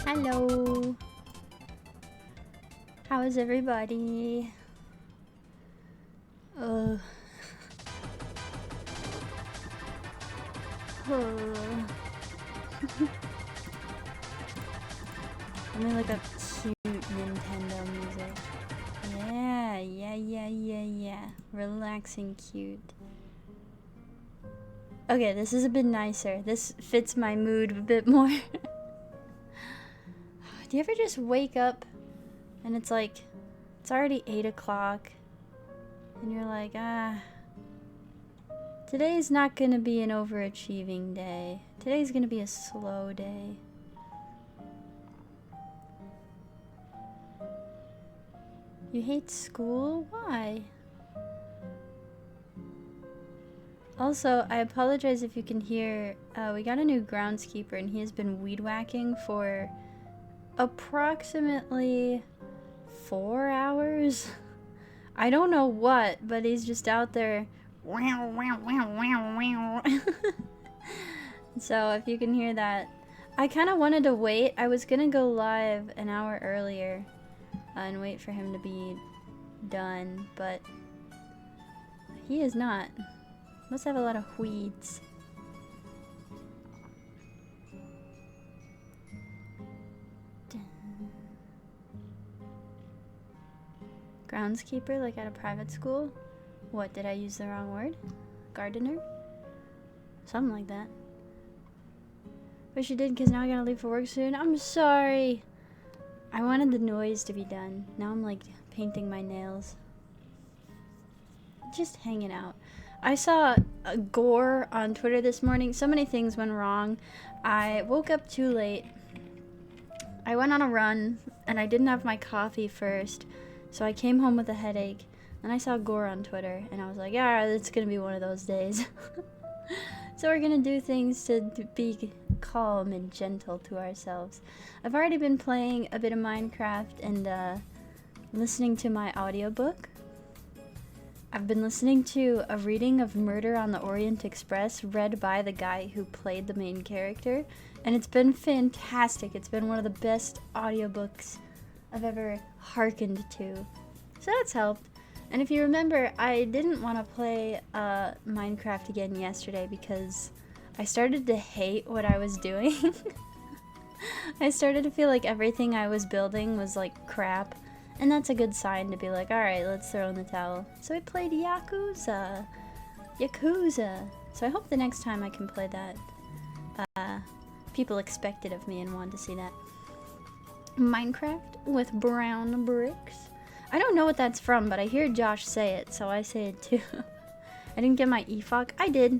Hello. How is everybody? Uh. Let me look up cute Nintendo music. Yeah. Relaxing cute. Okay, this is a bit nicer. This fits my mood a bit more. Do you ever just wake up and it's like, it's already 8 o'clock and you're like, today's not gonna be an overachieving day. Today's gonna be a slow day. You hate school? Why? Also, I apologize if you can hear, we got a new groundskeeper and he has been weed whacking for approximately 4 hours. I don't know what, but he's just out there. So if you can hear that, I kind of wanted to wait. I was gonna go live an hour earlier and wait for him to be done, but he is not. Must have a lot of weeds. Groundskeeper, like at a private school? What, did I use the wrong word? Gardener? Something like that. Wish you did, because now I gotta leave for work soon. I'm sorry! I wanted the noise to be done. Now I'm like painting my nails. Just hanging out. I saw a gore on Twitter this morning. So many things went wrong. I woke up too late. I went on a run and I didn't have my coffee first. So I came home with a headache. And I saw gore on Twitter and I was like, yeah, it's gonna be one of those days. So we're gonna do things to be calm and gentle to ourselves. I've already been playing a bit of Minecraft and listening to my audiobook. I've been listening to a reading of Murder on the Orient Express read by the guy who played the main character, and it's been fantastic. It's been one of the best audiobooks I've ever hearkened to. So that's helped. And if you remember, I didn't want to play Minecraft again yesterday because I started to hate what I was doing. I started to feel like everything I was building was like crap. And that's a good sign to be like, alright, let's throw in the towel. So I played Yakuza. So I hope the next time I can play that. People expect it of me and want to see that. Minecraft with brown bricks. I don't know what that's from, but I hear Josh say it, so I say it too. I didn't get my EFOC. I did.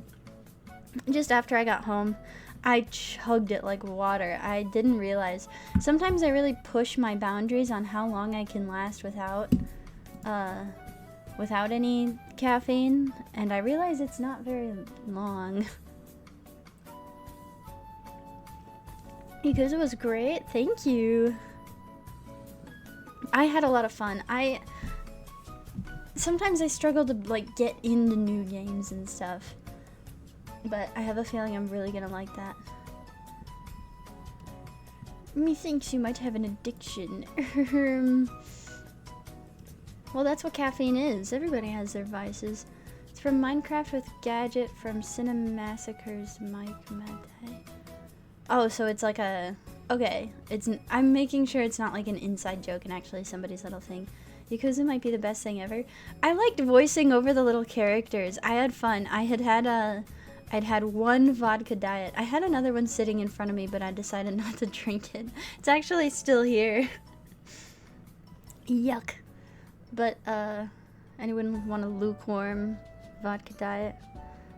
Just after I got home. I chugged it like water. I didn't realize. Sometimes I really push my boundaries on how long I can last without any caffeine, and I realize it's not very long. Because it was great. Thank you. I had a lot of fun. Sometimes I struggle to like get into new games and stuff. But I have a feeling I'm really gonna like that. Methinks you might have an addiction. Well, that's what caffeine is. Everybody has their vices. It's from Minecraft with Gadget from Cinemassacre's Mike Mate. Oh, so it's like a... Okay, I'm making sure it's not like an inside joke and actually somebody's little thing. Yakuza might be the best thing ever. I liked voicing over the little characters. I had fun. I'd had one vodka diet. I had another one sitting in front of me, but I decided not to drink it. It's actually still here. Yuck. But, anyone want a lukewarm vodka diet?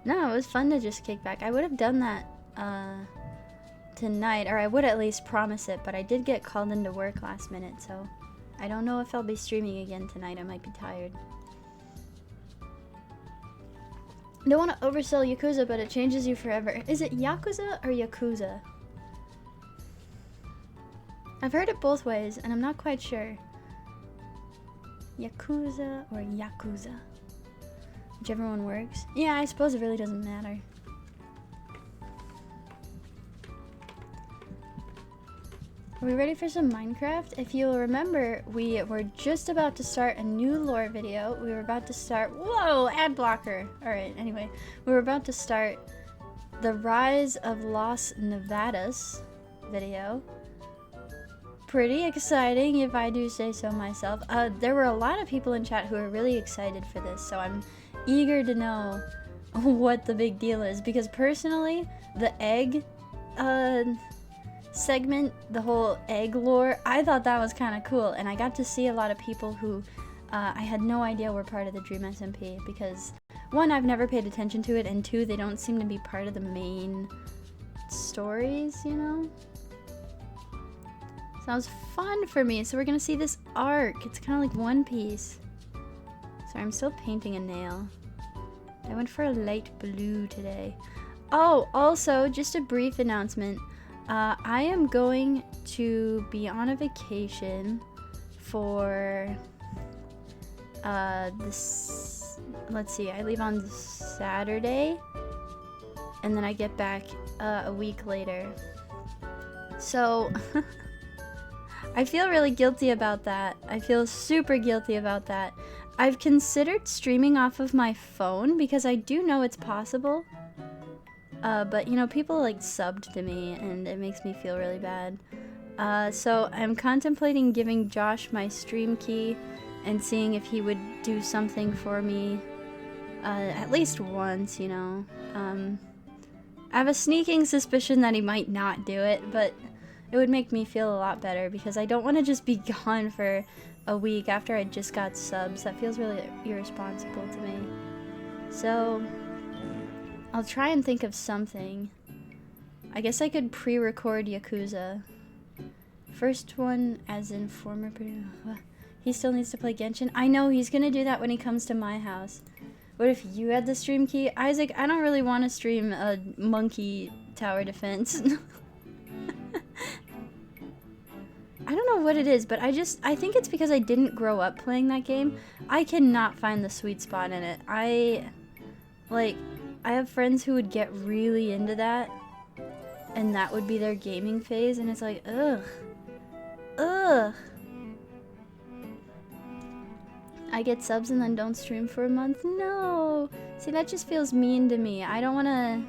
No, it was fun to just kick back. I would have done that, tonight, or I would at least promise it, but I did get called into work last minute, so I don't know if I'll be streaming again tonight. I might be tired. Don't want to oversell Yakuza, but it changes you forever. Is it Yakuza or Yakuza? I've heard it both ways, and I'm not quite sure. Yakuza or Yakuza? Whichever one works. Yeah, I suppose it really doesn't matter. Are we ready for some Minecraft? If you'll remember, we were just about to start a new lore video. We were about to start... Whoa! Ad blocker! Alright, anyway. We were about to start the Rise of Los Nevadas video. Pretty exciting, if I do say so myself. There were a lot of people in chat who are really excited for this, so I'm eager to know what the big deal is. Because personally, the egg... segment, the whole egg lore, I thought that was kind of cool, and I got to see a lot of people who I had no idea were part of the Dream SMP, because one, I've never paid attention to it, and two, they don't seem to be part of the main stories, you know? Sounds fun for me. So we're gonna see this arc. It's kind of like One Piece. Sorry, I'm still painting a nail. I went for a light blue today. Oh, also, just a brief announcement. I am going to be on a vacation for this. Let's see, I leave on Saturday, and then I get back a week later. So I feel really guilty about that. I feel super guilty about that. I've considered streaming off of my phone because I do know it's possible. But you know, people like subbed to me and it makes me feel really bad. So I'm contemplating giving Josh my stream key and seeing if he would do something for me at least once, you know. I have a sneaking suspicion that he might not do it, but it would make me feel a lot better because I don't want to just be gone for a week after I just got subs. That feels really irresponsible to me. So I'll try and think of something. I guess I could pre-record Yakuza. First one as in former... He still needs to play Genshin. I know, he's gonna do that when he comes to my house. What if you had the stream key? Isaac, I don't really want to stream a monkey tower defense. I don't know what it is, but I think it's because I didn't grow up playing that game. I cannot find the sweet spot in it. I have friends who would get really into that, and that would be their gaming phase, and it's like, ugh. Ugh. I get subs and then don't stream for a month? No! See, that just feels mean to me. I don't wanna,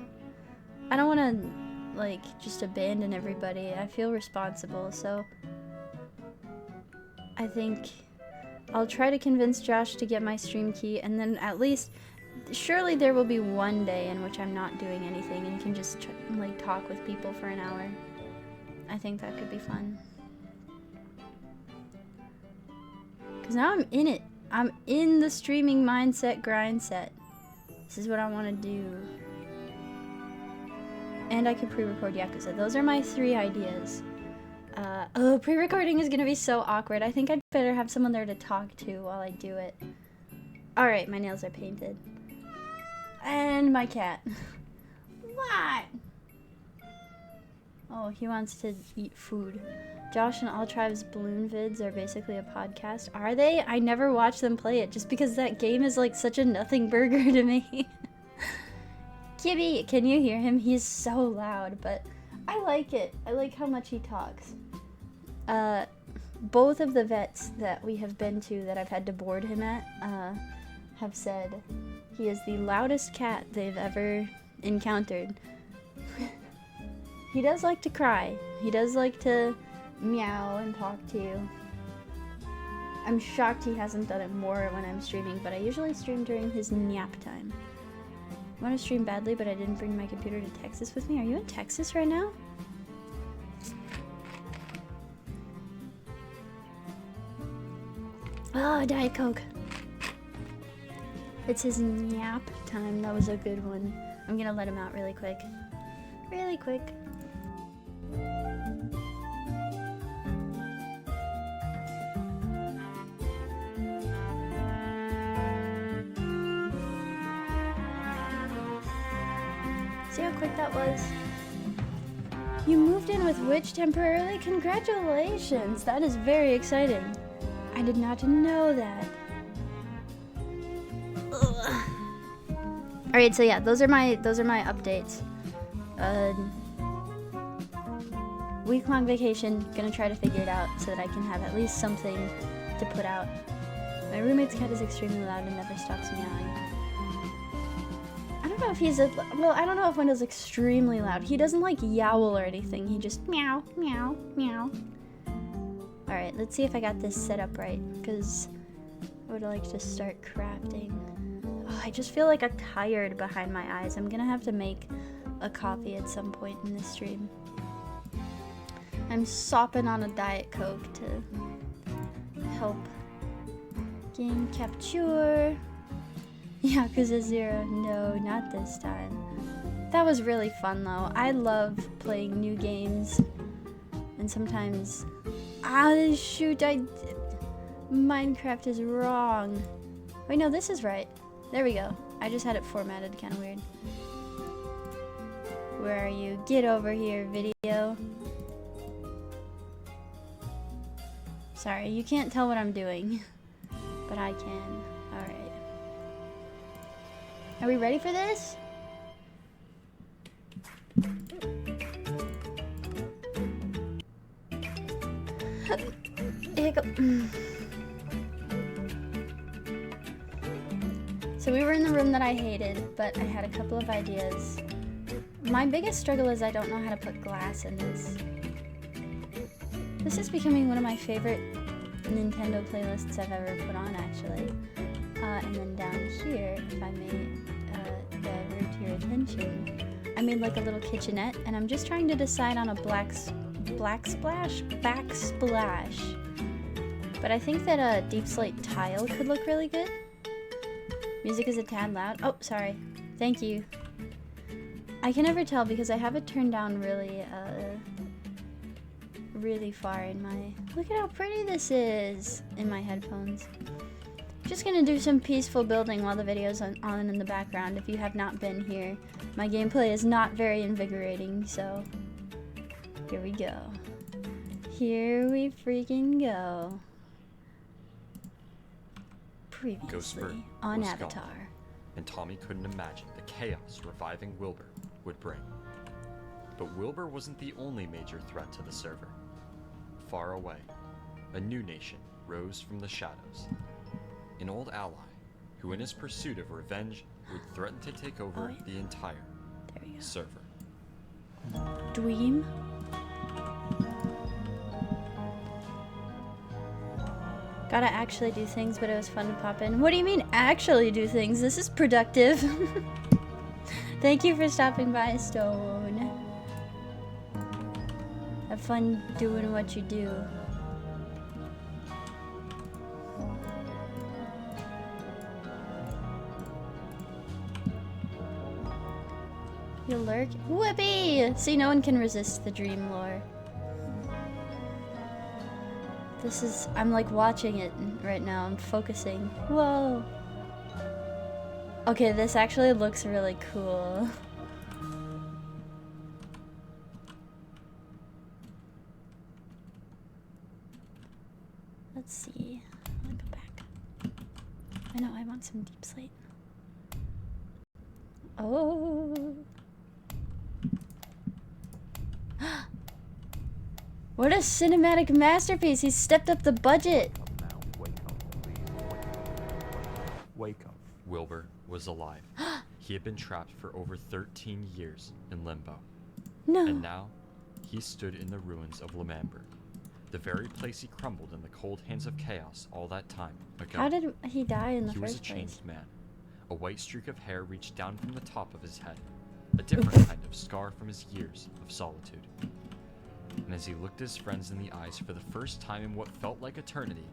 like, just abandon everybody. I feel responsible, so I think I'll try to convince Josh to get my stream key, and then at least... Surely there will be one day in which I'm not doing anything and can just like talk with people for an hour. I think that could be fun. Cause now I'm in it. I'm in the streaming mindset grind set. This is what I want to do. And I could pre-record Yakuza. Those are my 3 ideas. Oh, pre-recording is gonna be so awkward. I think I'd better have someone there to talk to while I do it. Alright, my nails are painted. And my cat. What? Oh, he wants to eat food. Josh and All Tribes Balloon vids are basically a podcast. Are they? I never watch them play it just because that game is like such a nothing burger to me. Kibby, can you hear him? He's so loud, but I like it. I like how much he talks. Both of the vets that we have been to that I've had to board him at, have said he is the loudest cat they've ever encountered. He does like to cry. He does like to meow and talk to you. I'm shocked he hasn't done it more when I'm streaming, but I usually stream during his nap time. I want to stream badly, but I didn't bring my computer to Texas with me. Are you in Texas right now? Oh, Diet Coke. It's his nap time. That was a good one. I'm gonna let him out really quick. Really quick. See how quick that was? You moved in with Witch temporarily? Congratulations! That is very exciting. I did not know that. Alright, so yeah, those are my updates. week-long vacation, gonna try to figure it out so that I can have at least something to put out. My roommate's cat is extremely loud and never stops meowing. I don't know if he's well, I don't know if Wendell's extremely loud. He doesn't like yowl or anything. He just meow, meow, meow. Alright, let's see if I got this set up right, because I would like to start crafting. Oh, I just feel like I'm tired behind my eyes. I'm gonna have to make a coffee at some point in this stream. I'm sopping on a Diet Coke to help game capture. Yakuza 0, no, not this time. That was really fun though. I love playing new games. And sometimes... Ah, shoot, Minecraft is wrong. Wait, no, this is right. There we go. I just had it formatted kind of weird. Where are you? Get over here, video. Sorry, you can't tell what I'm doing. But I can. Alright. Are we ready for this? Hiccup. So we were in the room that I hated, but I had a couple of ideas. My biggest struggle is I don't know how to put glass in this. This is becoming one of my favorite Nintendo playlists I've ever put on, actually. And then down here, if I may divert your attention, I made like a little kitchenette, and I'm just trying to decide on a backsplash. But I think that a deep slate tile could look really good. Music is a tad loud. Oh, sorry. Thank you. I can never tell because I have it turned down really far in my... Look at how pretty this is in my headphones. Just gonna do some peaceful building while the video's on in the background. If you have not been here, my gameplay is not very invigorating, so here we go. Here we freaking go. Previously on Avatar. Gone, and Tommy couldn't imagine the chaos reviving Wilbur would bring. But Wilbur wasn't the only major threat to the server. Far away, a new nation rose from the shadows. An old ally who, in his pursuit of revenge, would threaten to take over the entire server. Dweem? Gotta actually do things, but it was fun to pop in. What do you mean, actually do things? This is productive. Thank you for stopping by, Stone. Have fun doing what you do. You lurk? Whoopee! See, no one can resist the dream lore. This is... I'm like watching it right now. I'm focusing. Whoa! Okay, this actually looks really cool. Let's see. I'll go back. I know, I want some deep slate. Oh! What a cinematic masterpiece! He stepped up the budget! Wake up. Wilbur was alive. He had been trapped for over 13 years in limbo. No. And now, he stood in the ruins of Lemamber, the very place he crumbled in the cold hands of chaos all that time ago. How did he die in the He was a first place? changed man. A white streak of hair reached down from the top of his head, a different kind of scar from his years of solitude. And as he looked his friends in the eyes for the first time in what felt like eternity,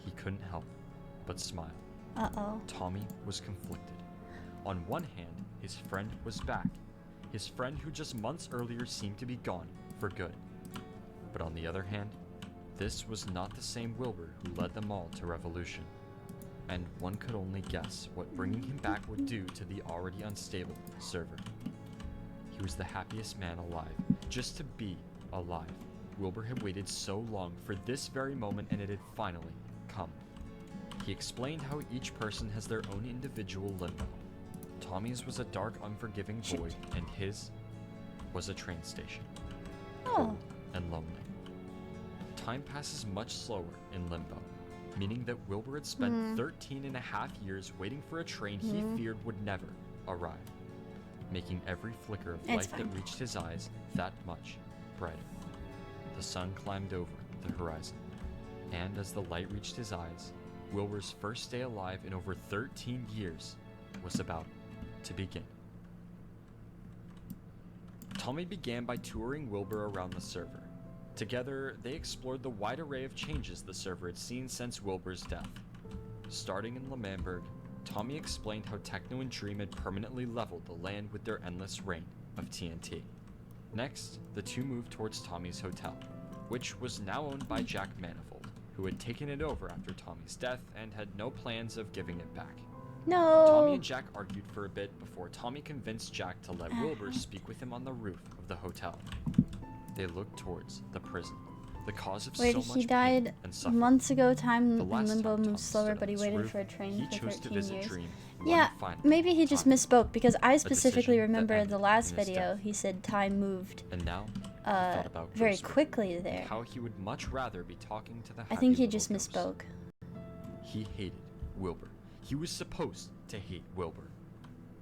he couldn't help but smile. Uh-oh. Tommy was conflicted. On one hand, his friend was back. His friend who just months earlier seemed to be gone for good. But on the other hand, this was not the same Wilbur who led them all to revolution. And one could only guess what bringing him back would do to the already unstable server. He was the happiest man alive, just to be alive. Wilbur had waited so long for this very moment, and it had finally come. He explained how each person has their own individual limbo. Tommy's was a dark, unforgiving void, and his was a train station. Oh. and lonely. Time passes much slower in Limbo, meaning that Wilbur had spent 13 and a half years waiting for a train he feared would never arrive, making every flicker of light that reached his eyes that much brighter. The sun climbed over the horizon, and as the light reached his eyes, Wilbur's first day alive in over 13 years was about to begin. Tommy began by touring Wilbur around the server. Together, they explored the wide array of changes the server had seen since Wilbur's death. Starting in L'Manberg, Tommy explained how Techno and Dream had permanently leveled the land with their endless rain of TNT. Next, the two moved towards Tommy's hotel, which was now owned by Jack Manifold, who had taken it over after Tommy's death and had no plans of giving it back. No. Tommy and Jack argued for a bit before Tommy convinced Jack to let Wilbur speak with him on the roof of the hotel. They looked towards the prison, the cause of so much he died pain and suffering. months ago. Time The in last Limbo time Tommy moves slower, stood but he on this waited roof, for a train he for chose to 13 visit years. Dream Yeah, one final maybe he just time. misspoke because I specifically decision that remember ended the last in his video. death. He said time moved And now, he thought about very Ghost Rider, quickly there. how he would much rather be talking to the I happy think he little just ghost. misspoke. He hated Wilbur. He was supposed to hate Wilbur.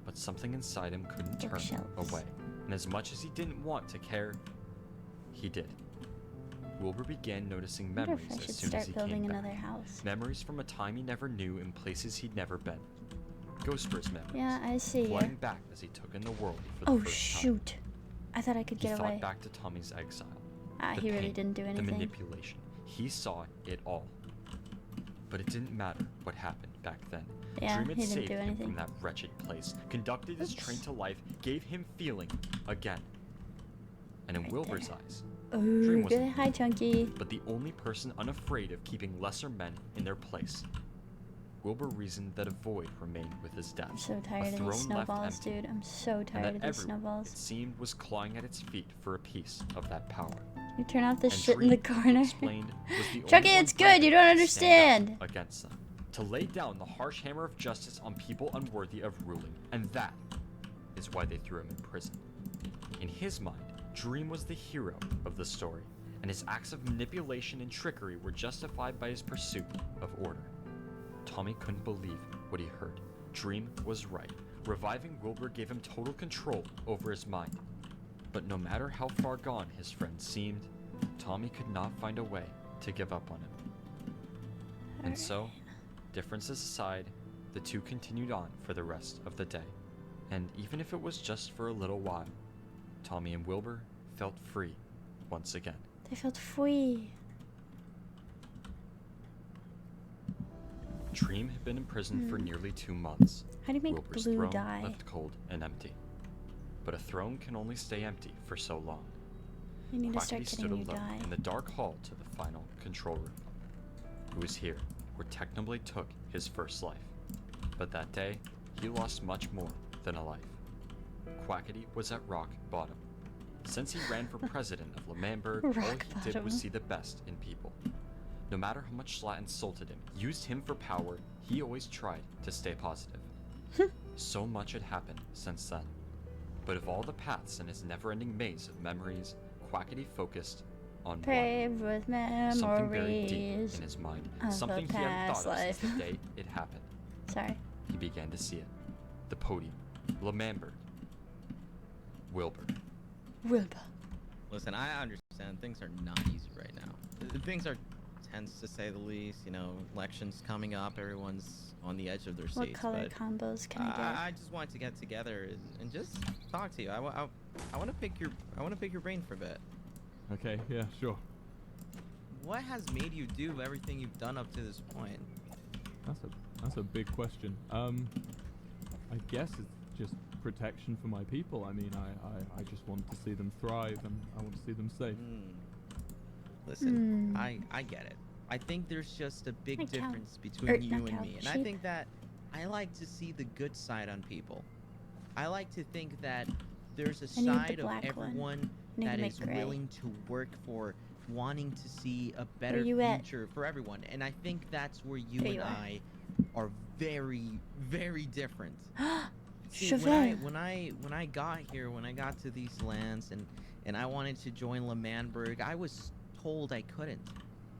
But something inside him couldn't turn Bookshelves. away. And as much as he didn't want to care, he did. Wilbur began noticing I wonder memories if I should as soon as start he building came back. another house. Memories from a time he never knew in places he'd never been. Ghostbusters memories. Yeah, I see Flooding you. back as he took in the world for the Oh first time. shoot! I thought I could He get thought away. back to Tommy's exile. Ah, the he really pain, didn't do The anything. manipulation. He saw it all. But it didn't matter what happened back then. Yeah, Dream had he didn't saved do him anything. from that wretched place, conducted his train to life, gave him feeling again. And in Right Wilbur's there. eyes, Oh, wasn't good. Hi, Chunky. but the only person unafraid of keeping lesser men in their place. Wilbur reasoned that a void remained with his death. I'm so a tired of throne these left snowballs, empty, dude. I'm so and tired that of these everyone, snowballs. it seemed, was clawing at its feet for a piece of that power. You turn off the And shit in the Dream, he corner. explained, was the Chucky, only one it's good. You brave don't to stand understand. up against them, to lay down the harsh hammer of justice on people unworthy of ruling, and that is why they threw him in prison. In his mind, Dream was the hero of the story, and his acts of manipulation and trickery were justified by his pursuit of order. Tommy couldn't believe what he heard. Dream was right. Reviving Wilbur gave him total control over his mind. But no matter how far gone his friend seemed, Tommy could not find a way to give up on him. And so, differences aside, the two continued on for the rest of the day. And even if it was just for a little while, Tommy and Wilbur felt free once again. They felt free. Dream had been in prison for nearly 2 months. How do you make Wilbur's blue throne dye? left cold and empty. But a throne can only stay empty for so long. You need to start Quackity stood getting new alone dye. in the dark hall to the final control room. It was here where Technoblade took his first life. But that day, he lost much more than a life. Quackity was at rock bottom. Since he ran for president of L'Manberg, all Rock he did bottom. was see the best in people. No matter how much Slat insulted him, used him for power, he always tried to stay positive. So much had happened since then. But of all the paths in his never-ending maze of memories, Quackity focused on one. Paved with Something buried deep memories. in his mind. of the Something he hadn't past thought of since life. the day it happened. Sorry. He began to see it. The podium. L'Manberg. Wilbur. Wilbur. Listen, I understand things are not easy right now. Things are tense to say the least. You know, elections coming up, everyone's on the edge of their What seats. color But combos can I get? I just wanted to get together and just talk to you. I want to pick your brain for a bit. Okay, yeah, sure. What has made you do everything you've done up to this point? That's a big question. I guess it's just protection for my people. I mean, I just want to see them thrive and I want to see them safe. Listen, I get it. I think there's just a big Not cow. difference between Or you not and cow, me. And I sheep. think that I like to see the good side on people. I like to think that there's a I need the side of black one. everyone Need to that make is gray. willing to work for wanting to see a better you at? future for everyone. And I think that's where you There and you are. I are very, very different. See, Chauvel. when I got here, when I got to these lands, and and I wanted to join L'Manberg, I was told I couldn't.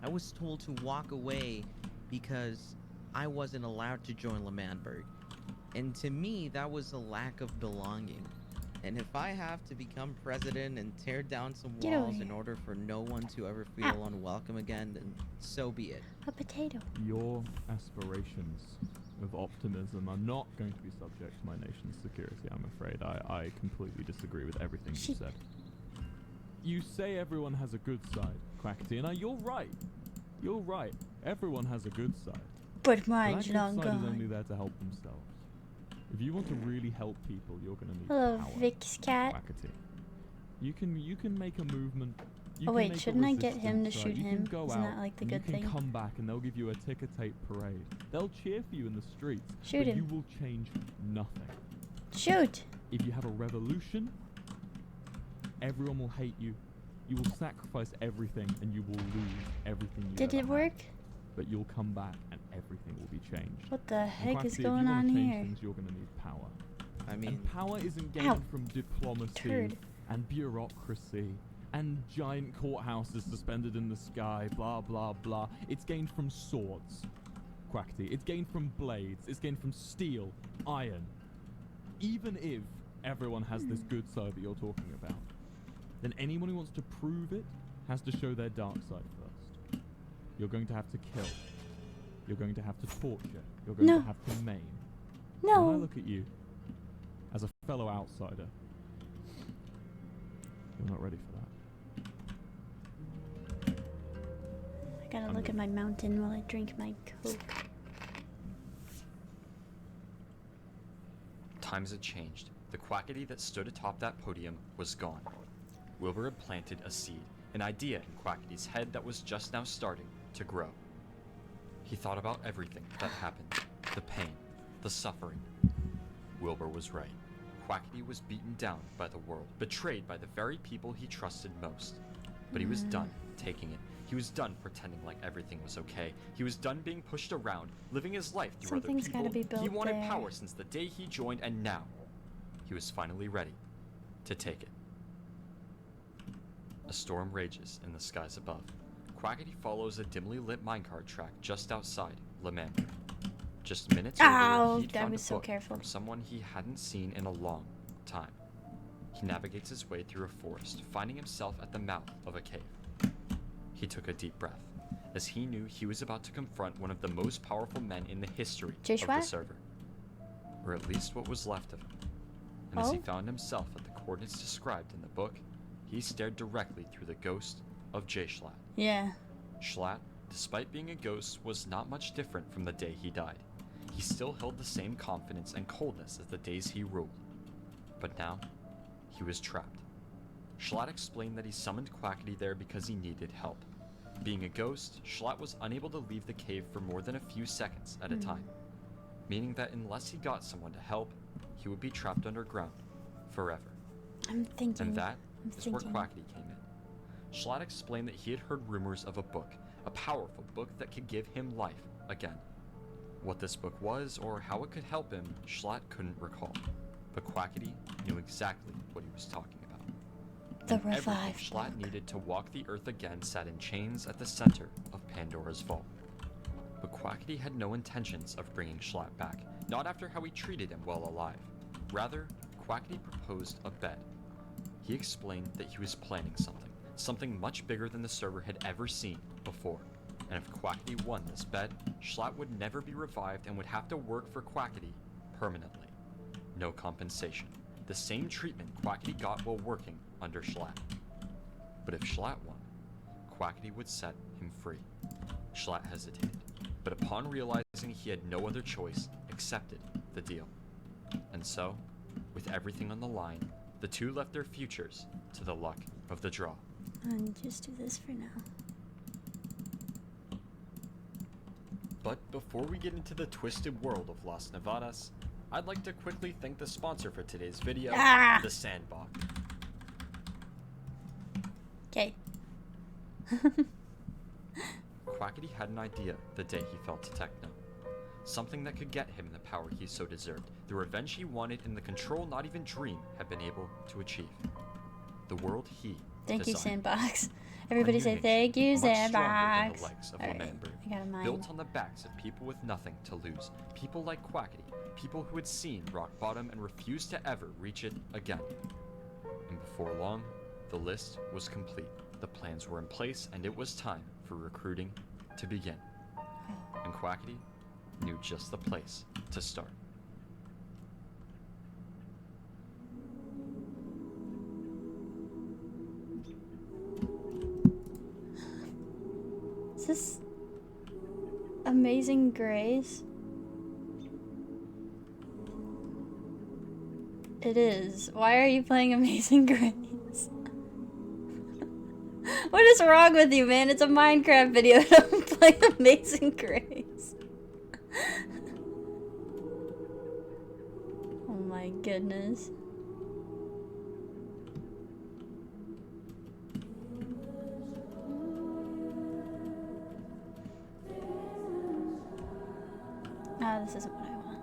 I was told to walk away because I wasn't allowed to join L'Manberg. And to me, that was a lack of belonging. And if I have to become president and tear down some Get over walls in here. order for no one to ever feel unwelcome again, then so be it. A potato. Your aspirations of optimism are not going to be subject to my nation's security, I'm afraid. I completely disagree with everything you Shit. said. You say everyone has a good side, Quackity, and you're right. You're right. Everyone has a good side. But But mine's that long good side is only gone. there to help themselves. If you want to really help people, you're going to need Hello, power, Vic's cat. Quackity. You can make a movement. You Oh can wait, make a shouldn't I get him to resistance, right? shoot You can him? go Isn't out that like the and good you can thing? come back and they'll give you a ticker tape parade. They'll cheer for you in the streets. Shoot but him. you will change nothing. Shoot! If you have a revolution, everyone will hate you. You will sacrifice everything and you will lose everything you Did ever it had. work? But you'll come back and everything will be changed. What the And heck is Quackity, if going you on wanna change here? things, you're going to need power. I mean, And power isn't gained Ow. from diplomacy Turd. and bureaucracy and giant courthouses suspended in the sky, blah blah blah. It's gained from swords, Quackity. It's gained from blades. It's gained from steel, iron. Even if everyone has this good side that you're talking about, then anyone who wants to prove it has to show their dark side first. You're going to have to kill. You're going to have to torture. You're going No. to have to maim. When I No! look at you, as a fellow outsider, you're not ready for that. I gotta look at my mountain while I drink my Coke. Times had changed. The Quackity that stood atop that podium was gone. Wilbur had planted a seed, an idea in Quackity's head that was just now starting to grow. He thought about everything that happened, the pain, the suffering. Wilbur was right. Quackity was beaten down by the world, betrayed by the very people he trusted most. But he was done taking it. He was done pretending like everything was okay. He was done being pushed around, living his life through Something's other gotta people. be He built wanted there. power since the day he joined, and now he was finally ready to take it. A storm rages in the skies above. Quackity follows a dimly lit minecart track just outside L'Manberg. Just minutes Ow, earlier, he'd I found was a so book careful. from someone he hadn't seen in a long time. He navigates his way through a forest, finding himself at the mouth of a cave. He took a deep breath, as he knew he was about to confront one of the most powerful men in the history of the Joshua? server. Or at least what was left of him. And as he Oh? found himself at the coordinates described in the book, he stared directly through the ghost of Jay Schlatt. Yeah. Schlatt, despite being a ghost, was not much different from the day he died. He still held the same confidence and coldness as the days he ruled. But now, he was trapped. Schlatt explained that he summoned Quackity there because he needed help. Being a ghost, Schlatt was unable to leave the cave for more than a few seconds at a time, meaning that unless he got someone to help, he would be trapped underground forever. I'm thinking. And that I'm is where thinking. Quackity came in. Schlatt explained that he had heard rumors of a book, a powerful book that could give him life again. What this book was or how it could help him, Schlatt couldn't recall. But Quackity knew exactly what he was talking about. The And everything revived Schlatt book. needed to walk the earth again sat in chains at the center of Pandora's vault. But Quackity had no intentions of bringing Schlatt back, not after how he treated him while alive. Rather, Quackity proposed a bet. He explained that he was planning something much bigger than the server had ever seen before. And if Quackity won this bet, Schlatt would never be revived and would have to work for Quackity permanently. No compensation. The same treatment Quackity got while working under Schlatt. But if Schlatt won, Quackity would set him free. Schlatt hesitated, but upon realizing he had no other choice, accepted the deal. And so, with everything on the line, the two left their futures to the luck of the draw. And just do this for now. But before we get into the twisted world of Las Nevadas, I'd like to quickly thank the sponsor for today's video, Ah! The Sandbox. Okay. Quackity had an idea the day he fell to Techno. Something that could get him the power he so deserved, the revenge he wanted, and the control not even Dream had been able to achieve. the world he Thank you, designed. Sandbox. Our Everybody new say nation, thank you, much stronger than Sandbox. the legs of Alright, L'Manberg, I got a mind. built on the backs of people with nothing to lose, people like Quackity, people who had seen rock bottom and refused to ever reach it again. And before long, the list was complete. The plans were in place, and it was time for recruiting to begin. And Quackity knew just the place to start. Is this Amazing Grace? It is. Why are you playing Amazing Grace? What is wrong with you, man? It's a Minecraft video. Don't play Amazing Grace. Oh my goodness. Ah, this isn't what I want.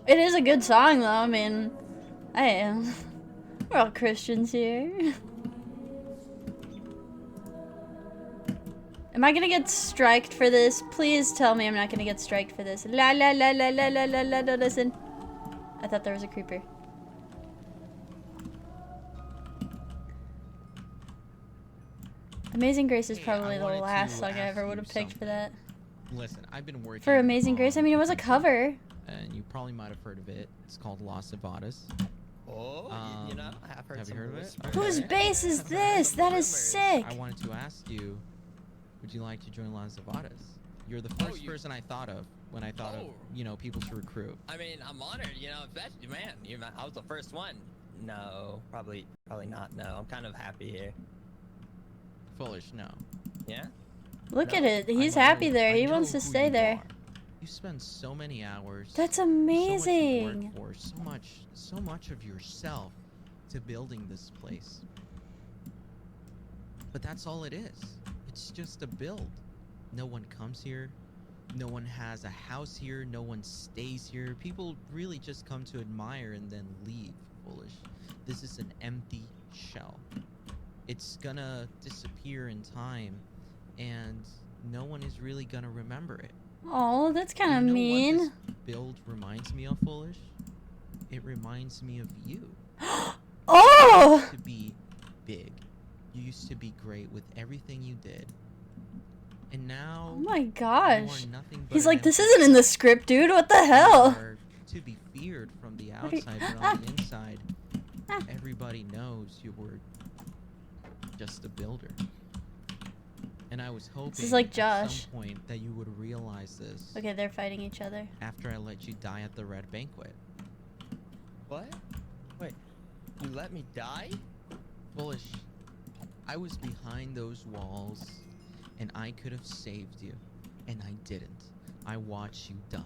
It is a good song, though. I mean, I am. We're all Christians here. Am I gonna get striked for this? Please tell me I'm not gonna get striked for this. La la la la la la la la la. Listen. I thought there was a creeper. Amazing Grace is Hey, probably I the wanted last to song I ask ever would you have picked for something. that. Listen, I've been working For Amazing Grace? I mean, it was a cover. and you probably might have heard of it. It's called Los Cebadas. Oh, you know, I have heard have you some heard of it? whispers. Whose bass is I've heard this? some That is rumors. sick. I wanted to ask you, would you like to join Los Cebadas? You're the Oh, first you- person I thought of when I thought of, Oh. people to recruit. I mean, I'm honored. You know, if that man, I was the first one. No, probably not. No, I'm kind of happy here. Foolish, no. Yeah. Look No, at it. He's I know- happy there. I He know wants to who stay you there. are. You spend so many hours. That's so much amazing. work for, so much of yourself to building this place. But that's all it is. It's just a build. No one comes here. No one has a house here. No one stays here. People really just come to admire and then leave. Foolish. This is an empty shell. It's gonna disappear in time, and no one is really gonna remember it. Oh, that's kind You of know what mean. this build reminds me of, Foolish? It reminds me of you. Oh! You used to be big. You used to be great with everything you did. And now Oh my you gosh. are nothing but He's an like, this empty isn't in the shell. script, dude. What the You hell? are to be feared from the What are you- outside, but Ah. on the inside, Ah. everybody knows you were just a builder. And I was hoping like at Josh. some point that you would realize this Okay, they're fighting each other. after I let you die at the Red Banquet. What? Wait, you let me die? Foolish. I was behind those walls, and I could have saved you, and I didn't. I watched you die.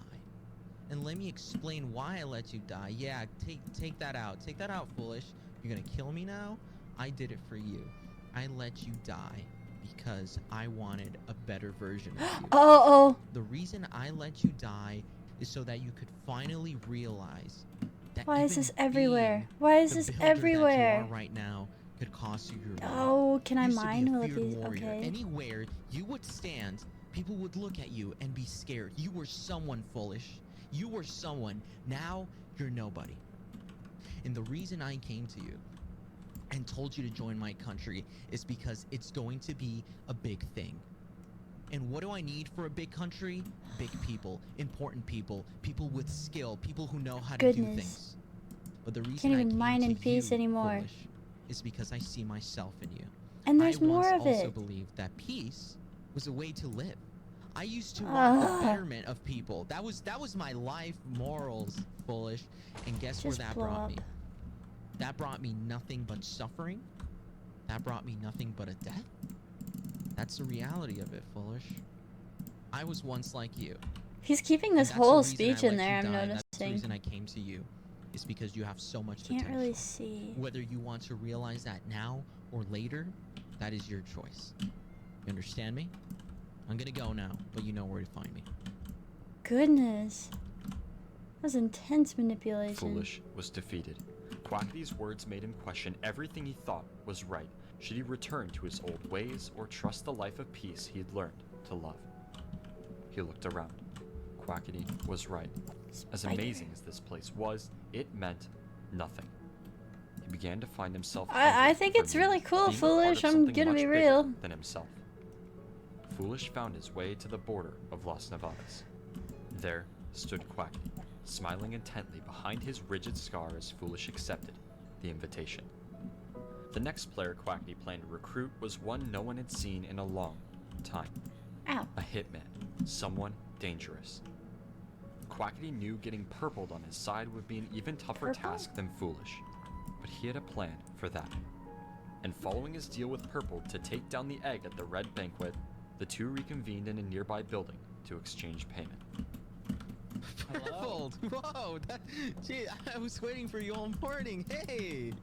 And let me explain why I let you die. Yeah, take that out. Take that out, Foolish. You're gonna kill me now? I did it for you. I let you die because I wanted a better version of you. Oh, The reason I let you die is so that you could finally realize that why is even this everywhere? being Why is the this builder that everywhere? you are right now could cost you your life. Oh, can I Used to be a mine with feared these? warrior. Okay. Anywhere you would stand, people would look at you and be scared. You were someone, Foolish. You were someone. Now you're nobody. And the reason I came to you and told you to join my country is because it's going to be a big thing. And what do I need for a big country? Big people, important people, people with skill, people who know how to do Goodness. things. But the reason Can't I even came mine to in peace you, anymore. Foolish, is because I see myself in you. And there's I more once of also it. believed that peace was a way to live. I used to want the Ugh. betterment of people. That was my life morals, Foolish. And guess Just where that blow brought up. me? That brought me nothing but suffering. That brought me nothing but a death. That's the reality of it, Foolish. I was once like you. He's keeping and this that's the whole reason I speech let in there, you I'm die, and That's the noticing. reason I came to you. Is because you have so much Can't potential. really see. Whether you want to realize that now or later, that is your choice. You understand me? I'm gonna go now, but you know where to find me. Goodness. was intense manipulation. Foolish was defeated. Quackity's words made him question everything he thought was right. Should he return to his old ways or trust the life of peace he had learned to love? He looked around. Quackity was right. As Spider. amazing as this place was, it meant nothing. He began to find himself. I hungry think for it's really meaning, cool, being a part of Foolish. I'm something gonna much be bigger real. than himself. Foolish found his way to the border of Las Nevadas. There stood Quackity, smiling intently behind his rigid scar as Foolish accepted the invitation. The next player Quackity planned to recruit was one no one had seen in a long time. Ow. A hitman, someone dangerous. Quackity knew getting Purpled on his side would be an even tougher Purple? task than Foolish, but he had a plan for that. And following his deal with Purpled to take down the egg at the Red Banquet, the two reconvened in a nearby building to exchange payment. Purpled! Whoa! Gee, I was waiting for you all morning. Hey!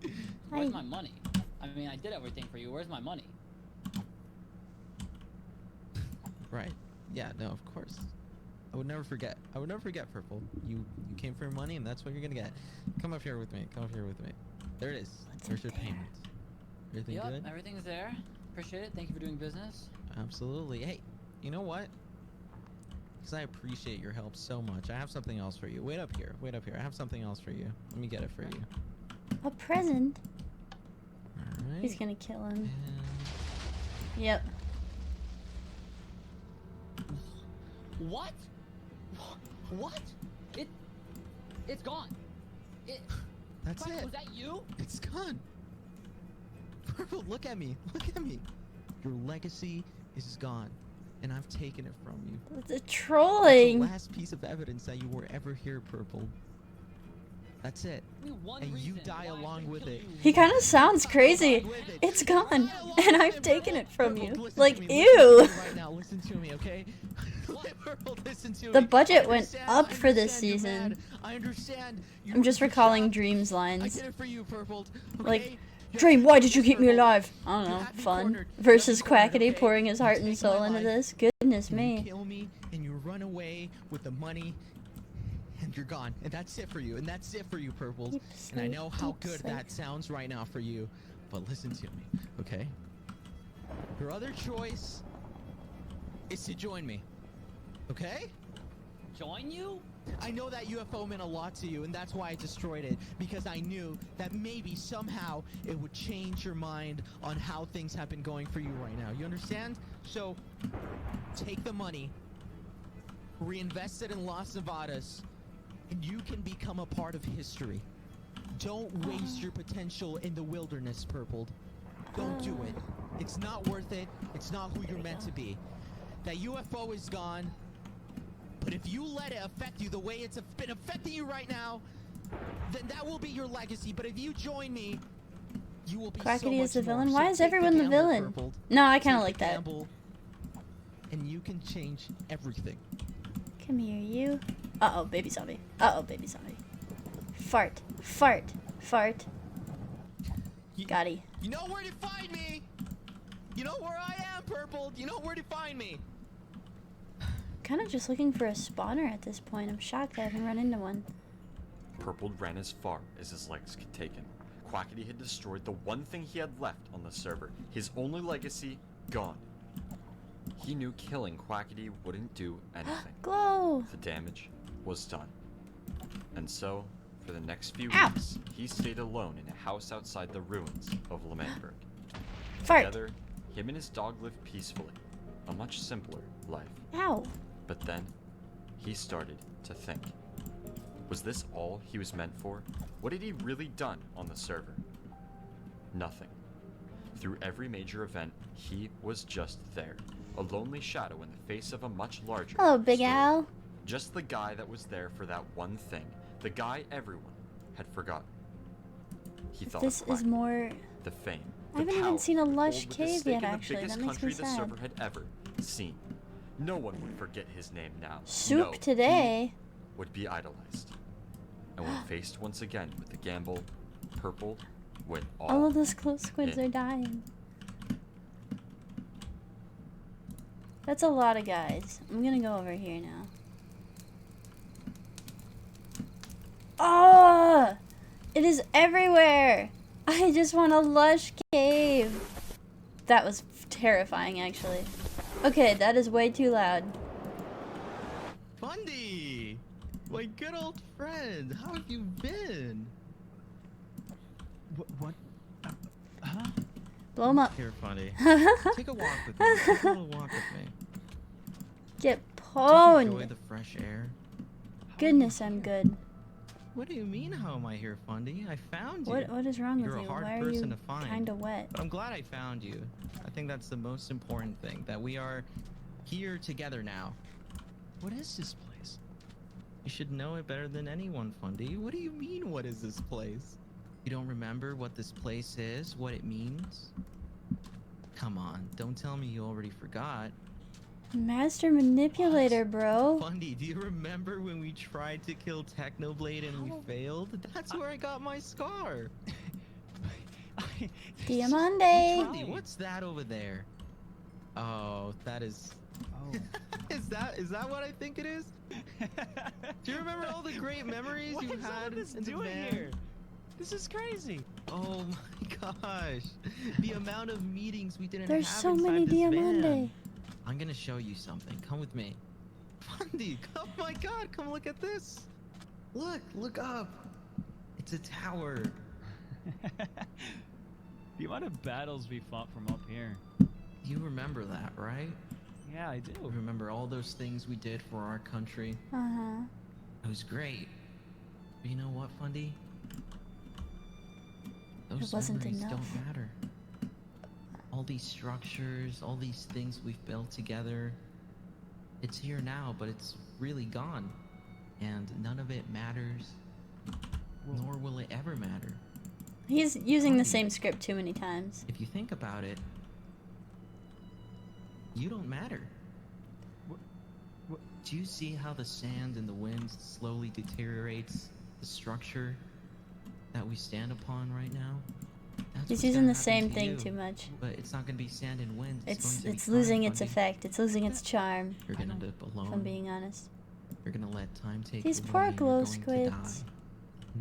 Where's Hi. my money? I mean, I did everything for you. Where's my money? Right. Yeah, no, of course. I would never forget. I would never forget, Purple. You came for your money, and that's what you're gonna get. Come up here with me. Come up here with me. There it is. What's There's in your there? payment. Everything Yep, good? everything's there. Appreciate it. Thank you for doing business. Absolutely. Hey, you know what? Because I appreciate your help so much. I have something else for you. Wait up here. Wait up here. I have something else for you. Let me get it for you. A present? All right. He's gonna kill him. And Yep. What? What? It's gone. that's Frank, it. was that you? It's gone. Purple, look at me. Look at me. Your legacy is gone, and I've taken it from you. The It's the trolling. last piece of evidence that you were ever here, Purple. That's it. Give me one And you reason die why I along should with kill it. you. He kind of sounds crazy. Along with it. It's gone, Along and with I've it, taken Purple. it from Purple, you. listen Like, to me, ew. listen to me right now. Listen to me, okay? Purple, listen to The me. budget I went understand- up I for this understand you're season. mad. I understand. I'm just You're recalling shocked. Dream's I lines. did it for you, Purple. Like, okay? Dream, why did you keep me Purple. alive? I don't You know, had me fun. cornered. You Versus had me cornered, Quackity okay? pouring his You heart and take soul my into life, this. Goodness and you me. kill me, and you run away with the money, and you're gone. And that's it for you. And that's it for you, Purple. Deep And I sleep, know how deep good sleep. that sounds right now for you, but listen to me, okay? Your other choice is to join me, okay? Join you? I know that UFO meant a lot to you, and that's why I destroyed it, because I knew that maybe somehow it would change your mind on how things have been going for you right now. You understand? So, take the money, reinvest it in Las Nevadas, and you can become a part of history. Don't waste your potential in the wilderness, Purpled. Don't do it. It's not worth it. It's not who you're meant to be. That UFO is gone. But if you let it affect you the way it's been affecting you right now, then that will be your legacy. But if you join me, you will be so Quackity is much the more. villain? So Why is take everyone the gamble, villain? Purpled. No, I kind of Take like the that. gamble, and you can change everything. Come here, you. Uh-oh, baby zombie. Uh-oh, baby zombie. Fart. Fart. Fart. You, Gotti. you know where to find me. You know where I am, Purple. You know where to find me. Kind of just looking for a spawner at this point. I'm shocked I haven't run into one. Purpled ran as far as his legs could take him. Quackity had destroyed the one thing he had left on the server. His only legacy, gone. He knew killing Quackity wouldn't do anything. Glow! The damage was done. And so, for the next few Ow. weeks, he stayed alone in a house outside the ruins of Lemanburg. Fart! Together, him and his dog lived peacefully, a much simpler life. Ow! But then, he started to think. Was this all he was meant for? What had he really done on the server? Nothing. Through every major event, he was just there. A lonely shadow in the face of a much larger Hello, Big story. Al. Just the guy that was there for that one thing. The guy everyone had forgotten. He thought This of is Quack, more... the fame. I the haven't even power, seen a lush hold with cave stake yet, in the actually. biggest That makes country me the sad. server had ever seen. No one would forget his name now. Soup No, today. he would be idolized. And when faced once again with the gamble, Purple went All of those close squids in. are dying. That's a lot of guys. I'm gonna go over here now. Oh! It is everywhere! I just want a lush cave. That was terrifying, actually. Okay, that is way too loud. Fundy! My good old friend, how have you been? What? Huh? Blow him up. Here, Fundy. Take a walk with me. Take a little walk with me. Get Don't you enjoy pwned. the fresh air? Goodness, I'm good. What do you mean, how am I here, Fundy? I found you. What is wrong You're with a you? hard Why are person you to find. kinda wet? But I'm glad I found you. I think that's the most important thing, that we are here together now. What is this place? You should know it better than anyone, Fundy. What do you mean, what is this place? You don't remember what this place is, what it means? Come on, don't tell me you already forgot. Master Manipulator, bro. Fundy, do you remember when we tried to kill Technoblade and we failed? That's where I got my scar. Diamante. Fundy, what's that over there? Oh, that is... Oh. Is that what I think it is? Do you remember all the great memories What you is all had this in the doing van? here? This is crazy. Oh my gosh. The amount of meetings we didn't There's have so inside many this Diamante. van. I'm gonna show you something. Come with me. Fundy, oh my god, come look at this. Look up. It's a tower. The amount of battles we fought from up here. You remember that, right? Yeah, I do. Remember all those things we did for our country? Uh-huh. It was great. But you know what, Fundy? Those wasn't memories enough. don't matter. All these structures, all these things we've built together, it's here now, but it's really gone. And none of it matters, nor will it ever matter. He's using the same script too many times. If you think about it, you don't matter. What? Do you see how the sand and the wind slowly deteriorates the structure that we stand upon right now? That's He's what's using gonna the same happen to thing you. too much. But it's not gonna be sand and wind. It's going to be losing time, its Fundy. effect. It's losing its charm. You're gonna live If alone. I'm being honest. You're gonna let time take These you poor away, and glow you're going to squids. die.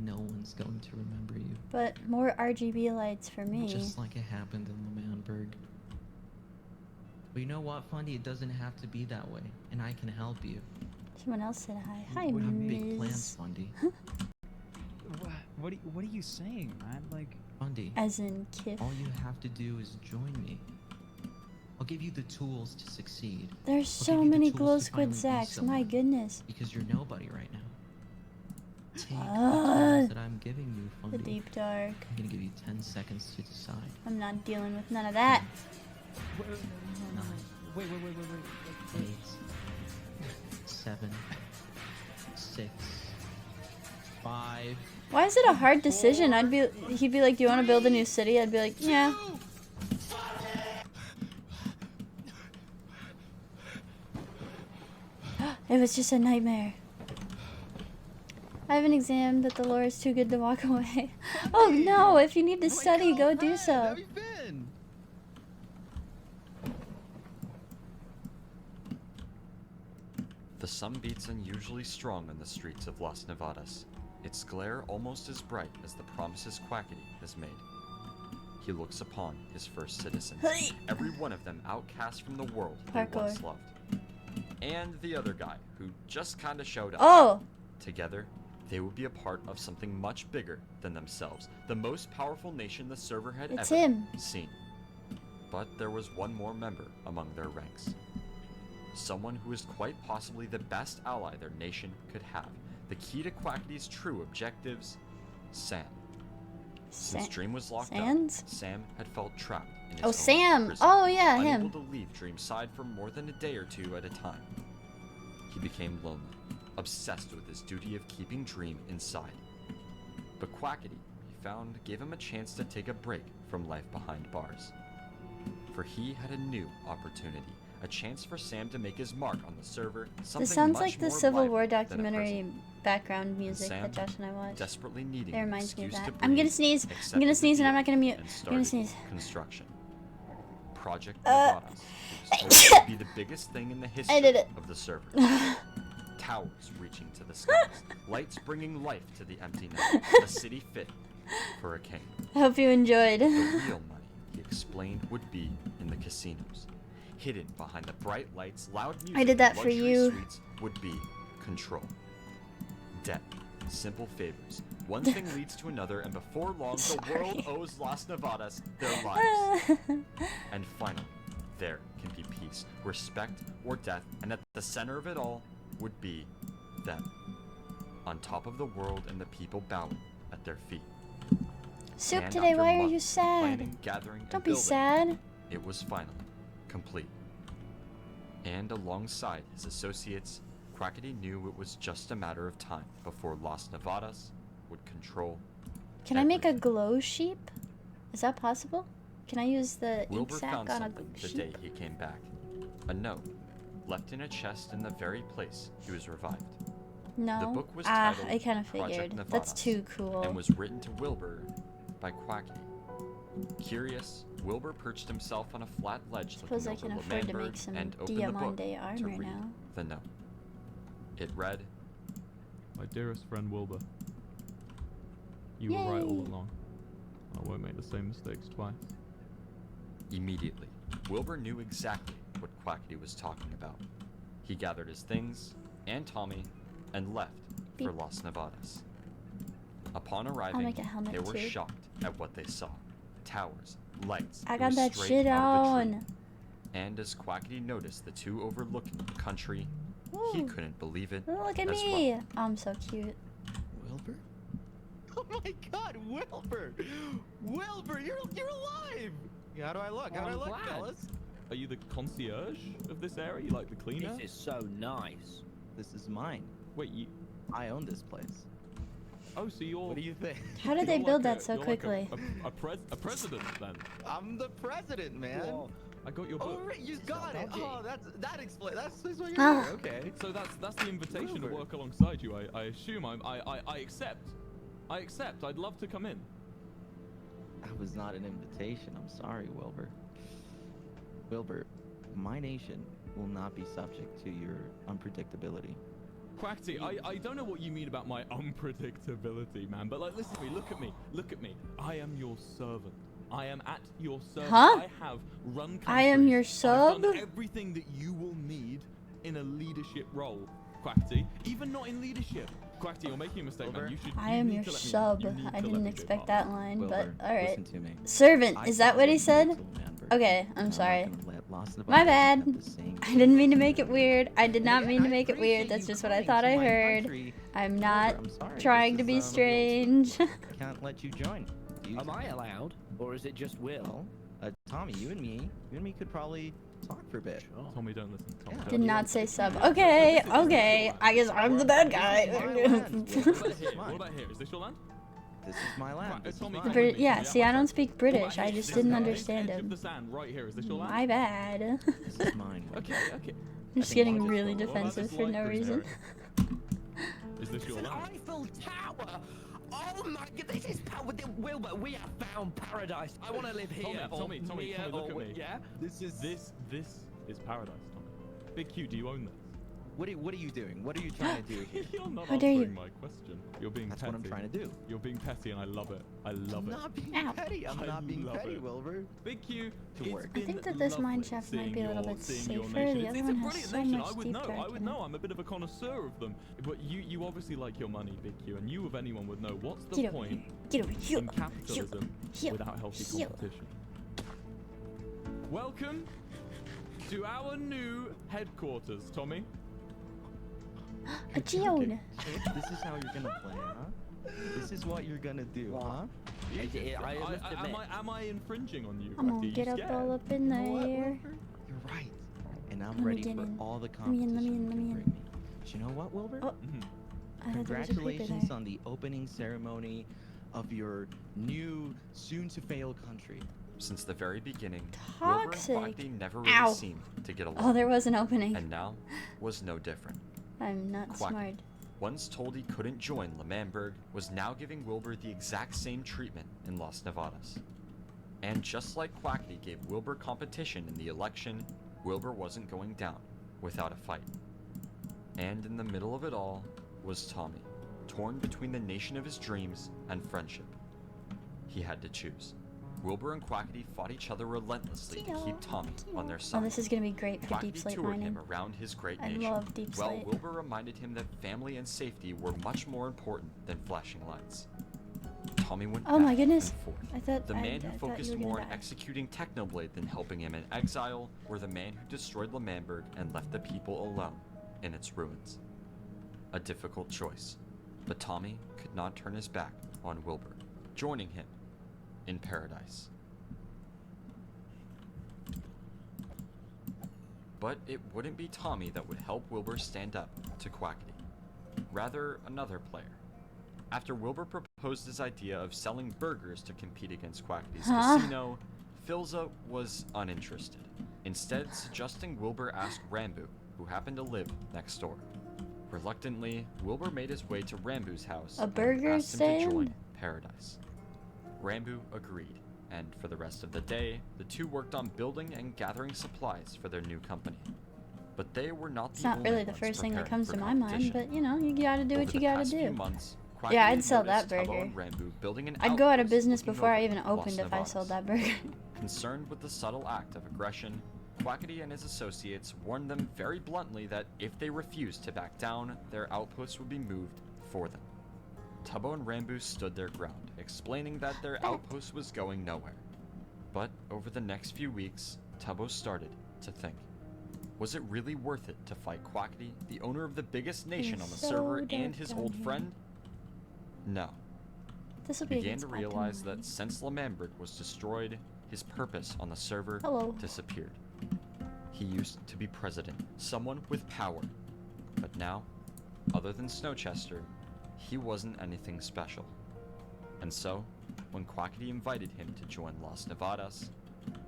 No one's going to remember you. But more RGB lights for me. Just like it happened in Lemanberg. But you know what, Fundy? It doesn't have to be that way, and I can help you. Someone else said hi. Hi, I have big plans, Ms. Fundy. What are you saying, man? Like, Fundy, As in Kif. all you have to do is join me. I'll give you the tools to succeed, There's I'll so give you the many tools glow to squid finally be Zacks. My someone. goodness. because you're nobody right now. Take the Ah, tools that I'm giving you, The Fundy. deep dark. I'm gonna give you 10 seconds to decide. I'm not dealing with none of that. wait. 8, 7, 6, 5. Why is it a hard decision? He'd be like, do you want to build a new city? I'd be like, yeah. It was just a nightmare. I have an exam that the lore is too good to walk away. Oh no, if you need to study, go do so. How you been? The sun beats unusually strong on the streets of Las Nevadas, its glare almost as bright as the promises Quackity has made. He looks upon his first citizens, every one of them outcast from the world they once Parkour. loved. And the other guy, who just kinda showed up. Oh, Together, they would be a part of something much bigger than themselves, the most powerful nation the server had it's ever him. seen. But there was one more member among their ranks. Someone who is quite possibly the best ally their nation could have. The key to Quackity's true objectives, Sam. Since Sa- Dream was locked Sans? up, Sam had felt trapped in his Oh, own Sam. prison, Oh, yeah, unable him. to leave Dream's side for more than a day or two at a time. He became lonely, obsessed with his duty of keeping Dream inside. But Quackity, he found, gave him a chance to take a break from life behind bars. For he had a new opportunity, a chance for Sam to make his mark on the server, something This sounds much like the more Civil War vibrant than a documentary prison. background music Sam, that Josh and I watched. Desperately needing It an reminds me of excuse that. to I'm gonna breathe, sneeze. I'm accepted gonna the sneeze and I'm deal not gonna mute. and I'm gonna started sneeze. Construction. Project Nevadas. It was supposed to be the biggest thing in the history did it. of the server. towers reaching to the skies, lights bringing life to the empty night, a city fit for a king. I hope you enjoyed. The real money, he explained, would be in the casinos. Hidden behind the bright lights, loud music, I did that and for luxury you. suites would be control. Debt, simple favors. One thing leads to another, and before long, the world Sorry. owes Las Nevadas their lives. And finally, there can be peace, respect, or death, and at the center of it all would be them. On top of the world and the people bowing at their feet. Soup And today, after why are you months of sad? planning, gathering, and Don't be building, sad. it was finally complete. And alongside his associates, Quackity knew it was just a matter of time before Las Nevadas would control. Can I make a everything. glow sheep? Is that possible? Can I use the ink Wilbur sac found on a something the sheep? day he came back. A note, left in a chest in the very place he was revived. No. The book was Ah, titled I kind of Project figured. Nevadas That's too cool. and was written to Wilbur by Quackity. Curious, Wilbur perched himself on a flat ledge Suppose I looking can over afford to L'Manberg make some and opened the book Diamante to armor read now. the note. It read, My dearest friend Wilbur. You were right all Yay. along. I won't make the same mistakes twice. Immediately, Wilbur knew exactly what Quackity was talking about. He gathered his things and Tommy and left for Beep. Las Nevadas. Upon arriving, make a helmet they were too. shocked at what they saw. Towers, lights. I it got was that straight shit out of a tree. on. And as Quackity noticed the two overlooking the country, he Woo. couldn't believe it. Look at as me. well. I'm so cute. Wilbur? Oh my God, Wilbur! Wilbur, you're alive! How do I look? How do I I'm look, glad. fellas? Are you the concierge of this area? You like the cleaner? This is so nice. This is mine. Wait, you. I own this place. Oh, so you're. What do you think? How did they you're build like that so you're like quickly? a president then. I'm the president, man. Whoa. I got your Oh, book. right, you got it. dodgy. Oh, that explains. That's what you're Ah. here. Okay. So that's the invitation to Wilbur. work alongside you. I assume I accept. I accept. I'd love to come in. That was not an invitation. I'm sorry, Wilbur. Wilbur, my nation will not be subject to your unpredictability. Quackity, I don't know what you mean about my unpredictability, man, but like, listen to me, look at me. I am your servant. I am at your service. Huh? I have run I am your countries. I've done sub? everything that you will need in a leadership role, Quackity. Even not in leadership. Quackity, you're making a mistake, man. Wilbur? You should. I you am need your to let me- sub. you need I to let didn't me expect go that line, Wilbur, but alright. listen to me. Servant, I is that what he followed you said? to L'Manberg, Okay, and I'm not sorry. gonna let Las My Nevadas bad. have the same I didn't mean to make it weird. I did not Yeah, mean to I make it weird. appreciate That's you just what I coming thought to I my heard. country. I'm not Wilbur, I'm sorry, trying to this be is, strange. Can't let you join. You- Am I allowed, or is it just Will? Well, Tommy, you and me could probably talk for a bit. Sure. Tommy, don't listen. Tommy, Yeah. don't Did listen. not say sub. Okay, okay. I guess I'm the bad guy. This is my land, Wilbur. What about This here? is What mine. about here? Is this your land? This is my land. Right, This is Tommy, mine. come Brit- with me. yeah, see, I don't my speak friend. British. What about I here? just This didn't is understand edge of him. the sand right here. Is this your land? My bad. I'm This is mine. Wilbur. Okay, okay. just think getting I'll just really What about defensive this for light no green reason. area? Is this your It's an land? Eiffel Tower! Oh my god, this is Wilbur, we have found paradise. I want to live here. Tommy, or look at or- me. Yeah? This is paradise, Tommy. Big Q, do you own this? What are you doing? What are you trying to do here? You're not How dare you. answering my question. You're being That's petty. what I'm trying to do. You're being petty, and I love it. I love I'm it. not being Ow. petty. I'm I not being love petty, it. Wilbur. Big Q, To it's work. I been think that this mine lovely shaft might seeing be a little your- bit seeing your safer. nation. The It's other a one has brilliant so nation. much I would deep know. dark I would in know. it. I'm a bit of a connoisseur of them. But you obviously like your money, Big Q, and you of anyone would know what's the Get over point here. Get over here. in capitalism Here. without healthy Here. competition. Welcome to our new headquarters, Tommy. A geode. This is how you're gonna play, huh? This is what you're gonna do, huh? I must admit. Am I infringing on you? I'm Quacky? gonna You get up scared? all up in You know what, there. Wilbur? You're right. And I'm Let me ready get for in. all the Let me in, competition let me in, you let can me in. bring me. But you know what, Wilbur? Oh. Mhm. I thought there was a creeper Congratulations there. on the opening ceremony of your new, soon-to-fail country. Since the very beginning, Toxic. Wilbur and Quackity never really Ow. seemed to get Oh, along, there was an opening. and now was no different. I'm not Quack. smart. Once told he couldn't join L'Manberg, was now giving Wilbur the exact same treatment in Las Nevadas. And just like Quackity gave Wilbur competition in the election, Wilbur wasn't going down without a fight. And in the middle of it all was Tommy, torn between the nation of his dreams and friendship. He had to choose. Wilbur and Quackity fought each other relentlessly to keep Tommy on their Oh, side. this is gonna be great for deep Quackity slate toured mining. him around his great I nation, love deep while slate. Wilbur reminded him that family and safety were much more important than flashing lights. Tommy went Oh my back goodness. and forth. I thought The man who thought focused you were more gonna on die. executing Technoblade than helping him in exile were the man who destroyed L'Manberg and left the people alone in its ruins. A difficult choice, but Tommy could not turn his back on Wilbur, joining him in paradise. But it wouldn't be Tommy that would help Wilbur stand up to Quackity. Rather, another player. After Wilbur proposed his idea of selling burgers to compete against Quackity's Huh? casino, Philza was uninterested, instead suggesting Wilbur ask Rambu, who happened to live next door. Reluctantly, Wilbur made his way to Rambu's house A and burger asked him to stand? join Paradise. Rambu agreed, and for the rest of the day, the two worked on building and gathering supplies for their new company. But they were not It's the not only really the ones first thing that preparing comes for to my mind, competition. but you know, you gotta do Over what you the gotta past few do. months, Yeah, Quackity I'd sell that noticed Tubbo burger. and Rambu building an I'd go out of outpost business looking before I over even Las opened if I sold Nevadas. that burger. Concerned with the subtle act of aggression, Quackity and his associates warned them very bluntly that if they refused to back down, their outposts would be moved for them. Tubbo and Rambu stood their ground, explaining that their outpost was going nowhere. But over the next few weeks, Tubbo started to think. Was it really worth it to fight Quackity, the owner of the biggest nation on the so server, dark and his down old here. friend? No. This will He be a began good to spot realize tonight. that since L'Manberg was destroyed, his purpose on the server Hello. disappeared. He used to be president, someone with power. But now, other than Snowchester, he wasn't anything special. And so, when Quackity invited him to join Las Nevadas,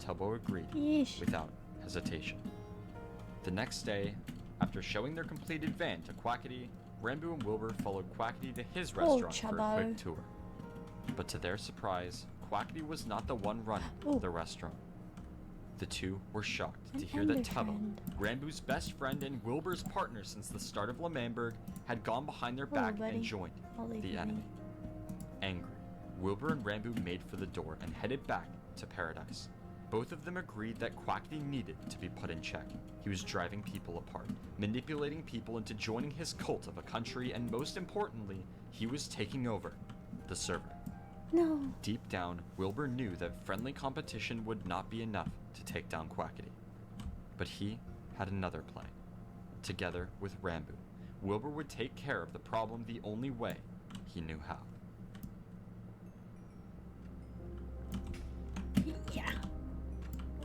Tubbo agreed Yeesh. without hesitation. The next day, after showing their completed van to Quackity, Rambu and Wilbur followed Quackity to his Oh, restaurant for a Chubbo. quick tour. But to their surprise, Quackity was not the one running Ooh. the restaurant. The two were shocked An to hear that Ender Tubbo, friend. Rambu's best friend and Wilbur's partner since the start of L'Manberg, had gone behind their Hello, back buddy. and joined I'll leave the you enemy. be. Angry, Wilbur and Rambu made for the door and headed back to Paradise. Both of them agreed that Quackity needed to be put in check. He was driving people apart, manipulating people into joining his cult of a country, and most importantly, he was taking over the server. No. Deep down, Wilbur knew that friendly competition would not be enough to take down Quackity. But he had another plan. Together with Rambu, Wilbur would take care of the problem the only way he knew how. Yeah.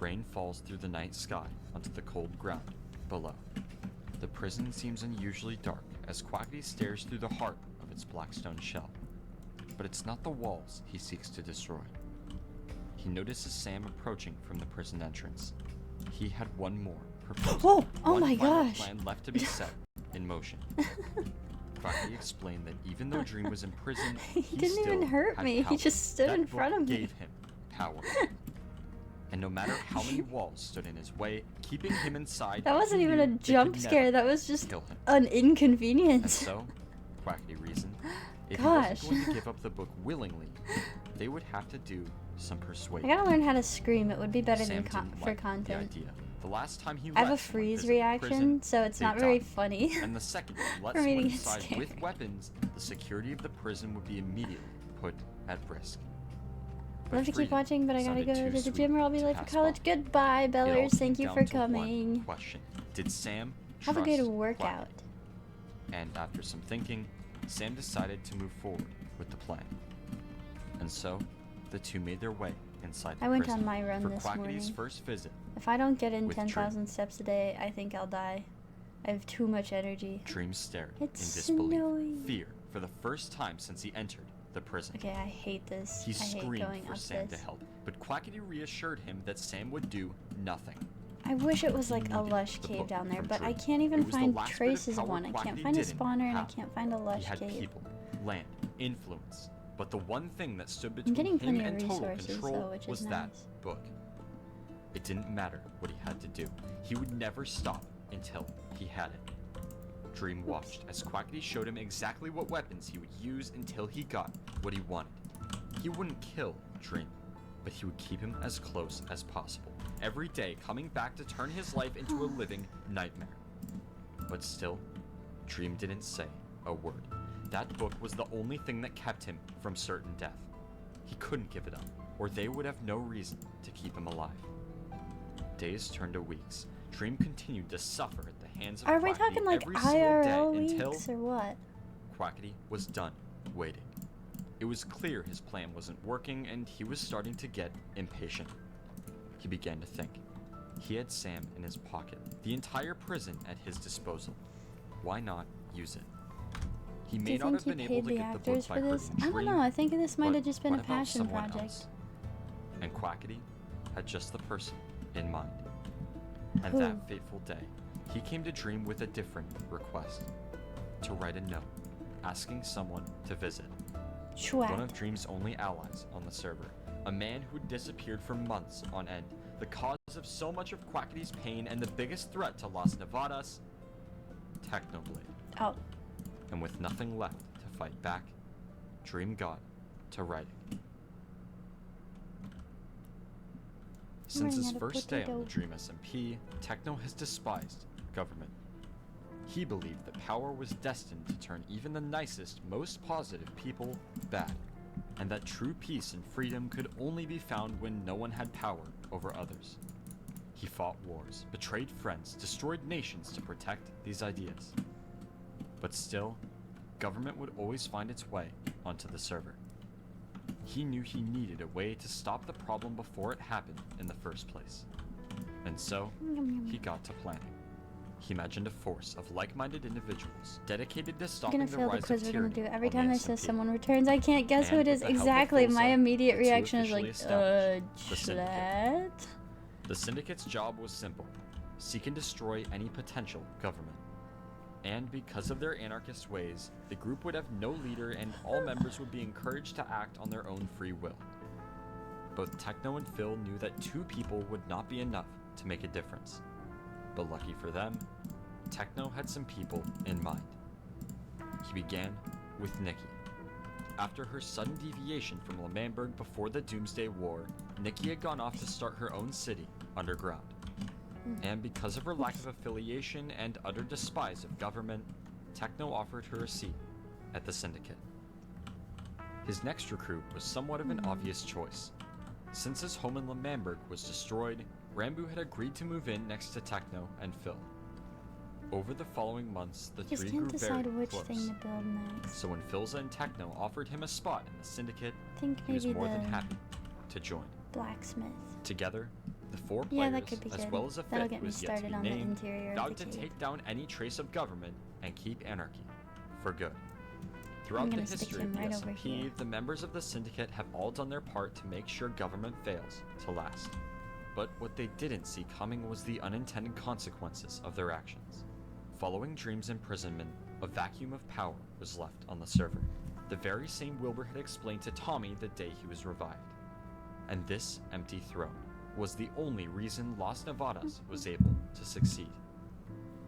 Rain falls through the night sky onto the cold ground below. The prison seems unusually dark as Quackity stares through the heart of its black stone shell. But it's not the walls he seeks to destroy. He notices Sam approaching from the prison entrance. He had one more proposal. Whoa! Oh one my final gosh. plan left to be set in motion. Quackity explained that even though Dream was in prison, He didn't still even hurt had me. He power. just stood That in front book of me. gave him power. And no matter how many walls stood in his way, keeping him inside, That wasn't he even a knew they could jump never scare. That was just kill him. an And inconvenience. so, Quackity reasoned, if he Gosh. wasn't going to give up the book willingly, they would have to do some I persuading. gotta learn how to scream. It would be better Sam than didn't for like content. the idea. The last time he I have a let someone freeze visit the reaction, prison, so it's they not very died. funny. And the second you let For me to someone get inside scared. with weapons, the security of the prison would be immediately put at risk. I'd love to keep freedom watching, but I gotta go sounded too to the sweet gym or I'll be to late for pass college. by. Goodbye, It all Bellers. Thank came you down for to one coming. question. Did Sam Have a trust good workout. Quackity? And after some thinking, Sam decided to move forward with the plan. And so, the two made their way inside the I went prison on my run for this Quackity's morning. first visit. If I don't get in with Dream. 10,000 steps a day, I think I'll die. I have too much energy. Dream stared It's in disbelief, snowing. fear for the first time since he entered the prison. Okay, I hate this. He I hate screamed going for up Sam this. to help, but Quackity reassured him that Sam would do nothing. I wish it was like a needed lush the cave book down there, from but I Dream. can't It even was the find last bit of traces of power one. I can't Quackity find a didn't spawner and I have. can't find a lush He had cave. people, land, influence, but the one thing that stood I'm getting between him plenty of and total resources control though, which was is that nice. book. It didn't matter what he had to do. He would never stop until he had it. Dream watched as Quackity showed him exactly what weapons he would use until he got what he wanted. He wouldn't kill Dream, but he would keep him as close as possible, every day coming back to turn his life into a living nightmare. But still, Dream didn't say a word. That book was the only thing that kept him from certain death. He couldn't give it up, or they would have no reason to keep him alive. Days turned to weeks. Dream continued to suffer at the hands of Are we Quackity talking like every single IRL day until weeks or what? Quackity was done waiting. It was clear his plan wasn't working, and he was starting to get impatient. He began to think. He had Sam in his pocket, the entire prison at his disposal. Why not use it? He Do may you not have think been he able paid to the get the actors book by for this? hurting I don't Dream, know. I think this might but have just been a what about passion someone project. else? And Quackity had just the person in mind. And Who? that fateful day, he came to Dream with a different request. To write a note, asking someone to visit. One Schwack. of Dream's only allies on the server. A man who had disappeared for months on end. The cause of so much of Quackity's pain and the biggest threat to Las Nevadas, Technoblade. Oh, And with nothing left to fight back, Dream got to writing. Since Running his out of first day on potato. the Dream SMP, Techno has despised government. He believed that power was destined to turn even the nicest, most positive people bad, and that true peace and freedom could only be found when no one had power over others. He fought wars, betrayed friends, destroyed nations to protect these ideas. But still, government would always find its way onto the server. He knew he needed a way to stop the problem before it happened in the first place. And so, he got to planning. He imagined a force of like-minded individuals dedicated to I'm stopping gonna the fail the rise quiz of we're gonna tyranny do. Every on the time I say SMP. someone returns, I can't guess who And it with is the help of exactly. My Philza, immediate the two reaction is officially like, established the Syndicate. Chlet? The Syndicate's job was simple: seek and destroy any potential government. And because of their anarchist ways, the group would have no leader and all members would be encouraged to act on their own free will. Both Techno and Phil knew that two people would not be enough to make a difference. But lucky for them, Techno had some people in mind. He began with Nikki. After her sudden deviation from L'Manberg before the Doomsday War, Nikki had gone off to start her own city underground. And because of her lack of affiliation and utter despise of government, Techno offered her a seat at the Syndicate. His next recruit was somewhat of an obvious choice. Since his home in L'Manberg was destroyed, Rambo had agreed to move in next to Techno and Phil. Over the following months, the Just three can't grew decide very which close. thing to build next. So when Philza and Techno offered him a spot in the Syndicate, I think he was maybe more than the happy to join. blacksmith. Together, the four Yeah, players, that could be as good. well as a That'll fifth get who me is yet to started be on the named, interior of vowed the to cave. take down any trace of government and keep anarchy for good. Throughout the gonna stick history of him the right over SMP, here. the members of the Syndicate have all done their part to make sure government fails to last. But what they didn't see coming was the unintended consequences of their actions. Following Dream's imprisonment, a vacuum of power was left on the server. The very same Wilbur had explained to Tommy the day he was revived. And this empty throne was the only reason Las Nevadas was able to succeed.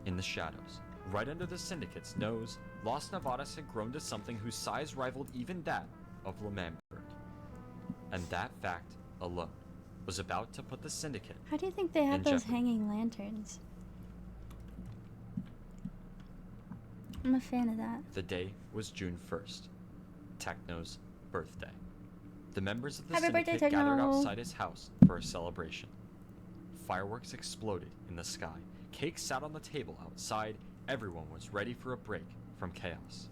In the shadows, right under the Syndicate's nose, Las Nevadas had grown to something whose size rivaled even that of L'Manberg. And that fact alone was about to put the Syndicate How do you think they have in those jeopardy. hanging lanterns? I'm a fan of that. The day was June 1st, Techno's birthday. The members of the Happy birthday, Syndicate gathered Techno! outside his house for a celebration. Fireworks exploded in the sky. Cake sat on the table outside. Everyone was ready for a break from chaos.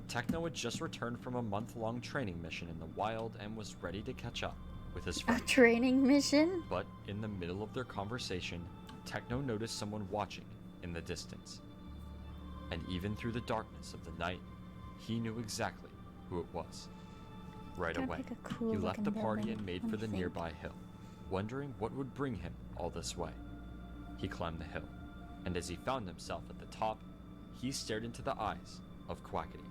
Techno had just returned from a month-long training mission in the wild and was ready to catch up with his A friends. training mission? But in the middle of their conversation, Techno noticed someone watching in the distance. And even through the darkness of the night, he knew exactly who it was. Right Gotta away, pick a cool he left looking the party building, and made let for me the think. nearby hill, wondering what would bring him all this way. He climbed the hill, and as he found himself at the top, he stared into the eyes of Quackity,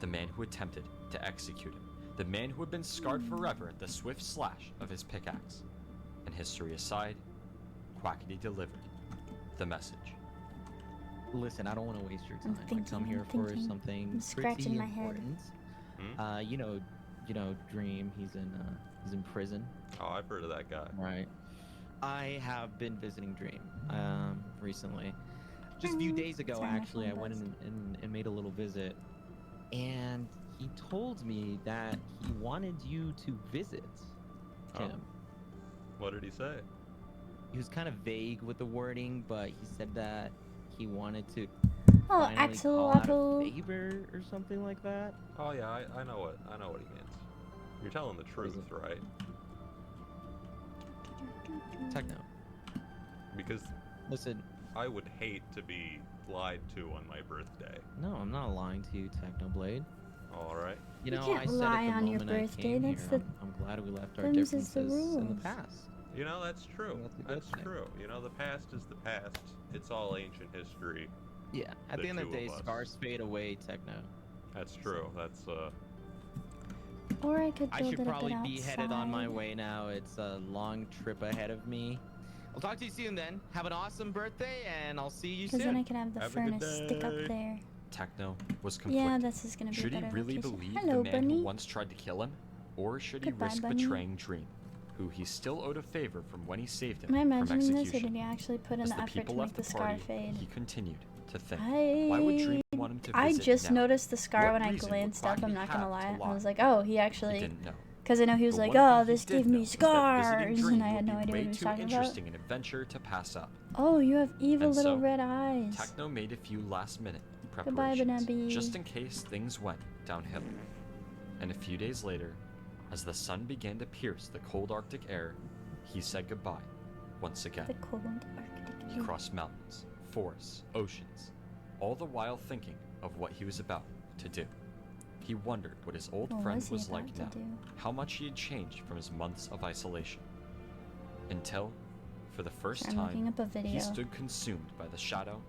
the man who attempted to execute him, the man who had been scarred forever at the swift slash of his pickaxe. And history aside, Quackity delivered the message. Listen, I don't want to waste your I'm time. I thinking, come I'm here for thinking. something I'm scratching pretty my head. important. You know, Dream. He's in prison. Oh, I've heard of that guy. Right. I have been visiting Dream recently. Just a few days ago, Sorry, my actually, I phone went buzzed. and made a little visit, and he told me that he wanted you to visit Oh. him. What did he say? He was kind of vague with the wording, but he said that he wanted to Oh, finally call out axolotl. a favor or something like that. Oh yeah, I know what he means. You're telling the What is truth, it? right? Techno. Because Listen, I would hate to be lied to on my birthday. no, I'm not lying to you, Technoblade. All right. You You know, can't I said lie at the on your moment I birthday, came that's here, the- I'm glad we left our them's is the differences in the rules. past. You know, that's true. That's a good That's thing. true. You know, the past is the past. It's all ancient history. Yeah, at The the end of two the day, of us. scars fade away, Techno. That's true. That's Or I could I build should it a bit probably be headed on my outside. way now. It's a long trip ahead of me. I'll talk to you soon then. Have an awesome birthday, and I'll see you Because soon. then I can have the Have a good furnace stick up day. there. Techno was conflicted. Yeah, this is gonna be Should a he better really location. believe Hello, the man bunny. who once tried to kill him? Or should he Goodbye, risk bunny. betraying Dream, who he still owed a favor from when he saved him Am I from imagining this, or execution? did he actually put in As the the effort to people make left the the scar party, fade? he continued to think, why would Dream want him to I visit just now? noticed the scar What when I reason would glanced up. I'm Quackity not gonna have lie. to I was lie? like, oh, he He actually. didn't know. Because I know he was But like, one thing oh, he this did gave know me was that scars, visiting Dream and I would had no be idea way what he was too talking about. interesting an adventure to pass up. Oh, you have evil And little so, red eyes. Techno made a few last-minute Goodbye, preparations, Banabby. just in case things went downhill. And a few days later, as the sun began to pierce the cold Arctic air, he said goodbye once again. The cold Arctic. He crossed mountains, forests, oceans, all the while thinking of what he was about to do. He wondered what his old What friend was he was like now, about to do? how much he had changed from his months of isolation. Until, for the first I'm looking time, up a video he stood consumed by the shadow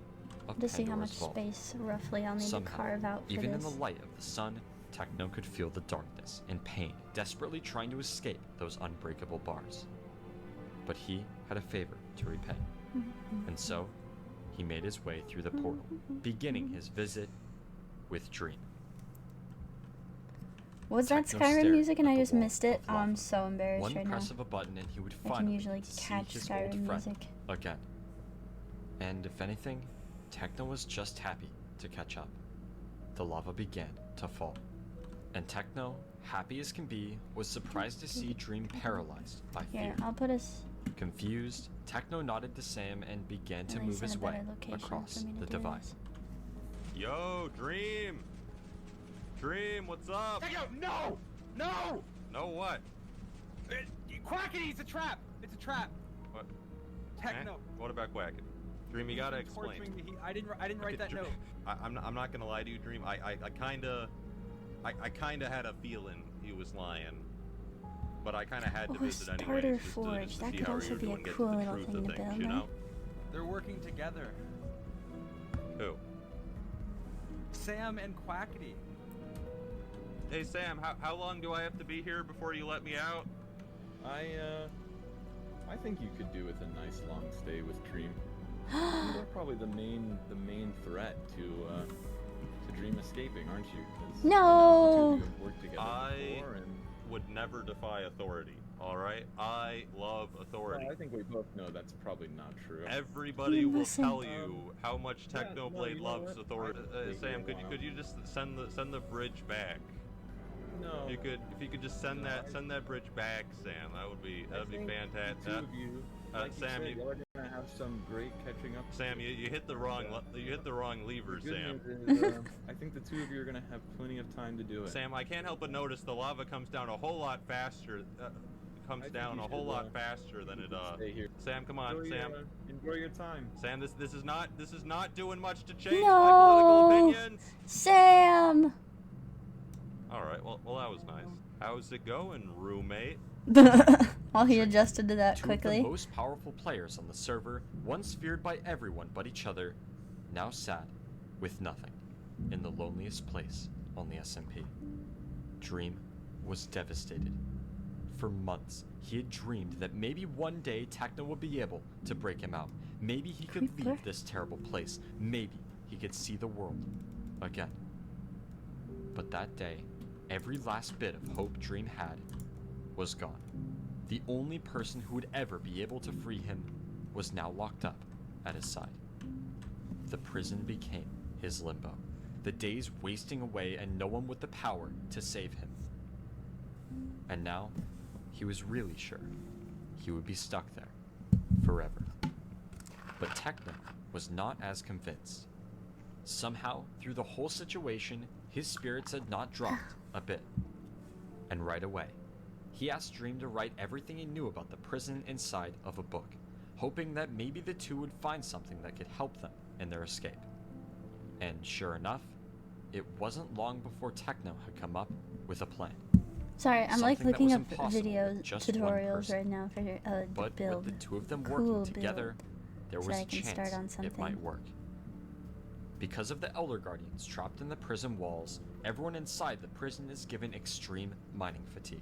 of to see how Pandora's much vault. space roughly I'll need Somehow, to carve out for even this. in the light of the sun, Techno could feel the darkness and pain, desperately trying to escape those unbreakable bars. But he had a favor to repay, and so he made his way through the portal, beginning his visit with Dream. Was that Techno Skyrim stared music and at I the just wall missed it? of Oh, I'm lava. so embarrassed One right now. press of a button and he would I can finally usually see catch his Skyrim old friend music. again. And if anything, Techno was just happy to catch up. The lava began to fall. And Techno, happy as can be, was surprised to see Dream paralyzed by Here, fear. I'll put us Confused, Techno nodded to Sam and began to at move least in his a way better location across for me to the do divide. this. Yo, Dream. Dream, what's up? Take out! No! No! No what? Quackity, it's a trap! It's a trap! What? Techno. Eh? What about Quackity? Dream, you gotta explain. Torturing me. I didn't write Okay, that Dr- note. I'm not gonna lie to you, Dream. I kinda had a feeling he was lying, but I kinda had to Oh, visit Starter anyways, just Forge. to That see could how also you're be a doing, get to cool the little truth thing of to things, build, you right? know? They're working together. Who? Sam and Quackity. Hey Sam, how long do I have to be here before you let me out? I think you could do with a nice long stay with Dream. You're probably the main threat to Dream escaping, aren't you? 'Cause, you know, the two of you have worked together I before, and would never defy authority. All right, I love authority. well, I think we both know that's probably not true. Everybody will Listen. tell you how much yeah, Technoblade no, you know loves what? authority. I think Sam, we could will. you just send the bridge back? No. If you could just send No, that bridge back, Sam. That'd be I think fantastic. The two of you, like Sam, you said, y'all are gonna have some great catching up. Sam, you hit the wrong lever, The good Sam. news is, I think the two of you are gonna have plenty of time to do it. Sam, I can't help but notice the lava comes down a whole lot faster. I think you should, lot faster than it Stay here. Sam, come on, enjoy, Sam. Enjoy your time. Sam, this is not doing much to change No. my political opinions. Sam! All right, well that was nice. How's it going, roommate? While he adjusted to that Two of quickly. the most powerful players on the server, once feared by everyone but each other, now sat with nothing in the loneliest place on the SMP. Dream was devastated. For months, he had dreamed that maybe one day Techno would be able to break him out. Maybe he could Creeper. leave this terrible place. Maybe he could see the world again. But that day, every last bit of hope Dream had was gone. The only person who would ever be able to free him was now locked up at his side. The prison became his limbo, the days wasting away and no one with the power to save him. And now, he was really sure he would be stuck there forever. But Techno was not as convinced. Somehow, through the whole situation, his spirits had not dropped a bit. And right away, he asked Dream to write everything he knew about the prison inside of a book, hoping that maybe the two would find something that could help them in their escape. And sure enough, it wasn't long before Techno had come up with a plan. Sorry, I'm like Something that looking was up impossible videos, with just one tutorials person. right now for But build. with the two of them Cool working together, there so was I a can chance start on it something. might work. Because of the Elder Guardians trapped in the prison walls, everyone inside the prison is given extreme mining fatigue.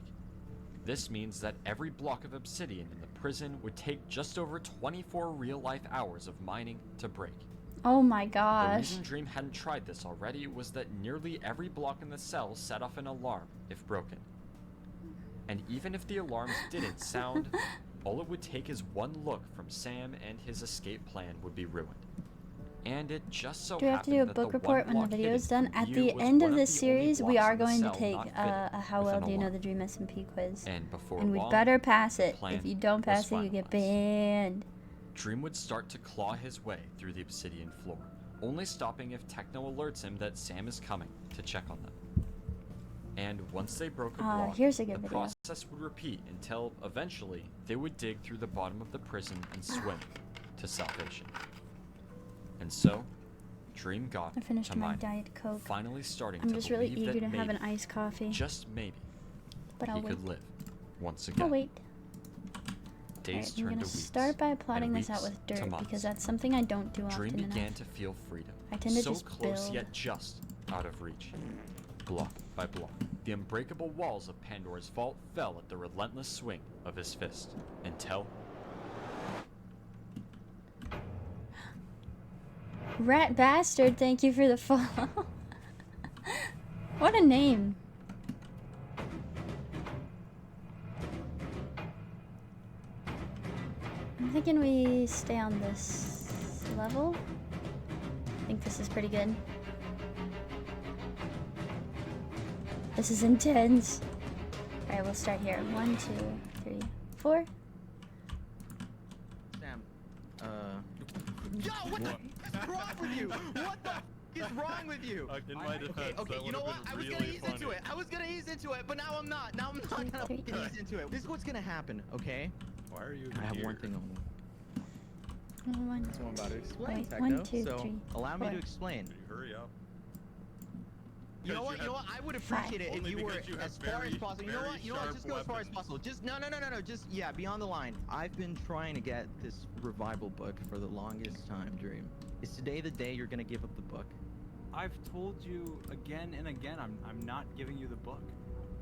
This means that every block of obsidian in the prison would take just over 24 real-life hours of mining to break. Oh my The gosh. reason Dream hadn't tried this already was that nearly every block in the cell set off an alarm if broken. And even if the alarms didn't sound, all it would take is one look from Sam and his escape plan would be ruined. And it just so Do we have to do a happened that book the report one when the block video is hidden done? from At view the was end one of the this only series, we blocks are in the going to cell take not fitted a How with Well an Do You Know alarm. the Dream SMP quiz. And before And we long, better pass the it. plan If you don't was pass it, you get finalized. banned. Dream would start to claw his way through the obsidian floor, only stopping if Techno alerts him that Sam is coming to check on them. And once they broke a block, here's a good the video. process would repeat until eventually they would dig through the bottom of the prison and swim to salvation. And so, Dream got I finished to my mining, Diet Coke. finally starting I'm to just really believe eager that to have an maybe, iced coffee. just maybe, But I'll he wait. could live once again. I'll wait. Days Alright, I'm turned gonna to weeks, start by plotting and this out weeks with to dirt months. because that's something I don't do Dream often began enough. to feel freedom, I tend to so just close build. yet just out of reach. Block by block, the unbreakable walls of Pandora's vault fell at the relentless swing of his fist, until Rat Bastard, thank you for the follow. What a name. I'm thinking we stay on this level. I think this is pretty good. This is intense. Alright, we'll start here. 1, 2, 3, 4. Sam, Yo, what the f is wrong with you? What the f is wrong with you? In my defense, Okay, you know what? I was gonna ease into it. I was gonna ease into it, but now I'm not. Now I'm not gonna fucking ease into it. This is what's gonna happen, okay? Why are you I have here? one thing only. 1, So I'm about to explain, Wait, Techno. 1, 2, so 3, allow me 4. to explain. Hurry up. You know what? Because You know what? I would appreciate it if Only you were because you have as far as very, possible. You know very what? You know what? sharp Just go as far as weapons. possible. Just no. Just beyond the line. I've been trying to get this revival book for the longest time, Dream. Is today the day you're gonna give up the book? I've told you again and again, I'm not giving you the book.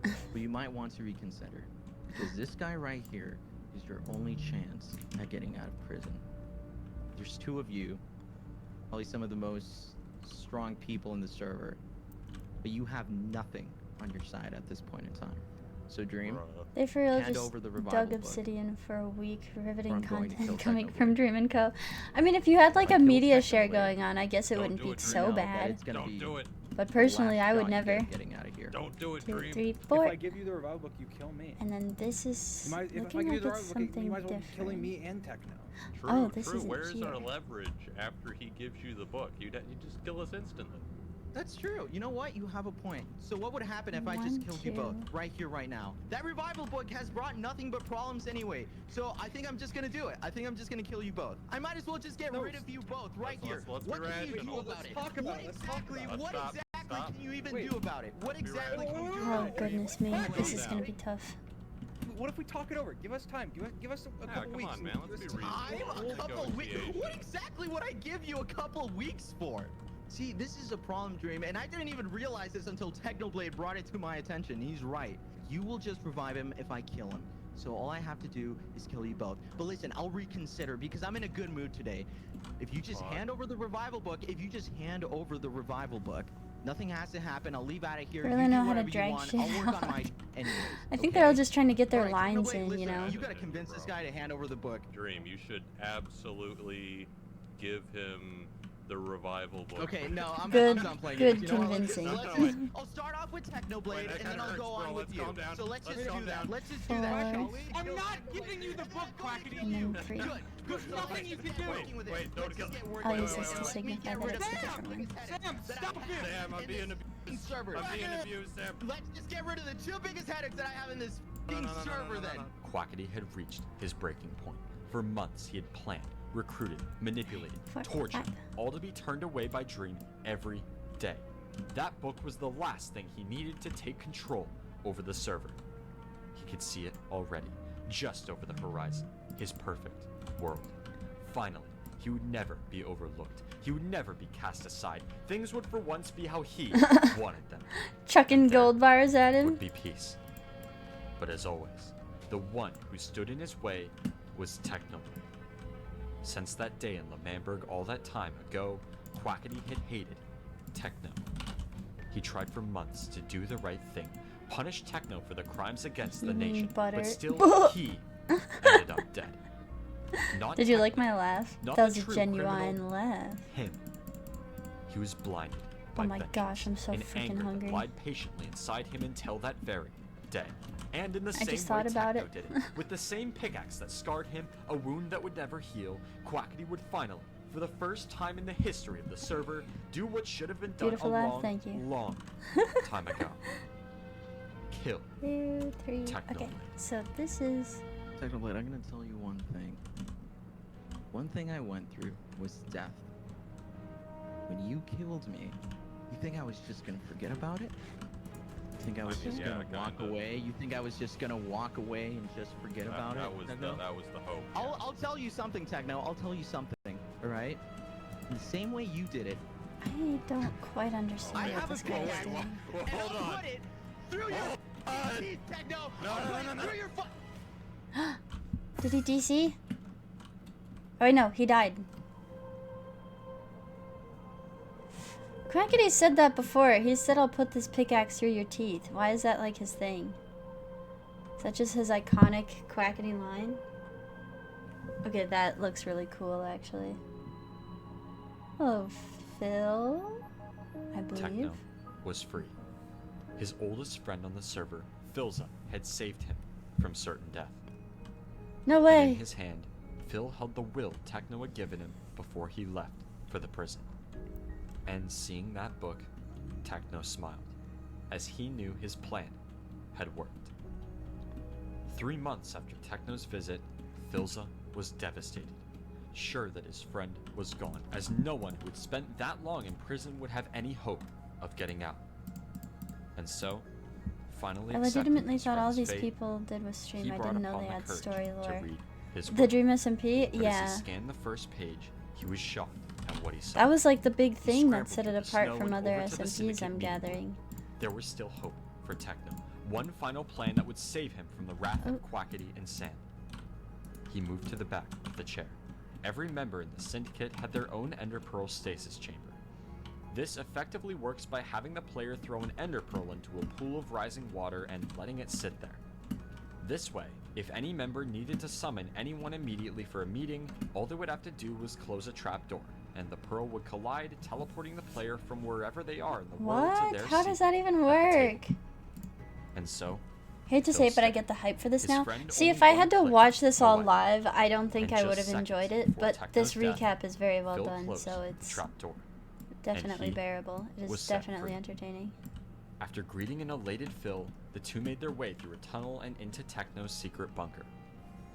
Well, you might want to reconsider, because this guy right here is your only chance at getting out of prison. There's two of you, probably some of the most strong people in the server, but you have nothing on your side at this point in time. So Dream, They for real hand just over the revival dug book, obsidian for a week, riveting I'm going to kill content coming Techno from Blade. Dream & Co. I mean, if you had like If I a kill media Techno share Blade, going on, I guess it don't wouldn't do be it, you so know that bad. it's gonna Don't be do it. But the personally, last I would shot you never. get getting out of here. Don't do it, 2, Dream. 3, If 4. I give you the revival book, you kill me. And then this is If I give looking you like the it's revival book, something you might as well be different. killing me and Techno. True, Oh, this true. isn't Where's our here. leverage after he gives you the book? You just kill us instantly. That's true. You know what? You have a point. So what would happen if I just 1, killed you both 2. right here, right now? That revival book has brought nothing but problems anyway. So I think I'm just gonna do it. I think I'm just gonna kill you both. I might as well just get rid of you both right here. let's be What can you do rational. about Let's it? talk about What it. Let's talk exactly? about it. What Stop, exactly stop. can you even Wait. do about it? What exactly can you do Oh about it? goodness me, What? this is gonna be tough. What if we talk it over? Give us time. Give us a Yeah, couple come weeks. on, man. Let's be reasonable. Time? A couple weeks? What exactly would I give you a couple weeks for? See, this is a problem, Dream, and I didn't even realize this until Technoblade brought it to my attention. He's right. You will just revive him if I kill him. So all I have to do is kill you both. But listen, I'll reconsider because I'm in a good mood today. If you just hand over the revival book, nothing has to happen. I'll leave out of here. Really You know do how to whatever you drag want. shit I'll work on my out. anyways. I think okay? they're all just trying to get their All right, lines no, wait, in, you listen, know. You gotta convince this guy to hand over the book. Dream, you should absolutely give him the revival book. Okay, no, I'm Good- done playing good games. You know what, convincing. I'll start off with Technoblade, Wait, that and then kinda I'll hurts, go bro. on with Let's you. calm down. So let's Let's just calm do that. down. Let's just do that, shall we? I'm not giving you the book, Quackity. And then 3. Good. There's nothing you can do. Wait, don't kill. I'll use this to signify that it's a different one. Sam, stop it! Sam, I'm being abused. Server. I'm being abused, Sam. Let's just get rid of the 2 biggest headaches that I have in this server then. Quackity had reached his breaking point. For months, he had planned, recruited, manipulated, Fuck tortured, that. all to be turned away by Dream every day. That book was the last thing he needed to take control over the server. He could see it already, just over the horizon, his perfect world. Finally, he would never be overlooked. He would never be cast aside. Things would for once be how he wanted them. Chucking There gold bars at him. would be peace. But as always, the one who stood in his way was Technoblade. Since that day in L'Manberg all that time ago, Quackity had hated Techno. He tried for months to do the right thing, punish Techno for the crimes against the You mean nation, butter? but still he ended up dead. Not Did you like Techno, my laugh? not That the was a true genuine criminal. laugh. him. He was blinded Oh by my vengeance, gosh, I'm so an freaking anger hungry. that lied patiently inside him until that very day. And in the I same just way thought about Techno it. did it, with the same pickaxe that scarred him, a wound that would never heal, Quackity would finally, for the first time in the history of the server, do what should have been done Beautiful a laugh, long, thank you. long time ago. Kill 2, 3. Okay, Technoblade. so this is. Technoblade, I'm gonna tell you one thing. One thing I went through was death. When you killed me, you think I was just gonna forget about it? You think I was just gonna walk away? You think I was just gonna walk away and just forget about that it? was Techno? that was the hope. I'll tell you something, Techno. I'll tell you something. All right. In the same way you did it, I don't quite understand I what have a this guy is pickaxe. doing. Well, and hold I'll on. put it through your teeth, Techno. I'll put it through your Did he DC? Oh wait, no, he died. Quackity said that before. He said, I'll put this pickaxe through your teeth. Why is that like his thing? Is that just his iconic Quackity line? Okay, that looks really cool, actually. Hello, Phil, I believe. Techno was free. His oldest friend on the server, Philza, had saved him from certain death. No And way. in his hand, Phil held the will Techno had given him before he left for the prison. And seeing that book, Techno smiled, as he knew his plan had worked. 3 months after Techno's visit, Philza was devastated, sure that his friend was gone, as no one who had spent that long in prison would have any hope of getting out. And so, finally I accepting legitimately his thought all friend's these fate, people did was he stream. I brought didn't know upon they the had courage story to lore. read his The book. Dream SMP? But Yeah. as he scanned the first page, he was shocked at what he saw. That was like the big He thing that scrambled set through it the apart snow from and other over to the SMPs syndicate I'm meeting. gathering. There was still hope for Techno. One final plan that would save him from the wrath of Quackity and Sam. He moved to the back of the chair. Every member in the syndicate had their own Ender Pearl stasis chamber. This effectively works by having the player throw an Ender Pearl into a pool of rising water and letting it sit there. This way, if any member needed to summon anyone immediately for a meeting, all they would have to do was close a trapdoor, and the pearl would collide, teleporting the player from wherever they are in the world to What? their How seat does that even at the work? table. And so, Hate to Phil say it, but I said get the hype for this his now. friend See, only if I one had to click watch this all away. live, I don't think And I would just have enjoyed seconds it. before But this Techno's death, recap is very well Phil done, closed so the it's trapdoor. definitely he bearable. It was is set definitely free. entertaining. After greeting an elated Phil, the two made their way through a tunnel and into Techno's secret bunker.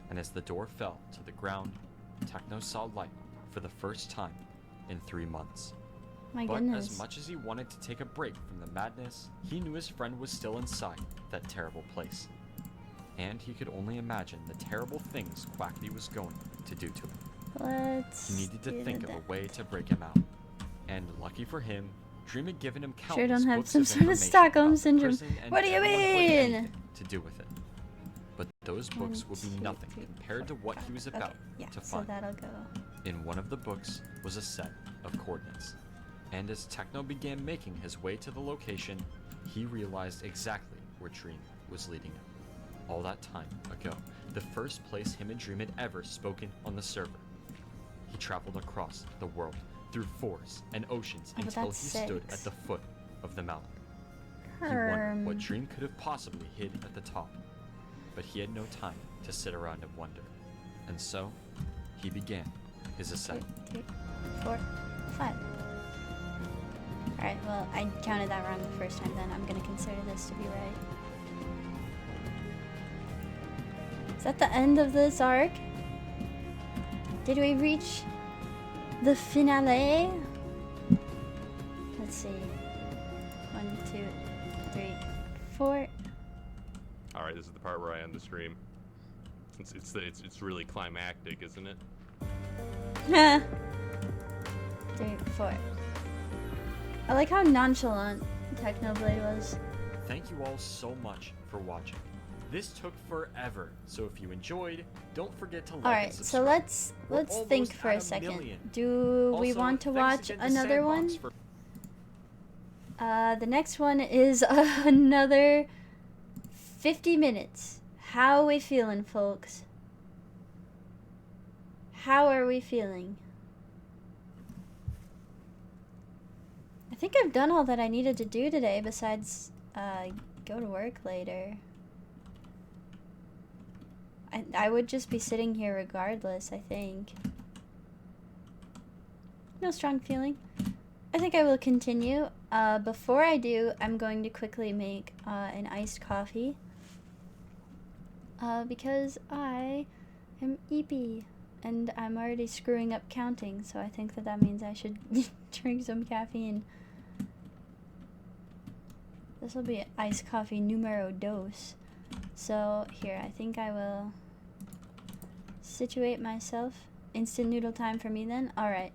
And as the door fell to the ground, Techno saw light for the first time in 3 months. My But goodness. as much as he wanted to take a break from the madness, he knew his friend was still inside that terrible place. And he could only imagine the terrible things Quackity was going to do to him. Let's He needed to do think of that. a way to break him out. And lucky for him, Dream had given him Sure countless don't have books some of sort of information Stockholm about the syndrome. prison and What do you everyone who had mean? anything to do with it. But those books would be 1, 2, nothing 3, compared to 4, what 5. he was Okay, about yeah, to so find. that'll go. In one of the books was a set of coordinates, and as Techno began making his way to the location, he realized exactly where Dream was leading him. All that time ago, the first place him and Dream had ever spoken on the server. He traveled across the world, through forests and oceans Oh, but until he that's stood 6. at the foot of the mountain. He wondered what Dream could have possibly hid at the top, but he had no time to sit around and wonder. And so, he began his ascent. 2, 3, 4, 5. Alright, well, I counted that wrong the first time then. I'm gonna consider this to be right. Is that the end of this arc? Did we reach the finale? Let's see. 1, 2, 3, 4. All right, this is the part where I end the stream. It's really climactic, isn't it? 3, 4. I like how nonchalant Technoblade was. Thank you all so much for watching. This took forever, so if you enjoyed, don't forget to like and Alright, so subscribe. let's We're think almost for at a 1 second. million. Do we Also, want to thanks watch again to another one? Sandbox for The next one is another 50 minutes. How are we feeling, folks? How are we feeling? I think I've done all that I needed to do today besides go to work later. I would just be sitting here regardless, I think. No strong feeling. I think I will continue. Before I do, I'm going to quickly make an iced coffee. Because I am eepy. And I'm already screwing up counting, so I think that means I should drink some caffeine. This will be iced coffee numero dos. So, here, I think I will situate myself. Instant noodle time for me then. Alright.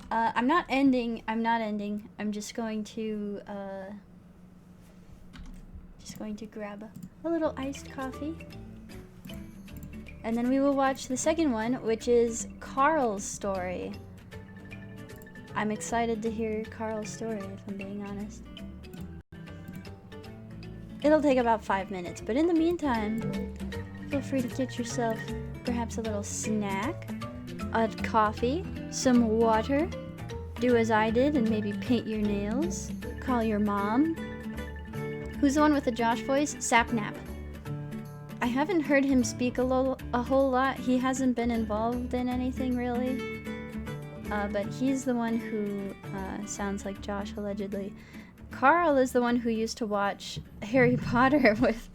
I'm not ending. I'm just going to grab a little iced coffee. And then we will watch the second one, which is Carl's story. I'm excited to hear Carl's story, if I'm being honest. It'll take about 5 minutes, but in the meantime, feel free to get yourself perhaps a little snack, a coffee, some water, do as I did and maybe paint your nails, call your mom. Who's the one with the Josh voice? Sapnap. I haven't heard him speak a whole lot. He hasn't been involved in anything really. But he's the one who sounds like Josh, allegedly. Carl is the one who used to watch Harry Potter with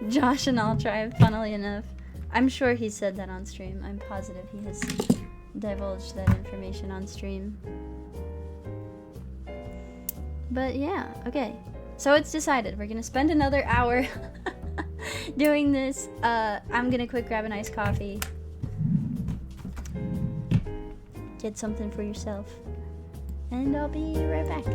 Josh and All Tribe, funnily enough. I'm sure he said that on stream. I'm positive he has divulged that information on stream. But yeah, okay. So it's decided. We're gonna spend another hour doing this. I'm gonna quick grab an iced coffee. Get something for yourself. And I'll be right back.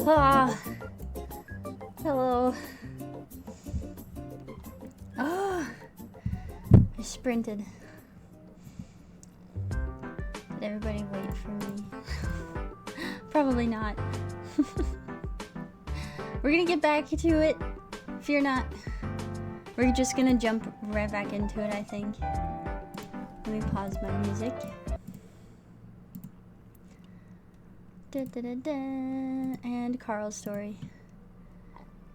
Ah. Hello. Ah. I sprinted. Did everybody wait for me? Probably not. We're gonna get back to it. Fear not. We're just gonna jump right back into it, I think. Let me pause my music. Da, da, da, da. And Carl's story.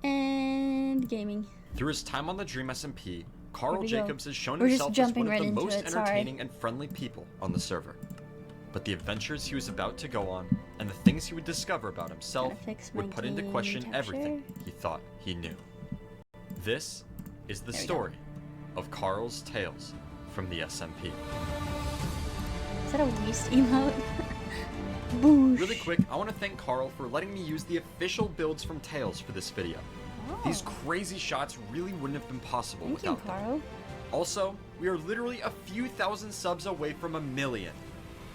And gaming. Through his time on the Dream SMP, Here Carl we go. Jacobs has shown We're just himself as jumping one of right the into most it, sorry. entertaining and friendly people on the server. But the adventures he was about to go on, and the things he would discover about himself, Gotta fix my would put into game question capture. everything he thought he knew. This is the There we go. story of Carl's Tales from the SMP. Is that a waist emote? Boosh. Really quick, I want to thank Carl for letting me use the official builds from Tales for this video. These crazy shots really wouldn't have been possible Thank you, without them. Carl. Also, we are literally a few thousand subs away from 1 million.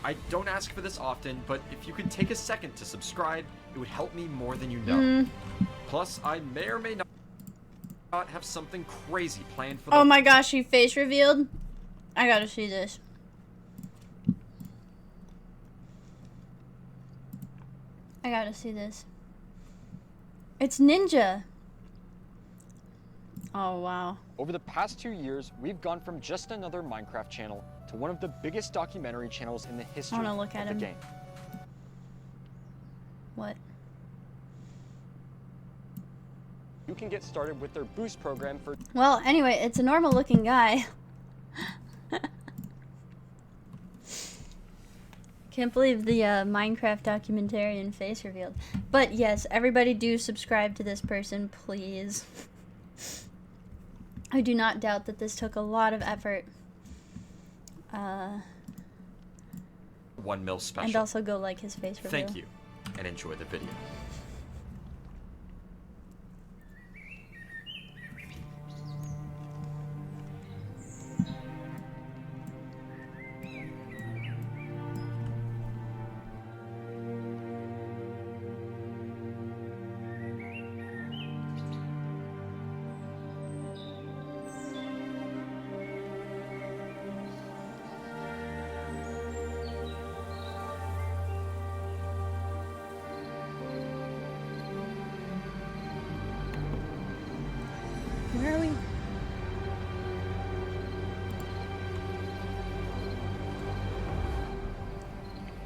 I don't ask for this often, but if you could take a second to subscribe, it would help me more than you know. Plus, I may or may not have something crazy planned for the Oh my gosh, she face revealed? I gotta see this. I gotta see this. It's Ninja. Oh wow. Over the past 2 years, we've gone from just another Minecraft channel to one of the biggest documentary channels in the history wanna look at of the him. game. What? You can get started with their boost program for Well, anyway, it's a normal looking guy. Can't believe the Minecraft documentarian face revealed. But yes, everybody do subscribe to this person, please. I do not doubt that this took a lot of effort. 1 mil special. And also go like his face reveal. Thank you, and enjoy the video. Where are we?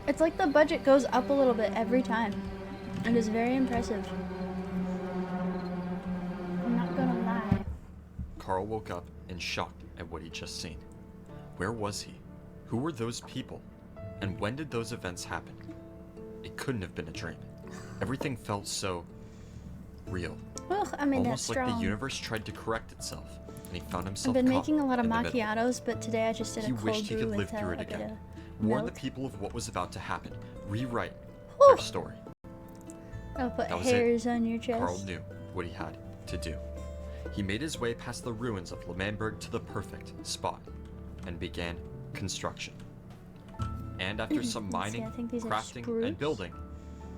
It's like the budget goes up a little bit every time. It is very impressive. I'm not gonna lie. Carl woke up in shock at what he'd just seen. Where was he? Who were those people? And when did those events happen? It couldn't have been a dream. Everything felt so real. Ugh, I made Almost that like strong. the universe tried to correct itself. and he found I've himself been caught making a lot of in the middle. macchiatos, but today I just did He a cold wished he brew could live with through it a bit again, of warn the milk. people of what was about to happen, rewrite Whew. their story. I'll put That was it. hairs on your chest. Carl knew what he had to do. He made his way past the ruins of L'Manberg to the perfect spot and began construction. And after some Let's see, mining, I think these are crafting, spruce. and building,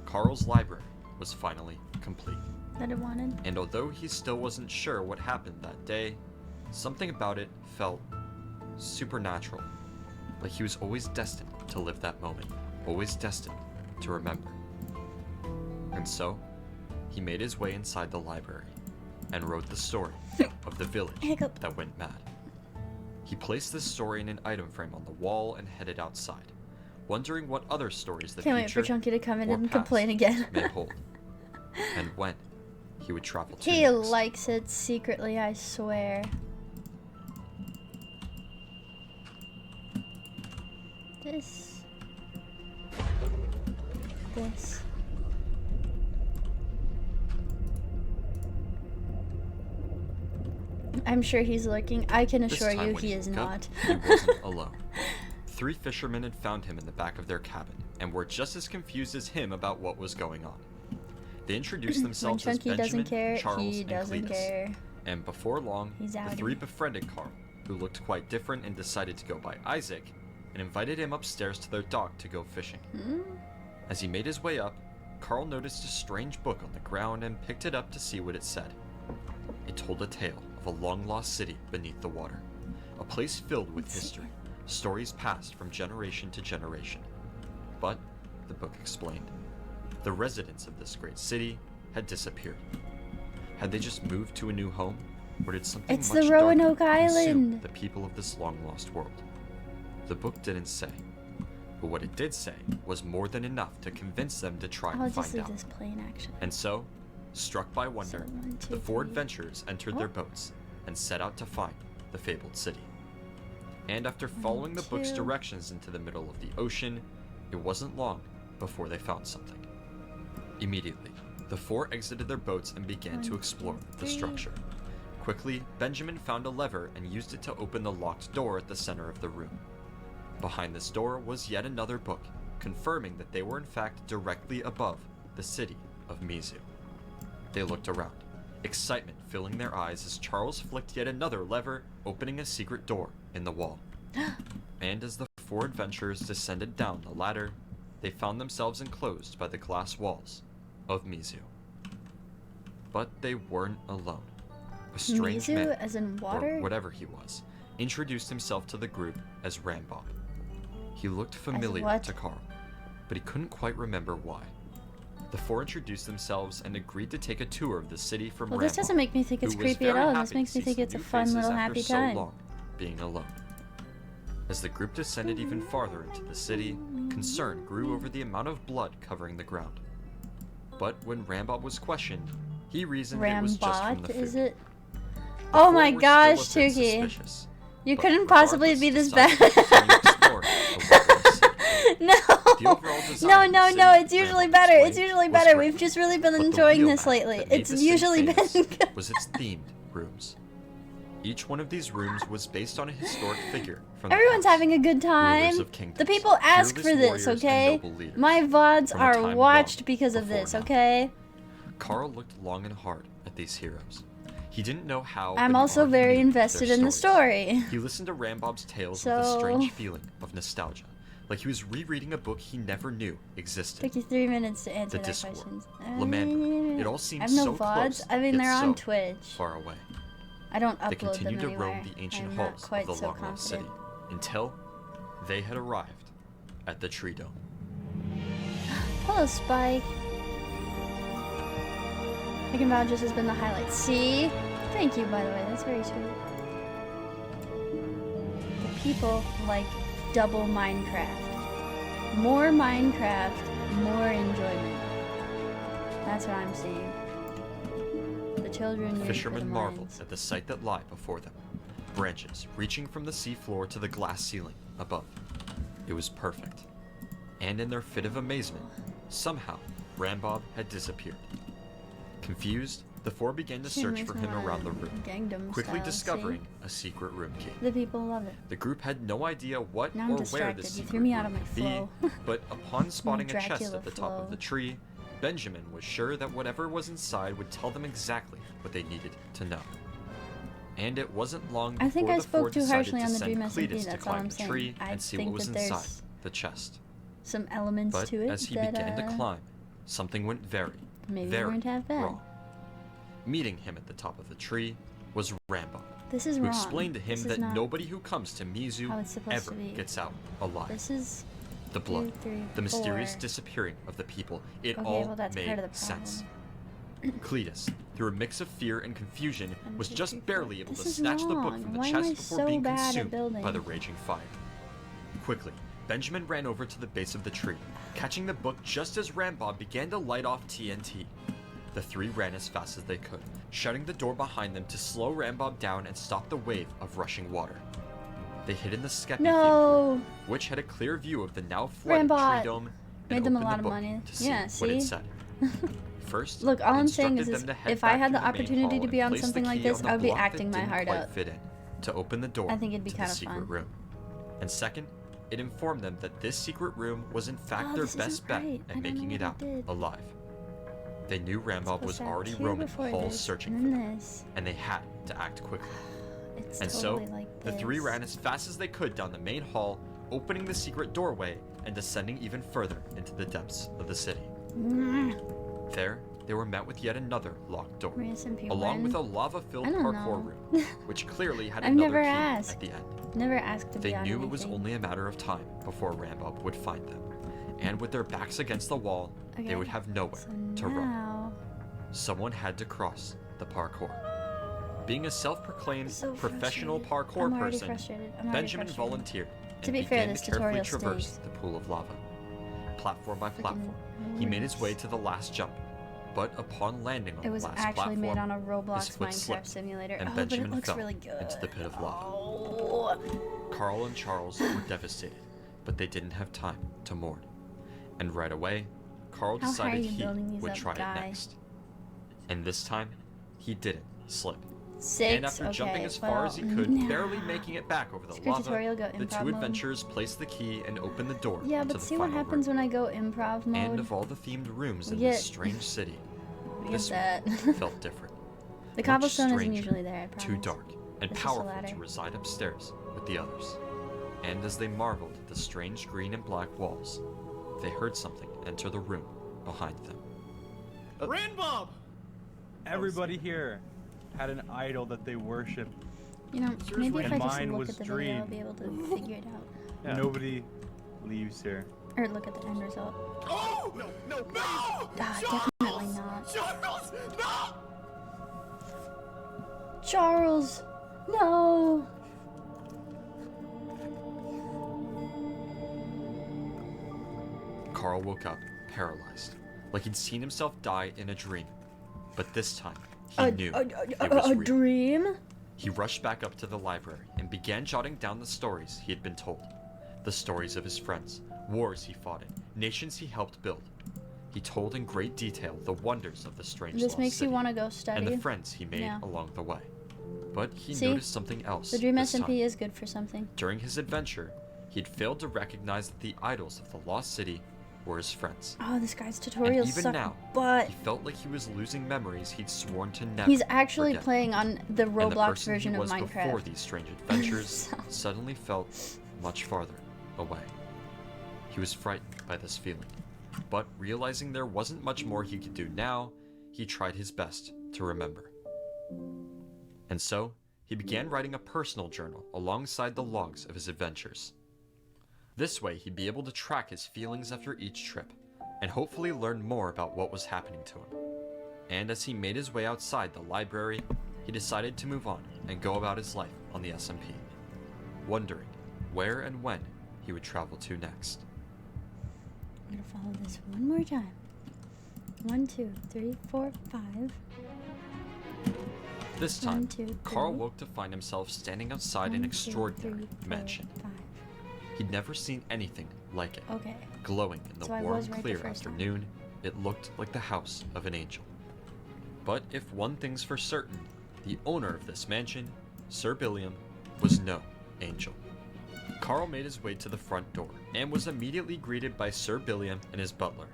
Carl's library was finally complete. That I wanted. And although he still wasn't sure what happened that day, something about it felt supernatural. Like he was always destined to live that moment, always destined to remember. And so, he made his way inside the library and wrote the story of the village Hiccup. that went mad. He placed this story in an item frame on the wall and headed outside, wondering what other stories the Can't wait for future Chunky to come in or and past complain again. may hold, and when he would travel to He next. likes it secretly, I swear. This. I'm sure he's looking. I can This assure time you when he is woke up, not. He wasn't alone. 3 fishermen had found him in the back of their cabin and were just as confused as him about what was going on. They introduced When themselves as Chunky Benjamin, doesn't care, Charles, he and doesn't Cletus. care. And before long, He's the outie. 3 befriended Carl, who looked quite different and decided to go by Isaac, and invited him upstairs to their dock to go fishing. As he made his way up, Carl noticed a strange book on the ground and picked it up to see what it said. It told a tale of a long-lost city beneath the water, a place filled with history, stories passed from generation to generation. But, the book explained, the residents of this great city had disappeared. Had they just moved to a new home, or did something It's much the darker Roanoke consume Island. the people of this long-lost world? The book didn't say, but what it did say was more than enough to convince them to try I'll and just find leave out. this plain action. And so, struck by wonder, So, 1, 2, the 4 3. adventurers entered their boats and set out to find the fabled city. And after following the book's 2. directions into the middle of the ocean, it wasn't long before they found something. Immediately, the 4 exited their boats and began 1, to explore 2, the 3. structure. Quickly, Benjamin found a lever and used it to open the locked door at the center of the room. Behind this door was yet another book, confirming that they were in fact directly above the city of Mizu. They looked around, excitement filling their eyes as Charles flicked yet another lever, opening a secret door in the wall. And as the 4 adventurers descended down the ladder, they found themselves enclosed by the glass walls of Mizu. But they weren't alone. A strange Mizu, man, as in water? or whatever he was, introduced himself to the group as Rambob. He looked familiar what? to Carl, but he couldn't quite remember why. The 4 introduced themselves and agreed to take a tour of the city from Well, Rambob, this doesn't make me think it's who was creepy at very all. happy This to makes me see think some it's a new fun faces little after happy so time. long being alone. As the group descended even farther into the city, concern grew over the amount of blood covering the ground. But when Rambob was questioned, he reasoned it was just from the Rambot, food. is it? The Oh 4 my were gosh, still a bit Tuki. suspicious, You but couldn't possibly regardless be this decided bad. to continue exploring the wondrous city. No. The overall design No, of the no, city, no, it's usually Rambob better. It's explained, usually was better. great. We've just really been But the enjoying real this map lately. that made It's the city usually been famous good. was its themed rooms. Each one of these rooms was based on a historic figure from the Everyone's past. having a good time. Rulers of kingdoms, The people ask fearless for this, warriors, and okay? noble leaders My VODs from a are time watched long because of before this, now. okay? Carl looked long and hard at these heroes. He didn't know how. I'm but he also already very knew invested their in the stories. story. He listened to Rambob's tales with a So- strange feeling of nostalgia, like he was rereading a book he never knew existed. Took you 3 minutes to answer The that Discord, questions. L'Manberg. It all I seemed have no so VODs. close, I mean, yet they're so on Twitch. far away. I don't They upload them continued to anywhere. roam the ancient I'm halls not quite of the so long-lost city confident. until they had arrived at the Tree Dome. Hello, Spike. I can vouch this has been the highlight. See? Thank you, by the way. That's very sweet. The people like double Minecraft. More Minecraft, more enjoyment. That's what I'm seeing. The children The yearn for fishermen the marveled mines. at the sight that lay before them. Branches reaching from the seafloor to the glass ceiling above. It was perfect. And in their fit of amazement, somehow, Rambob had disappeared. Confused, The four began to Shit, search makes for me him wanna around the room, Gangnam quickly style, see? discovering a secret room key. The people love it. The group had no idea what Now I'm or where distracted. the You secret threw me room out of my could be, flow. but upon spotting a chest Dracula at the top of flow. the tree, Benjamin was sure that whatever was inside would tell them exactly what they needed to know. And it wasn't long before I think I the four spoke too decided harshly to on the send Dream SMP, Cletus to that's all climb I'm the saying. tree I and see think what was that there's inside the chest. some elements But to it as he that began to climb, something went very, maybe very weren't half bad. wrong. Meeting him at the top of the tree was Rambo, This is who wrong. explained to him This is that not nobody who comes to Mizu how it's supposed ever to be. gets out alive. This is The blood, 2, 3, the mysterious 4. disappearing of the people, it Okay, all well, that's made part of the sense. Cletus, through a mix of fear and confusion, was just barely able This to is snatch the book wrong. from the Why am chest I before so being bad at consumed building? by the raging fire. Quickly, Benjamin ran over to the base of the tree, catching the book just as Rambob began to light off TNT. The three ran as fast as they could, shutting the door behind them to slow Rambob down and stop the wave of rushing water. They hid in the Skeppy No! room, which had a clear view of the now flooded Rambot tree dome, made and them a opened lot the of book money. to see Yeah, what it see? said. First, Look, all it I'm saying is, instructed them to head if I back had to the main opportunity hall to be and on place the something like key this, on the I would be block that acting my didn't heart quite out. fit in to open the door I think it'd be to kinda the secret fun. room. And second, it informed them that this secret room was in fact Oh, their this best isn't bet right. I at don't making know it what I out did. alive. They knew Rambob was Supposed to have already 2 roaming the before halls this, searching and for then them, this. and they had to act quickly. It's And totally so, like the three this. ran as fast as they could down the main hall, opening the secret doorway and descending even further into the depths of the city. There, they were met with yet another locked door, SMP along when? with a lava-filled I don't parkour know. room, which clearly had I've another never key asked. at the end. Never asked to They be on knew it was anything. only a matter of time before Rambob would find them, and with their backs against the wall, they Okay, would have nowhere so to run. now... Someone had to cross the parkour. Being a self-proclaimed So professional frustrated. parkour I'm already person, frustrated. I'm already Benjamin frustrated. volunteered To and be fair, began this to carefully tutorial traverse stinks. the pool of lava. Platform by Freaking platform, he made his way worse. to the last jump, but upon landing on It was the last actually platform, made on a his Roblox foot Minecraft slipped, simulator. and Oh, Benjamin but it looks fell really good. into the pit of lava. Oh. Carl and Charles were devastated, but they didn't have time to mourn. And right away, Carl How high are decided you he building these would up, try guy? it next. And this time, he didn't slip. 6? And after jumping Okay, as far as he could, well, barely making it back over the Secret lava, tutorial, go the improv two mode. adventurers placed the key and opened the door Yeah, to but the see what final happens room. when I go improv mode. And of all the themed rooms We in get- this strange city, We get this that. one felt different. The Much cobblestone isn't stranger, usually there, I promise. too dark, and It's just a powerful ladder. to reside upstairs with the others. And as they marveled at the strange green and black walls, they heard something enter the room behind them. Rambob! Everybody here had an idol that they worshipped. You know, maybe if I And just mine look was at the video, I'll Dream. be able to figure it out. Yeah. Nobody leaves here. Or look at the end result. Oh! No! No! No! Ah, definitely not. Charles! No! Charles! No! Carl woke up, paralyzed, like he'd seen himself die in a dream. But this time, he knew it was a real. dream? He rushed back up to the library and began jotting down the stories he had been told. The stories of his friends, wars he fought in, nations he helped build. He told in great detail the wonders of the strange This lost makes you city want to go study. and the friends he made Yeah. along the way. But he See? noticed something else. The Dream this SMP time. is good for something. During his adventure, he'd failed to recognize that the idols of the lost city were his friends. Oh, this guy's And tutorials even suck, now, but he felt like he was losing memories he'd sworn to never he's actually forget. playing on the And Roblox person version he of was before Minecraft. these strange adventures So- suddenly felt much farther away. He was frightened by this feeling, but realizing there wasn't much more he could do now, he tried his best to remember. And so, he began writing a personal journal alongside the logs of his adventures. This way, he'd be able to track his feelings after each trip, and hopefully learn more about what was happening to him. And as he made his way outside the library, he decided to move on and go about his life on the SMP, wondering where and when he would travel to next. I'm gonna follow this one more time. 1, 2, 3, 4, 5. This 1, time, 2, 3. Carl woke to find himself standing outside 1, an 2, extraordinary 3, 4, mansion. 5. He'd never seen anything like it. Okay. Glowing in the So I warm, was right the clear first time. afternoon, it looked like the house of an angel. But if one thing's for certain, the owner of this mansion, Sir Billiam, was no angel. Carl made his way to the front door and was immediately greeted by Sir Billiam and his butler.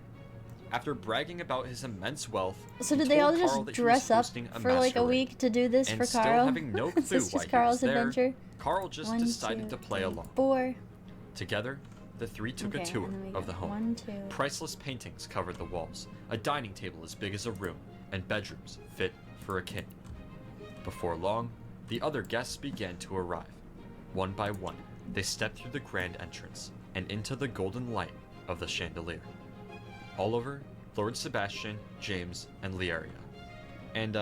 After bragging about his immense wealth, So he did they all told just Carl that he was dress up hosting a for like a masquerade. week to do this And for still Carl? having no Is clue this why just he Carl's was there, adventure? Carl just 1, decided 2, to play 3, along. 4. Together, the three took Okay, a tour and then we of the got home. 1, 2. Priceless paintings covered the walls, a dining table as big as a room, and bedrooms fit for a king. Before long, the other guests began to arrive. One by one, they stepped through the grand entrance and into the golden light of the chandelier. Oliver, Lord Sebastian, James, and Liaria. And,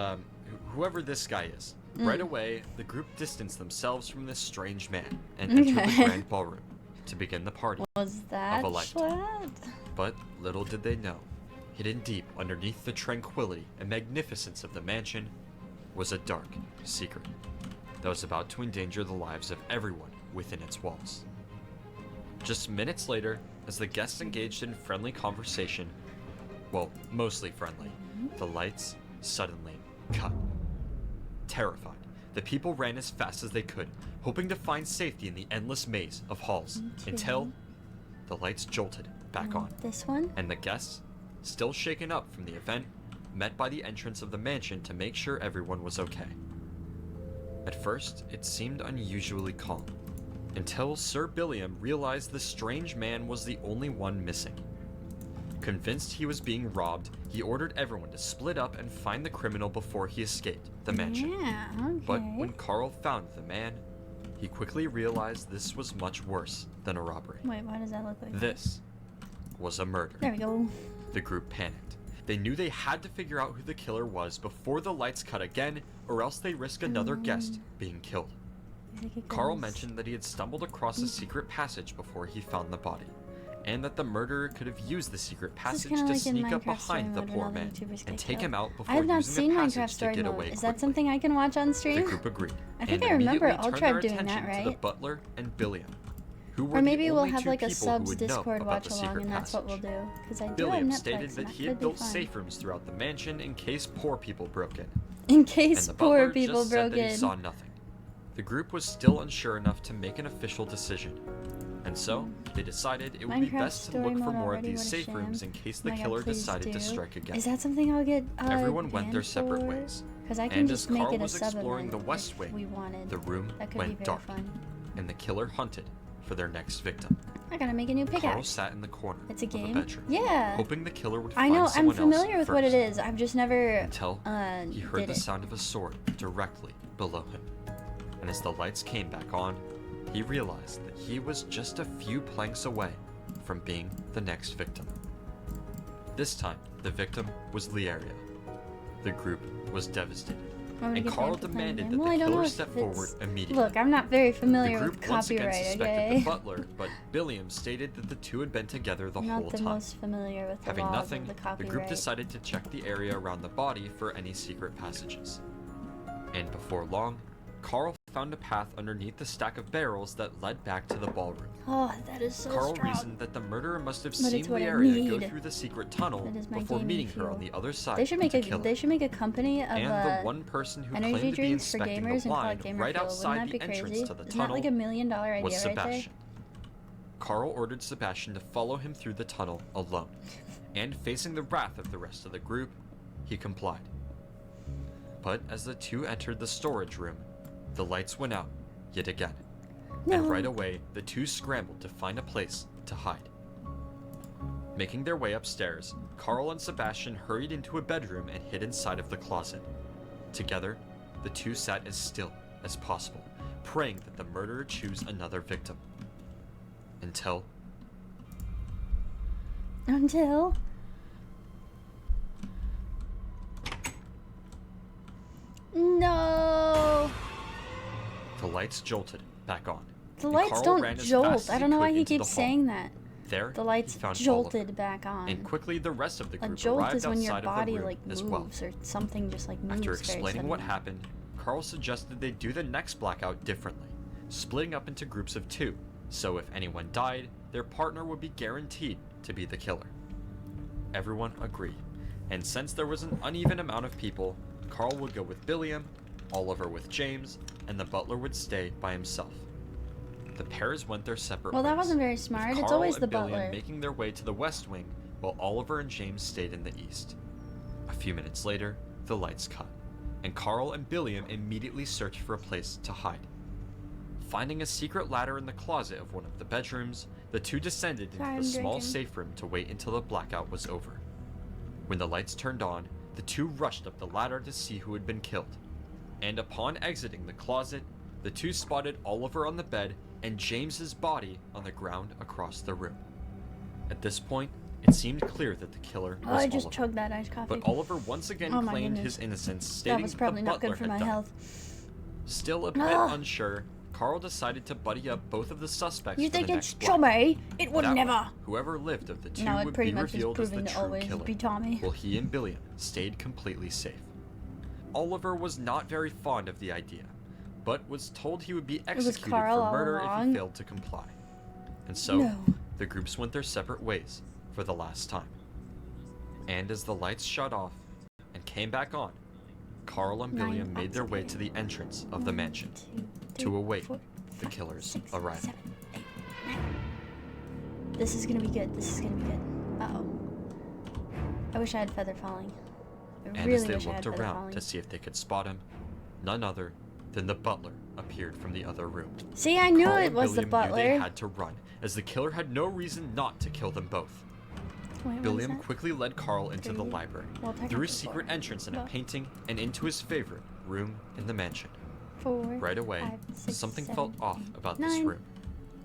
whoever this guy is. Right away, the group distanced themselves from this strange man and entered the grand ballroom to begin the party Was that of a lifetime. Schlatt? But little did they know, hidden deep underneath the tranquility and magnificence of the mansion was a dark secret that was about to endanger the lives of everyone within its walls. Just minutes later, as the guests engaged in friendly conversation, well, mostly friendly, the lights suddenly cut. Terrified, the people ran as fast as they could, hoping to find safety in the endless maze of halls, until the lights jolted back on. This one? And the guests, still shaken up from the event, met by the entrance of the mansion to make sure everyone was okay. At first, it seemed unusually calm, until Sir Billiam realized the strange man was the only one missing. Convinced he was being robbed, he ordered everyone to split up and find the criminal before he escaped the mansion. Yeah, okay. But when Carl found the man, he quickly realized this was much worse than a robbery. Wait, why does that look like that? This was a murder. There we go. The group panicked. They knew they had to figure out who the killer was before the lights cut again, or else they risk another guest being killed. Carl mentioned that he had stumbled across a secret passage before he found the body, and that the murderer could have used the secret passage kinda to like in sneak up Minecraft Story behind the Mode when poor all the man YouTubers get and take killed. him out I before have not using seen the Minecraft passage to Story get Mode. away Is quickly. that something I can watch on The stream? group agreed. I think and I remember immediately turned their Ultra doing attention that, to the right? butler and Billiam, who were Or maybe the we'll only have two like a people who subs would know Discord about watch the along, secret and that's what passage. we'll do. Because I do Billiam have stated Netflix, that and he that had could be built fun. safe rooms throughout the mansion in case poor people broke in. In case and the poor butler people just said broke that he in. saw nothing. The group was still unsure enough to make an official decision, and so they decided it would be Minecraft best to Story look for Mode more of already, these what a safe shame. rooms in case the Oh my God, killer please decided to do. strike again. Is that something I'll get Everyone went their banned separate for? ways. Because I can And just as make Carl it a was sub exploring event the West if Wing, we wanted. the room That could be went very dark, fun. and the killer hunted for their next victim. I gotta make a new Carl pickaxe. sat in the corner It's a of game? a bedroom, Yeah. hoping the killer would I find know, I'm someone familiar else with what it first, is. I've just never until he heard did the it. sound of a sword directly below him. And as the lights came back on, he realized that he was just a few planks away from being the next victim. This time, the victim was Liaria. The group was devastated, Want me to and get Carl banned for playing demanded the that game? the Well, I don't know killer if step it's- forward immediately. Look, I'm not very familiar The with group once again copyright, suspected okay? the butler, but Billiam stated that the two had been together the I'm whole not the time. most familiar with the Having laws nothing, of the the copyright. group decided to check the area around the body for any secret passages. And before long, Carl found a path underneath the stack of barrels that led back to the ballroom. Oh, that is so Carl strong. reasoned that the murderer must have But seen it's what I Liaria go need. through the secret tunnel That is my before gaming meeting her on fuel. the other side They should make to a kill her. they should make a company of And the one person who energy claimed to be drinks for inspecting gamers the and call it line Gamer right Fuel. outside Wouldn't the that be entrance crazy? to the Isn't that like $1 tunnel million idea was right there? Sebastian. Carl ordered Sebastian to follow him through the tunnel alone, and facing the wrath of the rest of the group, he complied. But as the two entered the storage room, the lights went out yet again, and No. right away the two scrambled to find a place to hide. Making their way upstairs, Carl and Sebastian hurried into a bedroom and hid inside of the closet. Together, the two sat as still as possible, praying that the murderer choose another victim. Until No. the lights jolted back on. The and lights Carl don't ran as jolt. fast as I don't know could why he into the keeps hall. saying that. There, The lights he found jolted Oliver, back on. and quickly the rest of the A group jolt arrived is when your outside of body the room like as moves well. or something just like moves After very explaining what suddenly. happened, Carl suggested they do the next blackout differently, splitting up into groups of two, so if anyone died, their partner would be guaranteed to be the killer. Everyone agreed, And since there was an uneven amount of people, Carl would go with Billiam, Oliver with James, and the butler would stay by himself. The pairs went their separate Well, that ways, wasn't very with smart. It's Carl always and the Billiam butler. making their way to the west wing, while Oliver and James stayed in the east. A few minutes later, the lights cut, and Carl and Billiam immediately searched for a place to hide. Finding a secret ladder in the closet of one of the bedrooms, the two descended into I'm the small drinking. safe room to wait until the blackout was over. When the lights turned on, the two rushed up the ladder to see who had been killed. And upon exiting the closet, the two spotted Oliver on the bed and James's body on the ground across the room. At this point, it seemed clear that the killer Oh, was I just Oliver. chugged that iced coffee. But Oliver once again Oh my claimed goodness. his innocence, That stating was that probably the not butler good for had my done it. health. Still a bit Ugh. unsure, Carl decided to buddy up both of the suspects You for the think next it's block. Tommy? It would That way, never. whoever lived of the two No, it would pretty be much is revealed as the proving to true always killer, be Tommy. while he and Billiam stayed completely safe. Oliver was not very fond of the idea, but was told he would be was executed Carl for all murder if along? he failed to comply. And so, No. the groups went their separate ways for the last time. And as the lights shut off and came back on, Carl and Nine Billiam made their way bucks, to the entrance of the mansion to await the killer's arrival. This is gonna be good. This is gonna be good. Uh-oh. I wish I had feather falling. I And really as they wish I had looked feather around falling. to see if they could spot him, none other than the butler appeared from the other room. See, I knew Carl it and was the Billiam knew they butler. had to run, as the killer had no reason not to kill them both. Wait, what is Billiam that? quickly led Carl into the 3, library, well, through a technically secret 4. entrance in a Well. painting, and into his favorite room in the mansion. 4, Right away, 5, 6, something 7, felt off 8, about this 9. room.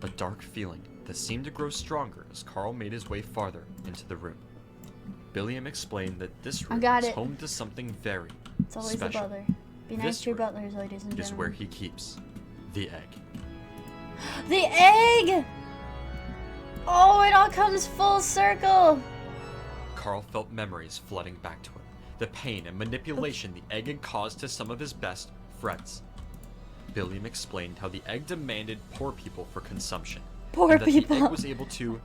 A dark feeling that seemed to grow stronger as Carl made his way farther into the room. Billiam explained that this room got is it. home to something very It's always special. the butler. Be nice This to your room butlers, ladies and is gentlemen. where he keeps the egg. The egg! Oh, it all comes full circle. Carl felt memories flooding back to him. The pain and manipulation the egg had caused to some of his best friends. Billiam explained how the egg demanded poor people for consumption. Poor and that the people. egg was able to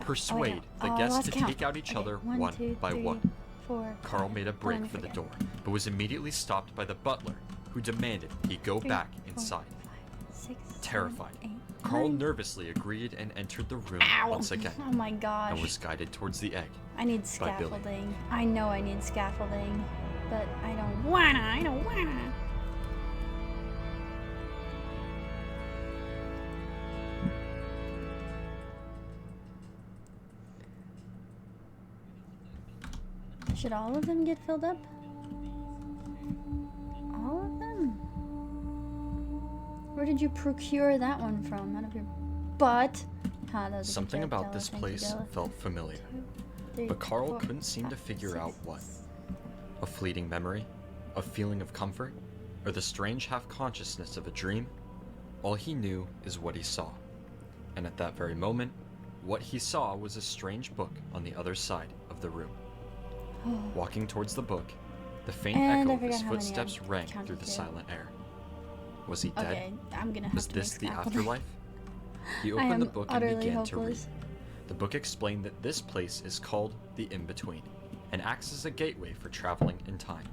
persuade the Oh, guests lost to count. take out each Okay, other 1, one 2, by 3, one. 4, Carl 5. made a Don't break let me for the forget. door, but was immediately stopped by the butler, who demanded he go 3, back 4, inside. 6, Terrified, 7, 8, Carl 9. nervously agreed and entered the room Ow. once again, Oh my gosh. and was guided towards the egg. I need by Billy. scaffolding. I know I need scaffolding, but I don't wanna. I don't wanna. Should all of them get filled up? All of them? Where did you procure that one from? Out of your butt? Ah, that was a good Something joke, about Della. this Thank you, place Della. felt familiar, 3, but Carl 4, couldn't seem to 5, figure 6. out what. A fleeting memory? A feeling of comfort? Or the strange half-consciousness of a dream? All he knew is what he saw. And at that very moment, what he saw was a strange book on the other side of the room. Walking towards the book, the faint And I echo of his forgot how many footsteps I rang counted through the to. silent air. Was he dead? Okay, I'm gonna have Was to this make the scaffolding. afterlife? He I opened am the book and utterly began to read. hopeless. The book explained that this place is called the In-Between, and acts as a gateway for traveling in time.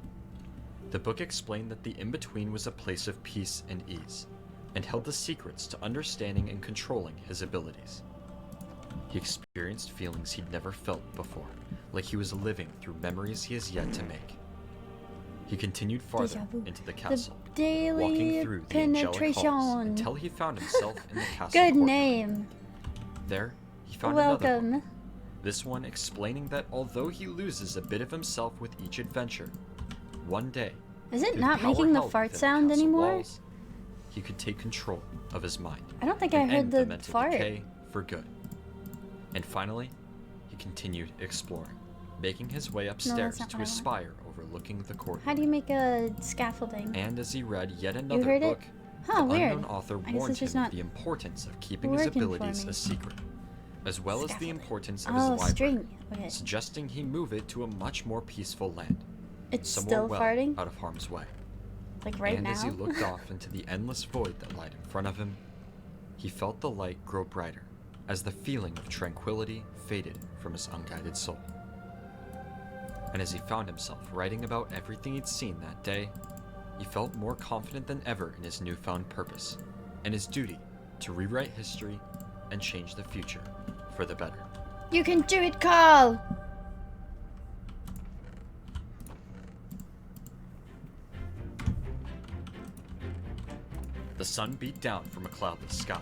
The book explained that the In-Between was a place of peace and ease, and held the secrets to understanding and controlling his abilities. He experienced feelings he'd never felt before, like he was living through memories he has yet to make. He continued farther Deja vu. into the castle, Daily walking through the angelic halls penetration. until he found himself in the castle Good courtyard. name. There, he found another book. Welcome. This one explaining that although he loses a bit of himself with each adventure, one day, Is it through not power making the held fart within sound castle anymore? walls, he could take control of his mind. I don't think I and heard end the mental fart. decay for good. And finally, he continued exploring, making his way upstairs not to what a I want. spire overlooking the corridor. How do you make a scaffolding? And as he read yet You another heard book, it? Huh, the weird. unknown author I guess warned it's just him of not the importance of keeping his working for abilities me. a secret, as well as the Scaffolding. importance of Oh, his library, string. Okay. suggesting he move it to a much more peaceful land, It's somewhere still well farting? out of harm's way. Like right and now? as he looked off into the endless void that lied in front of him, he felt the light grow brighter as the feeling of tranquility faded from his unguided soul. And as he found himself writing about everything he'd seen that day, he felt more confident than ever in his newfound purpose and his duty to rewrite history and change the future for the better. You can do it, Carl! The sun beat down from a cloudless sky.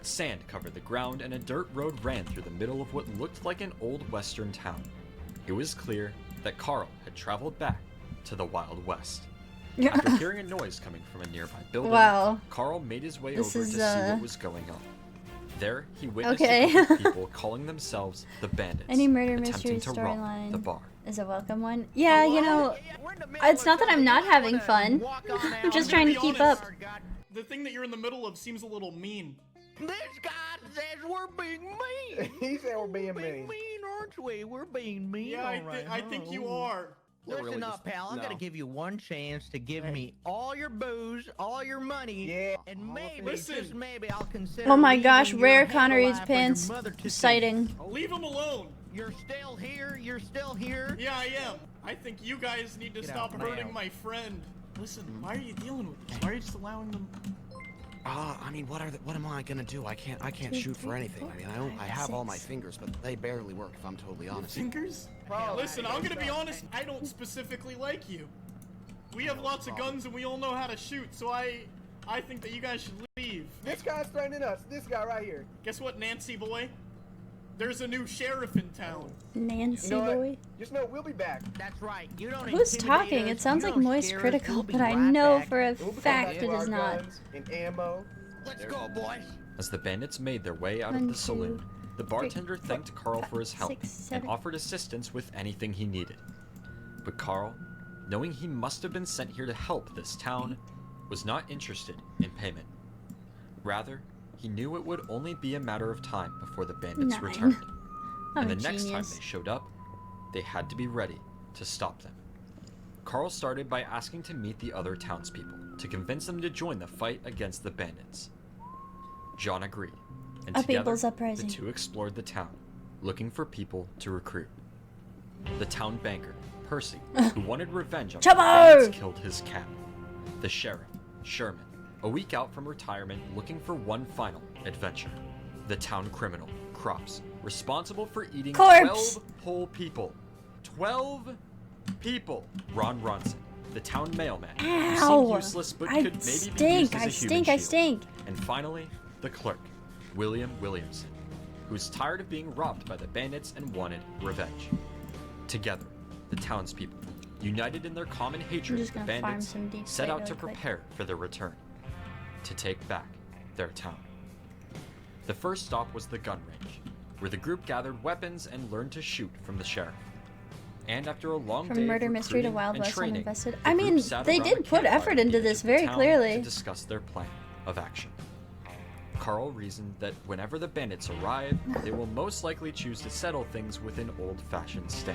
Sand covered the ground and a dirt road ran through the middle of what looked like an old western town. It was clear that Carl had traveled back to the Wild West. After hearing a noise coming from a nearby building, Wow. Carl made his way This over is, to see what was going on. There, he witnessed Okay. a group of people calling themselves the Bandits, Any murder mystery attempting to rob the storyline bar. is a welcome one. Yeah, you know, it's not that I'm not having fun. I'm just trying to keep up. The thing that you're in the middle of seems a little mean. This guy says we're being mean. He said we're being mean. Mean, aren't we? We're being mean. Yeah, I think you are. Listen up, pal. I'm gonna give you one chance to give me all your booze, all your money, and maybe, just maybe, I'll consider. Oh my gosh, leaving your rare handle Connery's life for your pants mother to see. sighting. Leave him alone. You're still here. You're still here. Yeah, I am. I think you guys need to Get stop out hurting now. my friend. Listen, why are you dealing with this? Why are you just allowing them? I mean, what am I gonna do? I can't shoot for anything. I mean, I have all my fingers, but they barely work, if I'm totally honest. Fingers? Listen, I'm gonna be honest. I don't specifically like you. We have lots of guns and we all know how to shoot, so I think that you guys should leave. This guy's threatening us. This guy right here. Guess what, Nancy boy? There's a new sheriff in town. Nancy You know what? boy. Just know we'll be back. That's right. You don't. Who's intimidate talking? us, It sounds you like don't Moist scare us, Critical, we'll be but I right know back. for a We'll be fact back it with is our not. guns and ammo. Let's go, boys. As the bandits made their way out of One, the saloon, two, the bartender thanked Carl for his help 6, and 7. offered assistance with anything he needed. But Carl, knowing he must have been sent here to help this town, was not interested in payment. Rather, he knew it would only be a matter of time before the bandits 9. returned. I'm And a the next time genius. they showed up, they had to be ready to stop them. Carl started by asking to meet the other townspeople to convince them to join the fight against the bandits. John agreed, and A together people's uprising. the two explored the town, looking for people to recruit. The town banker, Percy, who wanted revenge after the Chummo! bandits killed his cat. The sheriff, Sherman, a week out from retirement looking for one final adventure. The town criminal, Crops, responsible for eating Corpse! 12 whole people. 12 people! Ron Ronson, the town mailman, who Ow! seemed useless but I could maybe be stink, used as I a human stink, I shield. stink. And finally, the clerk, William Williamson, who's tired of being robbed by the bandits and wanted revenge. Together, the townspeople, united in their common hatred just of the gonna farm bandits, some deep set state out to really quick. prepare for their return, to take back their town. The first stop was the gun range, where the group gathered weapons and learned to shoot from the sheriff. And after a long day From of murder mystery to recruiting Wild and West training, uninvested. the I group mean, sat they around did a put campfire effort at the into edge this of the very town clearly. to discuss their plan of action. Carl reasoned that whenever the bandits arrive, they will most likely choose to settle things with an old-fashioned standoff.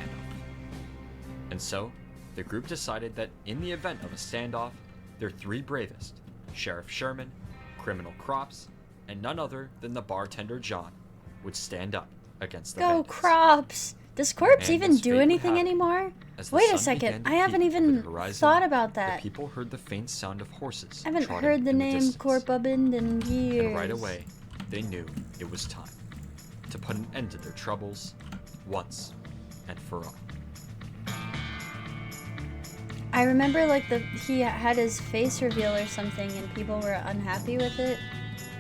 And so, the group decided that in the event of a standoff, their three bravest, Sheriff Sherman, Criminal Crops, and none other than the bartender John, would stand up against the Go bandits. Crops! Does Corpse And even as do fate would anything have it, anymore? as the Wait a sun began second, to I haven't peek over the even horizon, thought about The that. people heard the faint sound of horses. I haven't trotting heard the in name distance. Corpubin in years. And right away, they knew it was time to put an end to their troubles once and for all. I remember like he had his face reveal or something and people were unhappy with it.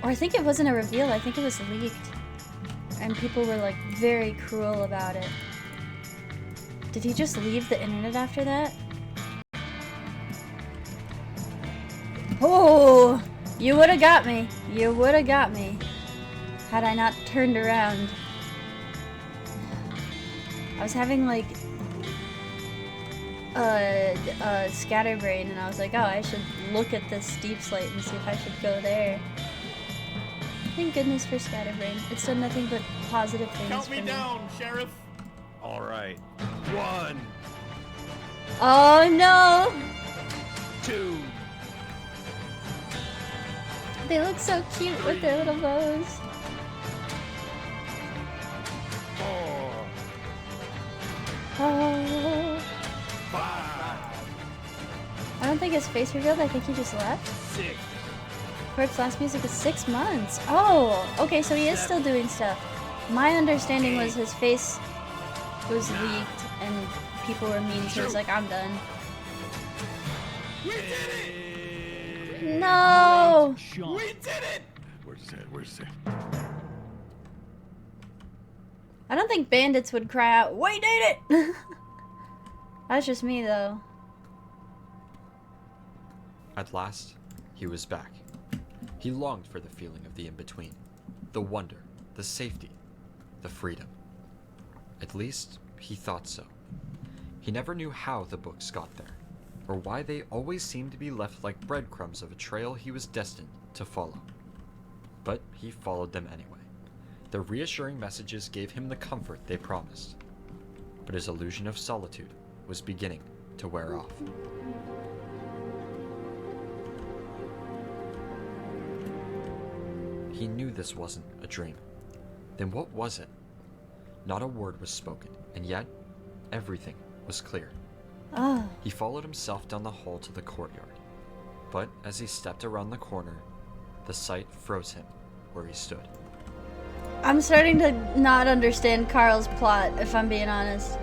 Or I think it wasn't a reveal, I think it was leaked. And people were like very cruel about it. Did he just leave the internet after that? Oh, you would have got me. You would have got me. Had I not turned around. I was having like scatterbrain and I was like, oh, I should look at this Deep Slate and see if I should go there. Thank goodness for scatterbrain. It's done nothing but positive things Count for me down, Sheriff. All right. 1, Oh no! 2, They look so cute with their little bows. 4. Oh. don't think his face revealed. I think he just left. Corp's last music is 6 months. Oh, okay, so he is still doing stuff. My understanding was his face was leaked and people were mean, so he's like, I'm done. We did it! No! We did it! Where's it? Where's it? I don't think bandits would cry out, "We did it!" That's just me, though. At last, he was back. He longed for the feeling of the in-between. The wonder, the safety, the freedom. At least, he thought so. He never knew how the books got there, or why they always seemed to be left like breadcrumbs of a trail he was destined to follow. But he followed them anyway. Their reassuring messages gave him the comfort they promised. But his illusion of solitude was beginning to wear off. He knew this wasn't a dream. Then what was it? Not a word was spoken, and yet everything was clear. Oh. He followed himself down the hall to the courtyard. But as he stepped around the corner, the sight froze him where he stood. I'm starting to not understand Carl's plot, if I'm being honest.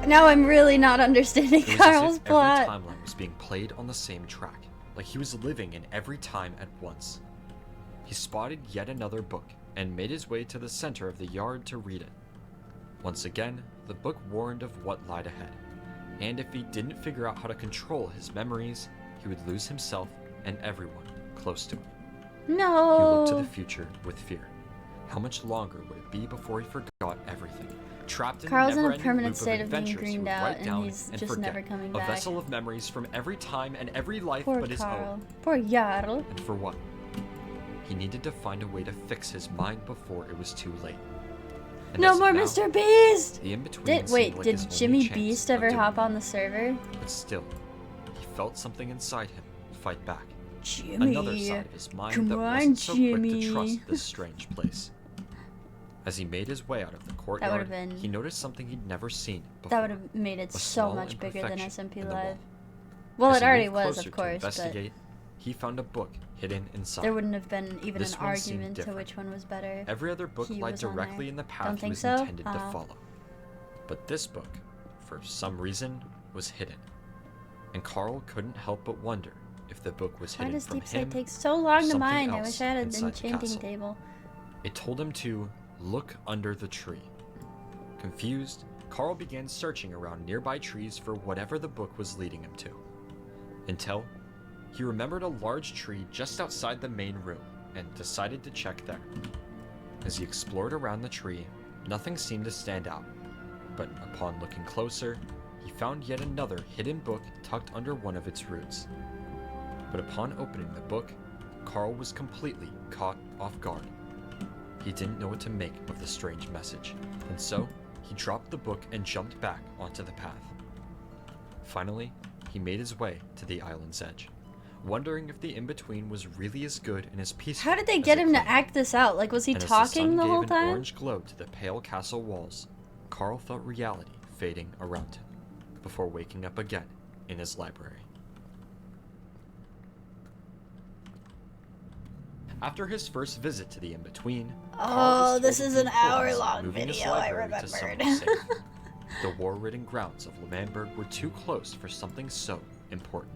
Now I'm really not understanding It was Carl's as if plot. every timeline was being played on the same track, like he was living in every time at once. He spotted yet another book and made his way to the center of the yard to read it. Once again, the book warned of what lied ahead, and if he didn't figure out how to control his memories, he would lose himself and everyone close to him. No. He looked to the future with fear. How much longer would it be before he forgot everything? Trapped in Carl's a in a never-ending permanent loop state of of being adventures, he greened would out, write and down he's and just forget. never coming A back. vessel of memories from every time and every life Poor but his Carl. own. Poor Jarl. And for what? He needed to find a way to fix his mind before it was too late. And No as of more now, Mr. Beast! The in-between Did, seemed wait, like did his only Jimmy chance Beast of ever doing hop it. on the server? But still, he felt something inside him fight back. Jimmy, Another side of his mind come that on, wasn't so quick Jimmy. to trust this strange place. As he made his way out of the courtyard, would've been- he noticed something he'd never seen before. That would have made it A so small much bigger than imperfection SMP in the Live. wall. Well, As it he already moved was, closer of course, to but investigate, he found a book hidden inside. there wouldn't have been even This an one seemed argument to different. which one was better. Every other book He led was on directly there. in the path Don't he think was so? intended to Oh. follow. But this book, for some reason, was hidden. And Carl couldn't help but wonder if the book was Why hidden does from Deep him Sight take so long to something mine? I else wish I had an inside the enchanting castle. table. It told him to look under the tree. Confused, Carl began searching around nearby trees for whatever the book was leading him to. Until he remembered a large tree just outside the main room and decided to check there. As he explored around the tree, nothing seemed to stand out. But upon looking closer, he found yet another hidden book tucked under one of its roots. But upon opening the book, Carl was completely caught off guard. He didn't know what to make of the strange message, and so he dropped the book and jumped back onto the path. Finally, he made his way to the island's edge, wondering if the in-between was really as good and as peaceful. How did they as get it him to claimed. act this out? Like, was he And as talking sun the gave whole an time? orange glow to the pale castle walls, Carl felt reality fading around him, before waking up again in his library. After his first visit to the in-between, Oh, this is an hour-long moving his video, I library to somewhere remembered. safe. The war-ridden grounds of L'Manberg were too close for something so important.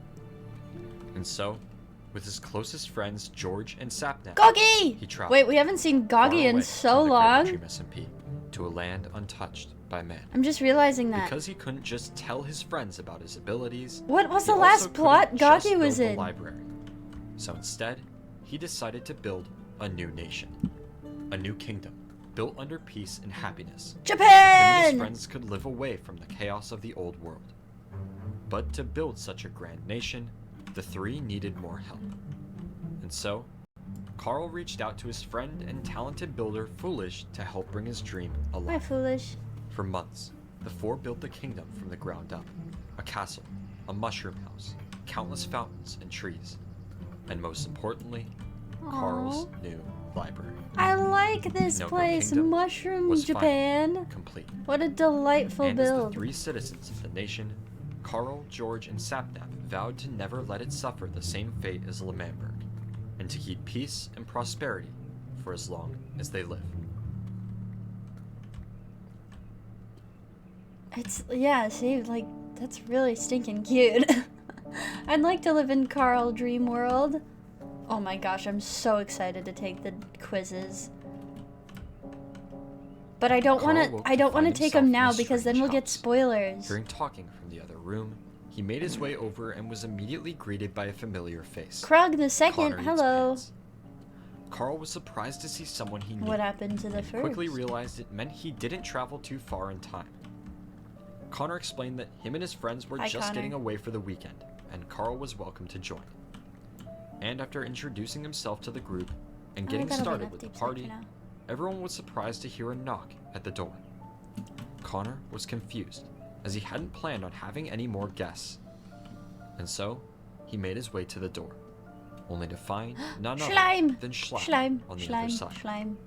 And so, with his closest friends George and Sapnap, Goggy! he traveled Wait, we haven't seen far Goggy in away so from the Great long. Dream SMP to a land untouched by man. I'm just realizing that. Because he couldn't just tell his friends about his abilities. What was he the last also plot couldn't just Goggy was build the in? library. So instead, he decided to build a new nation, a new kingdom, built under peace and happiness. Japan! Him and his friends could live away from the chaos of the old world. But to build such a grand nation, the three needed more help. And so, Carl reached out to his friend and talented builder Foolish to help bring his dream Hi, alive. Foolish. For months, the four built the kingdom from the ground up. A castle, a mushroom house, countless fountains and trees, and most importantly, Carl's new library. I like this Noko place, Kingdom Mushroom was Japan. finally complete. What a delightful And as the build. three citizens of the nation, Carl, George, and Sapnap vowed to never let it suffer the same fate as L'Manberg, and to keep peace and prosperity for as long as they live. Yeah, see, like, that's really stinking cute. I'd like to live in Carl Dream World. Oh my gosh, I'm so excited to take the quizzes. But I don't want to take them now because then we'll get spoilers. Hearing talking from the other room, he made his way over and was immediately greeted by a familiar face. Krug the second, Connor hello. Eats Pants. Carl was surprised to see someone he knew. What happened to the and first? quickly realized it meant he didn't travel too far in time. Connor explained that him and his friends were Hi, just Connor. getting away for the weekend, and Carl was welcome to join. And after introducing himself to the group and getting that'll be started enough with the deep psych party, for now. everyone was surprised to hear a knock at the door. Connor was confused, as he hadn't planned on having any more guests. And so, he made his way to the door, only to find none other Schleim! than Schleim Schleim, on the other side. Schleim.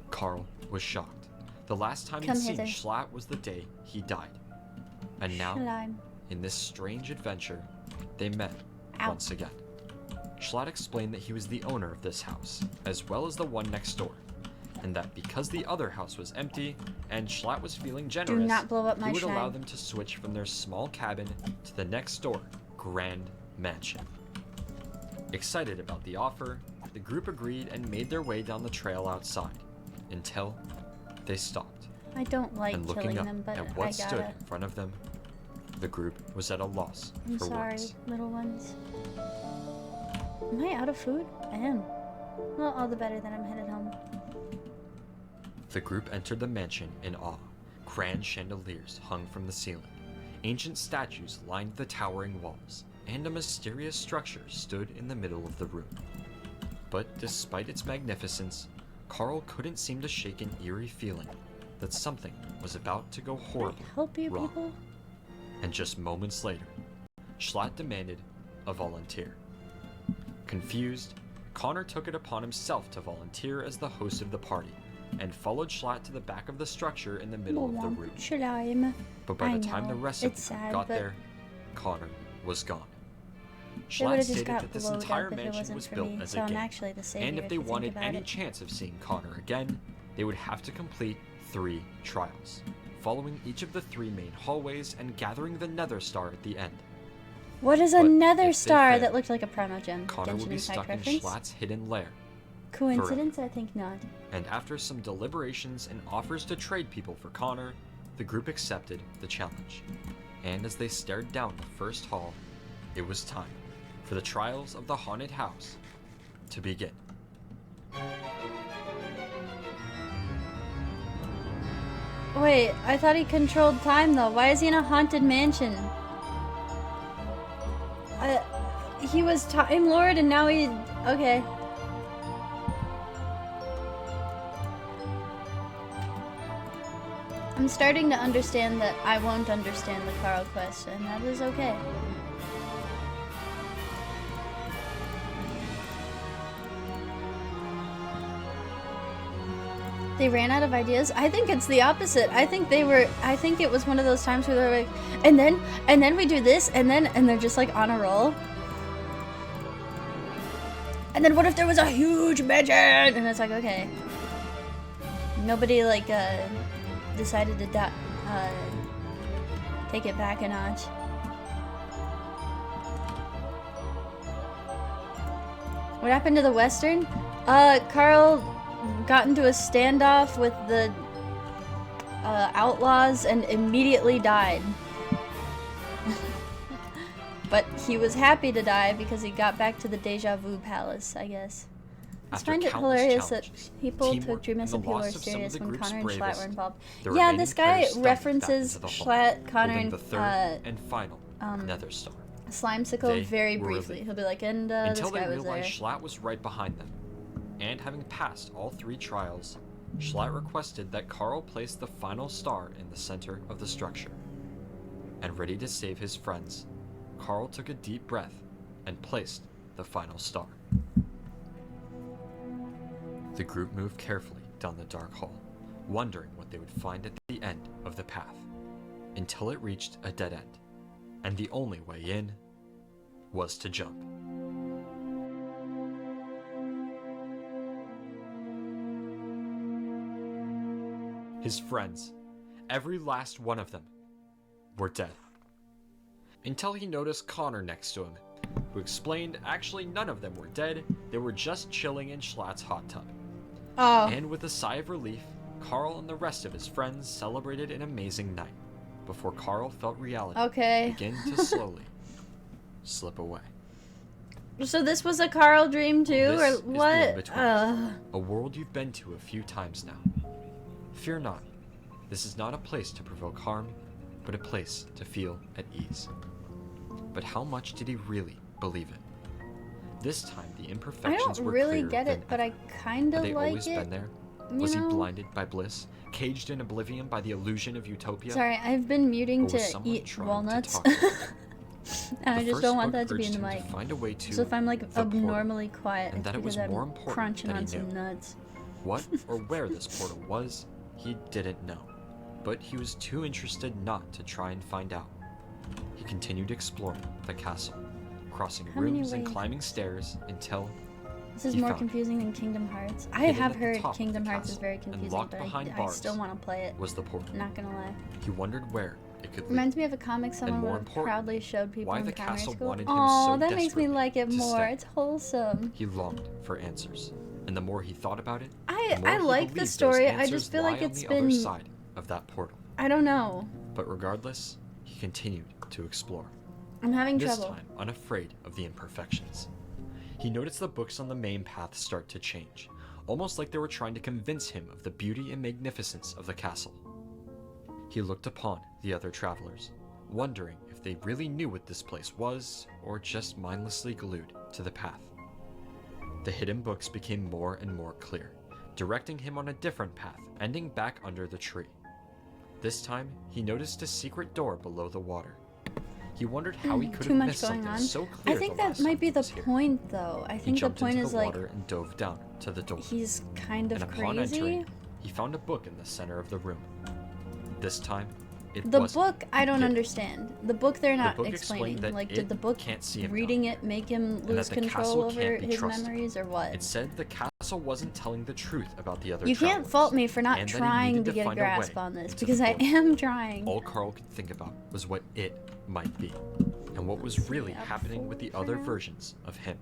Carl was shocked. The last time he'd Come seen hither. Schlatt was the day he died. And now, Schleim. in this strange adventure, they met Ow. once again. Schlatt explained that he was the owner of this house, as well as the one next door, and that because the other house was empty and Schlatt was feeling generous, not blow up my he would allow Schleim. them to switch from their small cabin to the next door grand mansion. Excited about the offer, the group agreed and made their way down the trail outside, until they stopped. I don't like And looking killing up them, but at I what stood gotta. in front of them, the group was at a loss I'm for sorry, words. little ones. Am I out of food? I am. Well, all the better that I'm headed home. The group entered the mansion in awe. Grand chandeliers hung from the ceiling. Ancient statues lined the towering walls, and a mysterious structure stood in the middle of the room. But despite its magnificence, Carl couldn't seem to shake an eerie feeling that something was about to go horribly Help you, wrong. people. And just moments later, Schlatt demanded a volunteer. Confused, Connor took it upon himself to volunteer as the host of the party, and followed Schlatt to the back of the structure in the middle of the room. Schleim. But by I the time the know, rest of it's the group sad, got but there, Connor was gone. They would Schlatt have just stated got that this blowed entire up if it mansion wasn't was for built me, as so a I'm game, actually the savior and if if they you think wanted about any it. chance of seeing Connor again, they would have to complete 3 trials, following each of the 3 main hallways and gathering the Nether Star at the end. What is But another if they star failed, that looked like a Primo Gem? Connor would Genshin be Impact stuck in reference? Schlatt's hidden lair. Coincidence? I think not. And after some deliberations and offers to trade people for Connor, the group accepted the challenge. And as they stared down the first hall, it was time for the trials of the haunted house to begin. Wait, I thought he controlled time though. Why is he in a haunted mansion? He was Time Lord and now he... Okay. I'm starting to understand that I won't understand the Carl quest, and that is okay. They ran out of ideas. I think it's the opposite. I think it was one of those times where they're like, and then we do this, and they're just like on a roll. And then what if there was a huge mansion? And it's like, okay. Nobody like decided to take it back a notch. What happened to the Western? Carl got into a standoff with the outlaws and immediately died. But he was happy to die because he got back to the Deja Vu Palace, I guess. I just After find it countless hilarious that challenges, people teamwork, took Dream and the and people loss are of some of serious the when group's Connor and Schlatt bravest, were involved. the Yeah, remaining this guy players stumbled back references into the hall, Schlatt, Connor, holding and the third and final Nether Star. Slimesicle They very were briefly. relieved. He'll be like, and this Until they guy was there. realized Schlatt was right behind them. And having passed all 3 trials, Schlatt requested that Carl place the final star in the center of the structure. And ready to save his friends, Carl took a deep breath and placed the final star. The group moved carefully down the dark hall, wondering what they would find at the end of the path, until it reached a dead end. and the only way in was to jump. His friends, every last one of them, were dead. Until he noticed Connor next to him, who explained actually none of them were dead, they were just chilling in Schlatt's hot tub. Oh. And with a sigh of relief, Carl and the rest of his friends celebrated an amazing night, before Carl felt reality begin to slowly slip away. So this was a Carl dream too, This or is the what? In-between, a world you've been to a few times now. Fear not, this is not a place to provoke harm, but a place to feel at ease. But how much did he really believe it? This time the I imperfections don't were really clearer get than it, but I kind Had of they like always it. been there? you Was he know? blinded by bliss, caged in oblivion by the illusion of utopia? Sorry, I've been muting Or was to someone eat trying walnuts. to talk to him? And I The just first don't want book that to be in urged the him to mic. find a way to So if I'm like the portal, abnormally quiet, and it's that it was because more I'm important crunching that on he some knew. nuts. What or where this portal was, he didn't know. But he was too interested not to try and find out. He continued exploring the castle, crossing How many rooms and ways? climbing stairs until This is he more found confusing than Kingdom Hearts. I hidden have at the heard top of the Kingdom Hearts is castle very and confusing, locked but behind I bars still want to play it. was the portal. Not gonna lie. He wondered where it could lead. Reminds me of a comic someone more would important, proudly showed people why in the primary castle school. wanted him Aw, so that makes me desperately like it to more. stay. It's wholesome. He longed for answers, and the more he thought about it, I the more he like the believed those story. I answers just feel lie like on it's the been. other side of that portal. I don't know. But regardless, he continued to explore. I'm having This trouble. time, unafraid of the imperfections. He noticed the books on the main path start to change, almost like they were trying to convince him of the beauty and magnificence of the castle. He looked upon the other travelers, wondering if they really knew what this place was, or just mindlessly glued to the path. The hidden books became more and more clear, directing him on a different path, ending back under the tree. This time, he noticed a secret door below the water. He wondered how he could Too have much missed going something on. so clear. I think the that last might time be he the was here. point, though. I He think the jumped point into is the like water and dove down to the door. he's kind of And upon crazy. entering, he found a book in the center of the room. This time, it The wasn't book I don't hidden. understand. The book they're not book explaining. explained that Like, it did the book can't see him reading it make him and lose that the control castle over can't be his trusted. memories or what? It said the castle wasn't telling the truth about the other You can't travelers, fault me for not and that he trying needed to get a find grasp way on this into the because I portal. am trying. All Carl could think about was what it might be, and what was really happening with the other versions of him.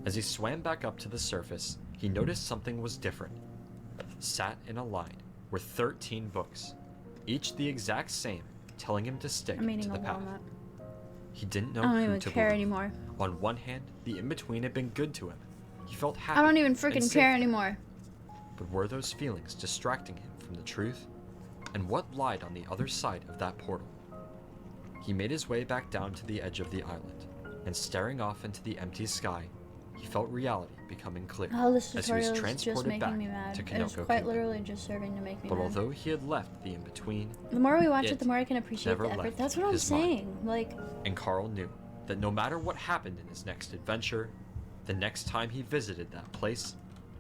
As he swam back up to the surface, he noticed something was different. Sat in a line were 13 books, each the exact same, telling him to stick I'm to eating the a path. walnut. He didn't know I don't who even to care believe. anymore. On one hand, the in-between had been good to him. He felt happy. I don't even and freaking safe care there. anymore. But were those feelings distracting him from the truth? And what lied on the other side of that portal? He made his way back down to the edge of the island, and staring off into the empty sky, he felt reality becoming clear Oh, this as he was tutorial is transported just making back me mad. to It's Kanoko quite Kingdom. literally just serving to make me But mad. although he had left the in-between, The more we watch it, it the more I can appreciate never the effort. left That's what I'm his mind. saying. Like, and Carl knew that no matter what happened in his next adventure, the next time he visited that place,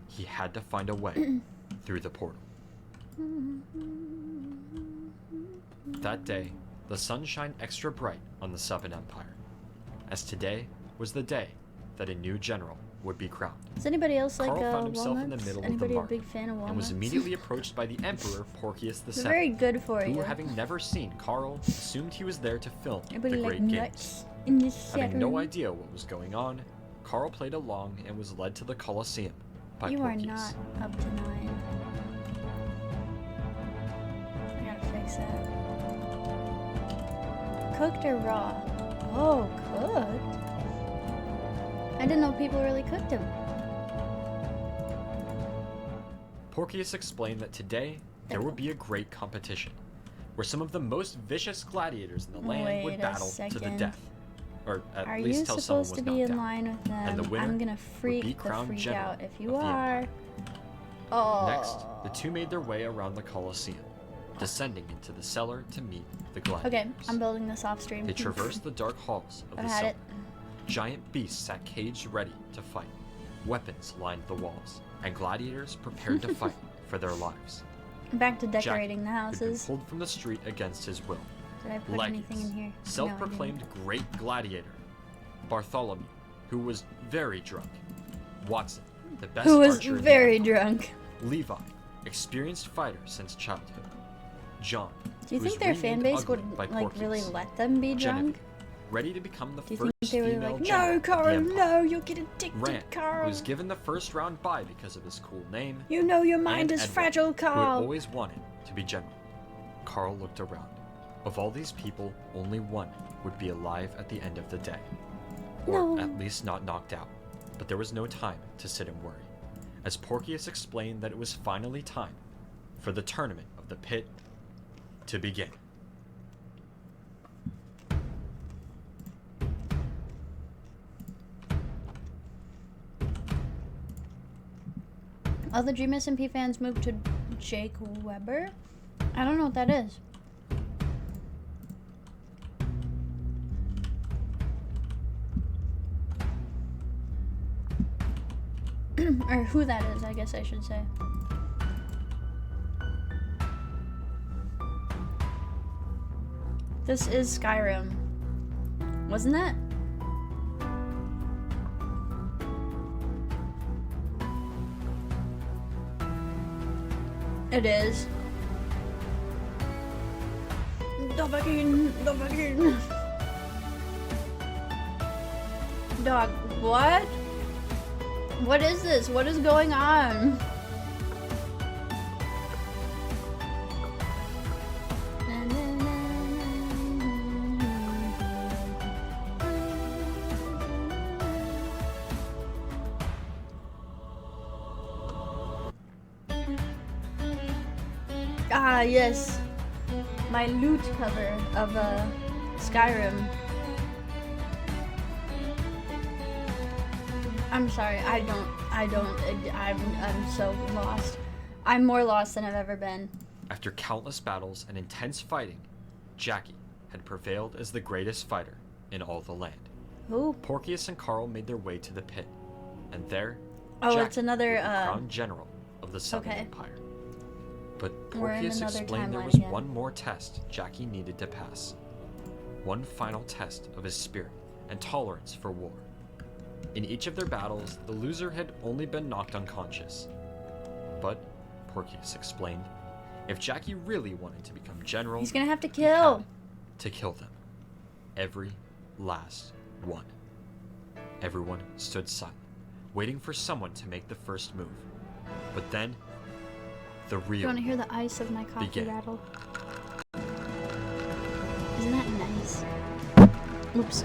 he had to find a way through the portal. That day, the sun shined extra bright on the Seven Empire, as today was the day that a new general would be crowned. is anybody else like Carl found himself in the walnuts? middle Anybody of the a big fan of walnuts? and was immediately approached by the Emperor Porcius They're VII, very good for who, you. having never seen Carl, assumed he was there to film Anybody the like Great Games. nuts in this Having no Saturn? idea what was going on, Carl played along and was led to the Colosseum by You are Porcius. not up to 9. I gotta fix that. Cooked or raw? Oh, cooked. I didn't know people really cooked them. Porcius explained that today there would be a great competition, where some of the most vicious gladiators in the land Wait would a battle to the second. death, or at Are least you till someone supposed was to be knocked in out. line with them? And the winner I'm gonna would freak be the crowned freak general out if you of the are. Oh. Next, the two made their way around the Colosseum, descending into the cellar to meet the gladiators. Okay, I'm building this off stream. They traversed the dark halls of I the had cellar. it. Giant beasts sat caged ready to fight. Weapons lined the walls, and gladiators prepared to fight for their lives. Back to Jack decorating the had been houses. pulled from the street against his will, Did I put anything in here? self-proclaimed great gladiator. Bartholomew, who was very drunk. Watson, the best Who was archer in the very empire. drunk. Levi, experienced fighter since childhood. John, Do you who think was their fan renamed base Ugly would by like really Porky's. let them be drunk? Genevieve, ready to become the Do you first think they were female like, general no, of the Carl, Empire. no, you'll get addicted, Rand, who Carl. was given the first round bye because of his cool name. You know your mind and is Edward, fragile, who had Carl. always wanted to be general. Carl looked around. Of all these people, only one would be alive at the end of the day. Or No. at least not knocked out. But there was no time to sit and worry, as Porcius explained that it was finally time for the tournament of the pit to begin. All the Dream SMP fans moved to Jake Weber? I don't know what that is. Or who that is, I guess I should say. This is Skyrim. Wasn't it? It is. Dovahkiin. Dog, what? What is this? What is going on? Ah, yes. My loot cover of Skyrim. I'm sorry, I'm so lost. I'm more lost than I've ever been. After countless battles and intense fighting, Jackie had prevailed as the greatest fighter in all the land. Who? Porcius and Carl made their way to the pit, and there, Oh, Jackie it's another, would be crowned general of the Southern okay. Empire. But We're in Porcius another explained there timeline was again. one more test Jackie needed to pass. One final test of his spirit and tolerance for war. In each of their battles, the loser had only been knocked unconscious. But, Porcius explained, if Jackie really wanted to become general, He's gonna have to he kill. had to kill them. Every last one. Everyone stood silent, waiting for someone to make the first move. But then, the You real want to hear the ice of my coffee begin. rattle? Isn't that nice? Oops.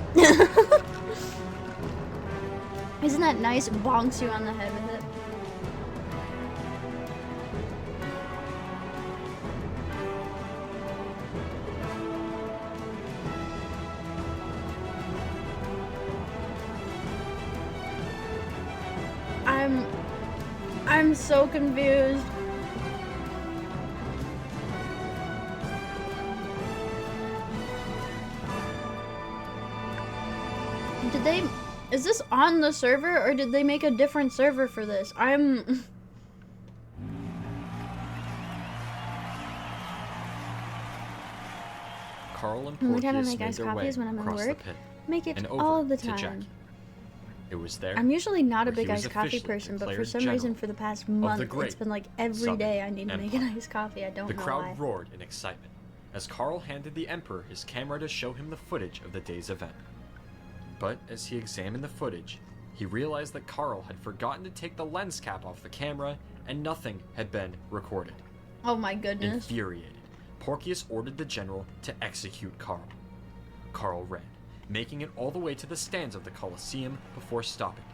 Isn't that nice? Bonks you on the head with it. I'm so confused. Did they... Is this on the server, or did they make a different server for this? I'm... Carl and Only time I Porcius make made iced their coffee way is when I'm at across the work. pit Make it and over all the to time. Jackie. It was there. I'm usually not a where he big was iced coffee officially person, but for declared some general reason for the past of month, the great it's been like every Southern day I need to make an Empire. iced coffee. I don't The know crowd why. roared in excitement as Carl handed the Emperor his camera to show him the footage of the day's event. But as he examined the footage, he realized that Carl had forgotten to take the lens cap off the camera and nothing had been recorded. Oh my goodness. Infuriated, Porcius ordered the general to execute Carl. Carl ran, making it all the way to the stands of the Colosseum before stopping.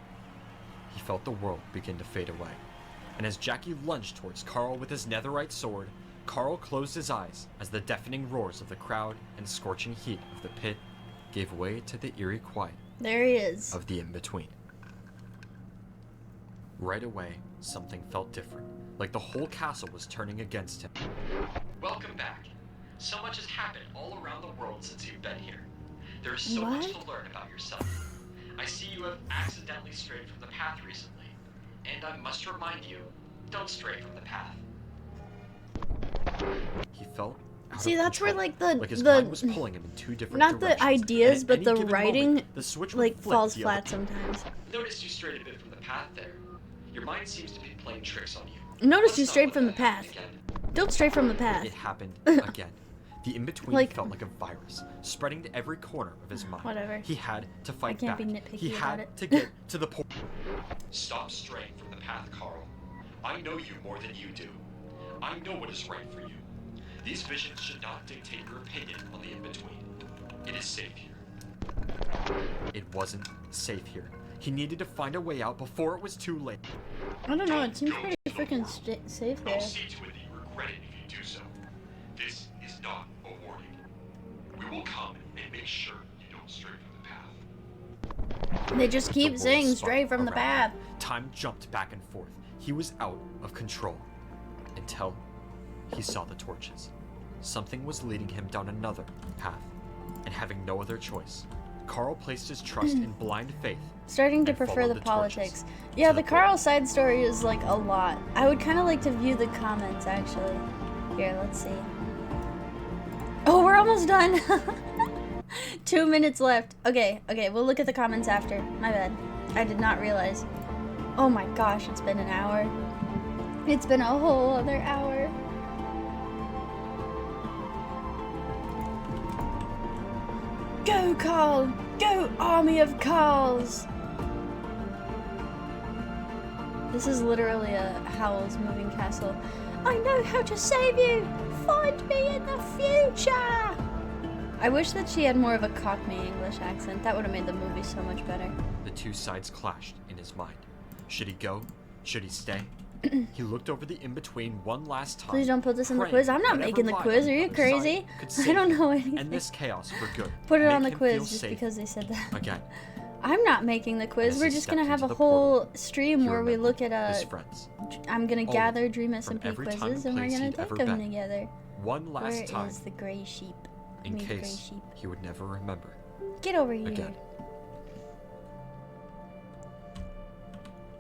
He felt the world begin to fade away, and as Jackie lunged towards Carl with his netherite sword, Carl closed his eyes as the deafening roars of the crowd and scorching heat of the pit gave way to the eerie quiet There he is. of the in-between. Right away, something felt different, like the whole castle was turning against him. Welcome back. So much has happened all around the world since you've been here. There is so much to learn about yourself. I see you have accidentally strayed from the path recently, and I must remind you, don't stray from the path. He felt out See, of that's where control. like his the mind was pulling him in two different not directions. the ideas, and but at the any given writing moment, the switch would like flip falls the flat other. sometimes. Noticed you strayed a bit from the path there. Your mind seems to be playing tricks on you. Notice Let's you not strayed let from the that happen path. again. Don't stray from the path. It happened again. The in-between Like- felt like a virus, spreading to every corner of his mind. Whatever. He had to fight can't back. be nitpicky he about had it. to get to the point. Stop straying from the path, Carl. I know you more than you do. I know what is right for you. These visions should not dictate your opinion on the in-between. It is safe here. It wasn't safe here. He needed to find a way out before it was too late. I don't know. It seems pretty freaking safe there. I'll see to it that you regret it if you do so. This is not a warning. We will come and make sure you don't stray from the path. They just keep The saying world stray spun from the around path. him. Time jumped back and forth. He was out of control. Until he saw the torches. Something was leading him down another path. And having no other choice, Carl placed his trust in blind faith. Starting to and prefer followed the the politics. torches Yeah, to the the Carl side story is like a lot. I would kind of like to view the comments actually. Here, let's see. Oh, we're almost done. 2 minutes left. Okay, we'll look at the comments after. My bad. I did not realize. Oh my gosh, it's been an hour. It's been a whole other hour. Go, Carl! Go, army of Carls! This is literally a Howl's Moving Castle. I know how to save you! Find me in the future! I wish that she had more of a Cockney English accent. That would have made the movie so much better. The two sides clashed in his mind. Should he go? Should he stay? He looked over the in-between one last time. Please don't put this in the praying quiz. I'm not whatever making the light quiz. on Are the you other crazy? side could I save don't him know and anything. this chaos for good. Put it Make on the him feel quiz just safe because they said that. Again. I'm not making the quiz. as We're he just gonna stepped have a into the whole portal, stream he where we look at his friends. I'm gonna All gather Dream from SMP every time quizzes and and we're place gonna he'd take ever them been. together. One last Where time. is the gray sheep? In Me, gray case sheep. he would never remember. Get over here. Again.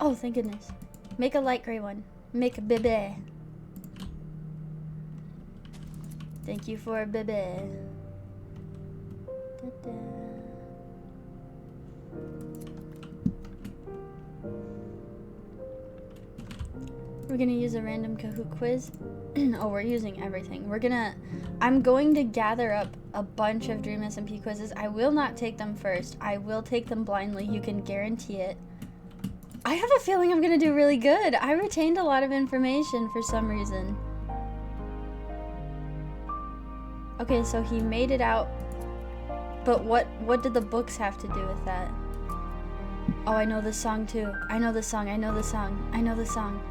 Oh, thank goodness. Make a light gray one. Make a bebe. Thank you for a bebe. Da-da. We're gonna use a random Kahoot quiz. Oh, we're using everything. I'm going to gather up a bunch of Dream SMP quizzes. I will not take them first. I will take them blindly. You can guarantee it. I have a feeling I'm gonna do really good. I retained a lot of information for some reason. Okay, so he made it out. But what did the books have to do with that? Oh, I know this song too. I know this song. I know this song. I know this song.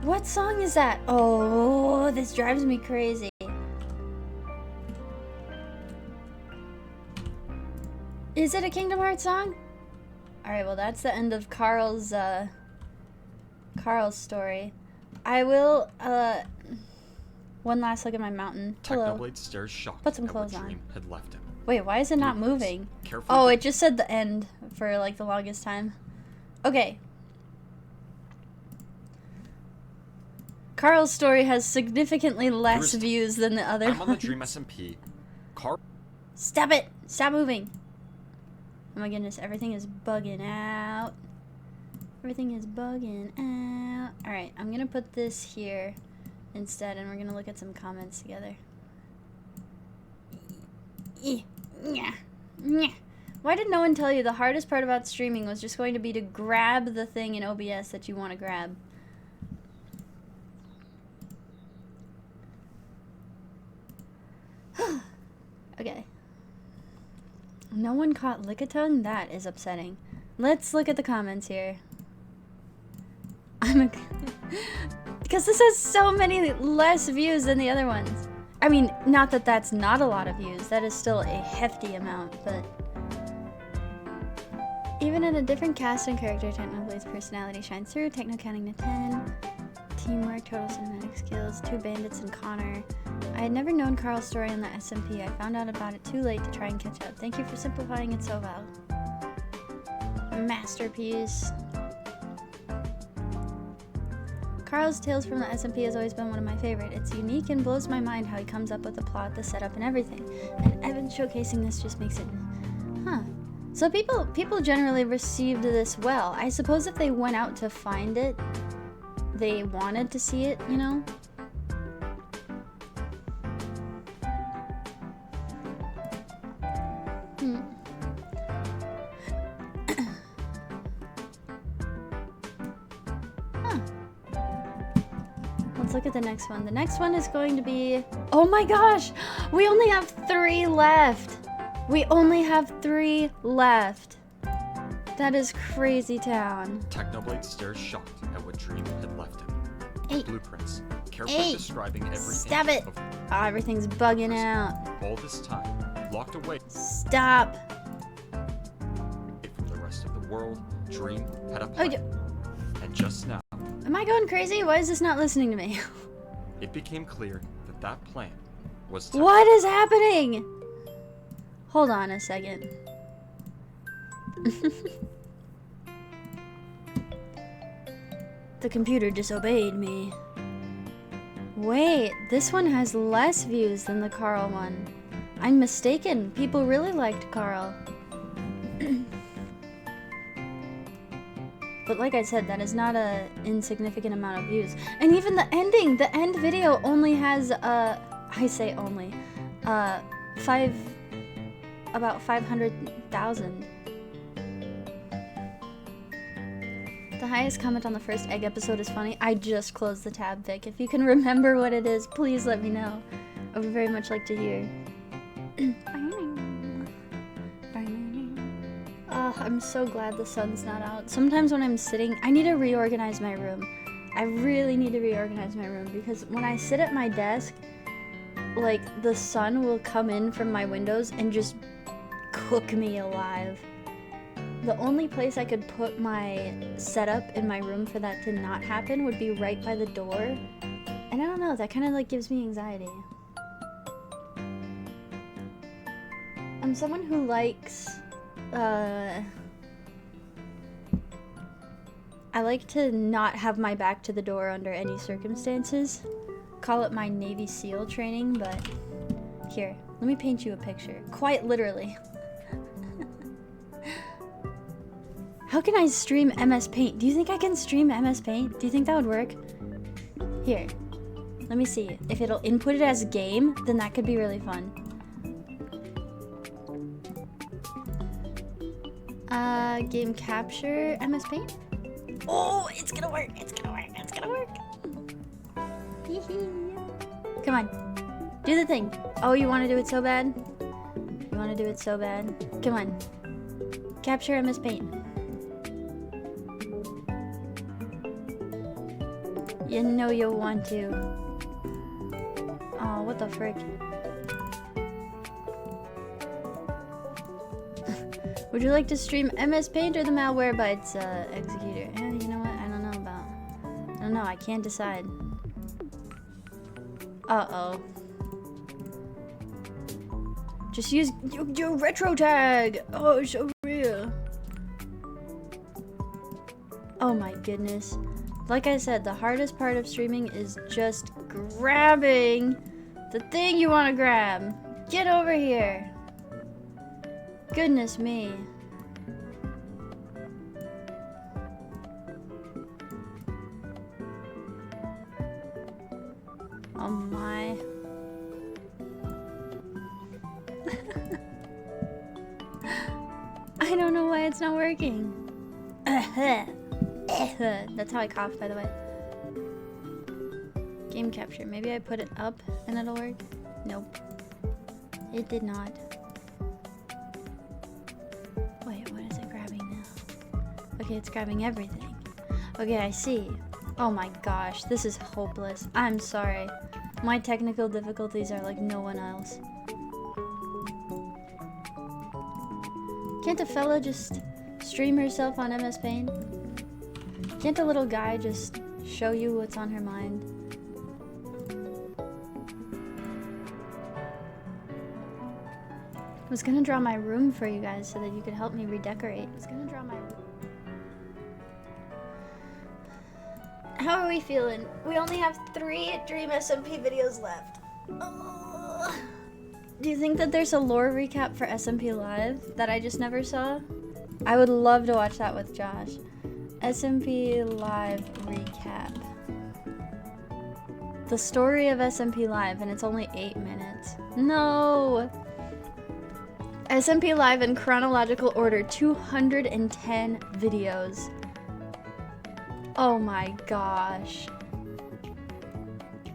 What song is that? Oh, this drives me crazy. Is it a Kingdom Hearts song? Alright, well that's the end of Carl's story. I will, one last look at my mountain. Hello. Technoblade stares shocked Put some at what clothes on. Dream had left him. Wait, why is it not moving? Carefully Oh, it just said the end for like the longest time. Okay. Carl's story has significantly less views than the other I'm on the ones. Dream SMP. Carl. Stop it! Stop moving! Oh my goodness, everything is bugging out. Everything is bugging out. Alright, I'm gonna put this here instead and we're gonna look at some comments together. Why did no one tell you the hardest part about streaming was just going to be to grab the thing in OBS that you want to grab? Okay. No one caught Lickitung? That is upsetting. Let's look at the comments here. Because this has so many less views than the other ones. I mean, not that that's not a lot of views. That is still a hefty amount, but... Even in a different cast and character, Technoblade's personality shines through. Techno counting to 10. Teamwork, total cinematic skills, 2 bandits and Connor. I had never known Carl's story on the SMP. I found out about it too late to try and catch up. Thank you for simplifying it so well. Masterpiece. Carl's Tales from the SMP has always been one of my favorite. It's unique and blows my mind how he comes up with the plot, the setup, and everything. And Evan showcasing this just makes it... Huh. So people generally received this well. I suppose if they went out to find it, they wanted to see it, you know? Let's look at the next one. The next one is going to be... Oh my gosh! We only have 3 left! We only have 3 left. That is crazy town. Technoblade stares shocked at what Dream had left him. Hey. Blueprints, carefully describing every Stop inch it! of Oh, everything's bugging out. all this time, locked away Stop! from the rest of the world. Dream had a Oh, plan. And just now, am I going crazy? Why is this not listening to me? it became clear that that plan was What is happening? Hold on a second. The computer disobeyed me. Wait, this one has less views than the Carl one. I'm mistaken. People really liked Carl. But like I said, that is not an insignificant amount of views. And even the ending, the end video only has, I say only, about 500,000. The highest comment on the first Egg episode is funny. I just closed the tab, Vic. If you can remember what it is, please let me know. I would very much like to hear. Oh, I'm so glad the sun's not out. Sometimes when I'm sitting, I need to reorganize my room. I really need to reorganize my room because when I sit at my desk, like, the sun will come in from my windows and just cook me alive. The only place I could put my setup in my room for that to not happen would be right by the door. And I don't know, that kind of like gives me anxiety. I'm someone who likes, I like to not have my back to the door under any circumstances. Call it my Navy SEAL training, but here, let me paint you a picture. Quite literally. How can I stream MS Paint? Do you think I can stream MS Paint? Do you think that would work? Here, let me see. If it'll input it as game, then that could be really fun. Game capture, MS Paint? Oh, it's gonna work, it's gonna work, it's gonna work. Come on, do the thing. Oh, you wanna do it so bad? You wanna do it so bad? Come on, capture MS Paint. You know you'll want to. Oh, what the frick? Would you like to stream MS Paint or the Malwarebytes executor? You know what? I don't know about. I don't know. I can't decide. Uh-oh. Just use your retro tag. Oh, it's so real. Oh my goodness. Like I said, the hardest part of streaming is just grabbing the thing you want to grab. Get over here. Goodness me. Oh my. I don't know why it's not working. That's how I cough, by the way. Game capture. Maybe I put it up and it'll work? Nope. It did not. Wait, what is it grabbing now? Okay, it's grabbing everything. Okay, I see. Oh my gosh, this is hopeless. I'm sorry. My technical difficulties are like no one else. Can't a fella just stream herself on MS Paint? Can't a little guy just show you what's on her mind? I was gonna draw my room for you guys so that you could help me redecorate. I was gonna draw my How are we feeling? We only have 3 Dream SMP videos left. Ugh. Do you think that there's a lore recap for SMP Live that I just never saw? I would love to watch that with Josh. SMP Live recap. The story of SMP Live, and it's only 8 minutes. No! SMP Live in chronological order, 210 videos. Oh my gosh.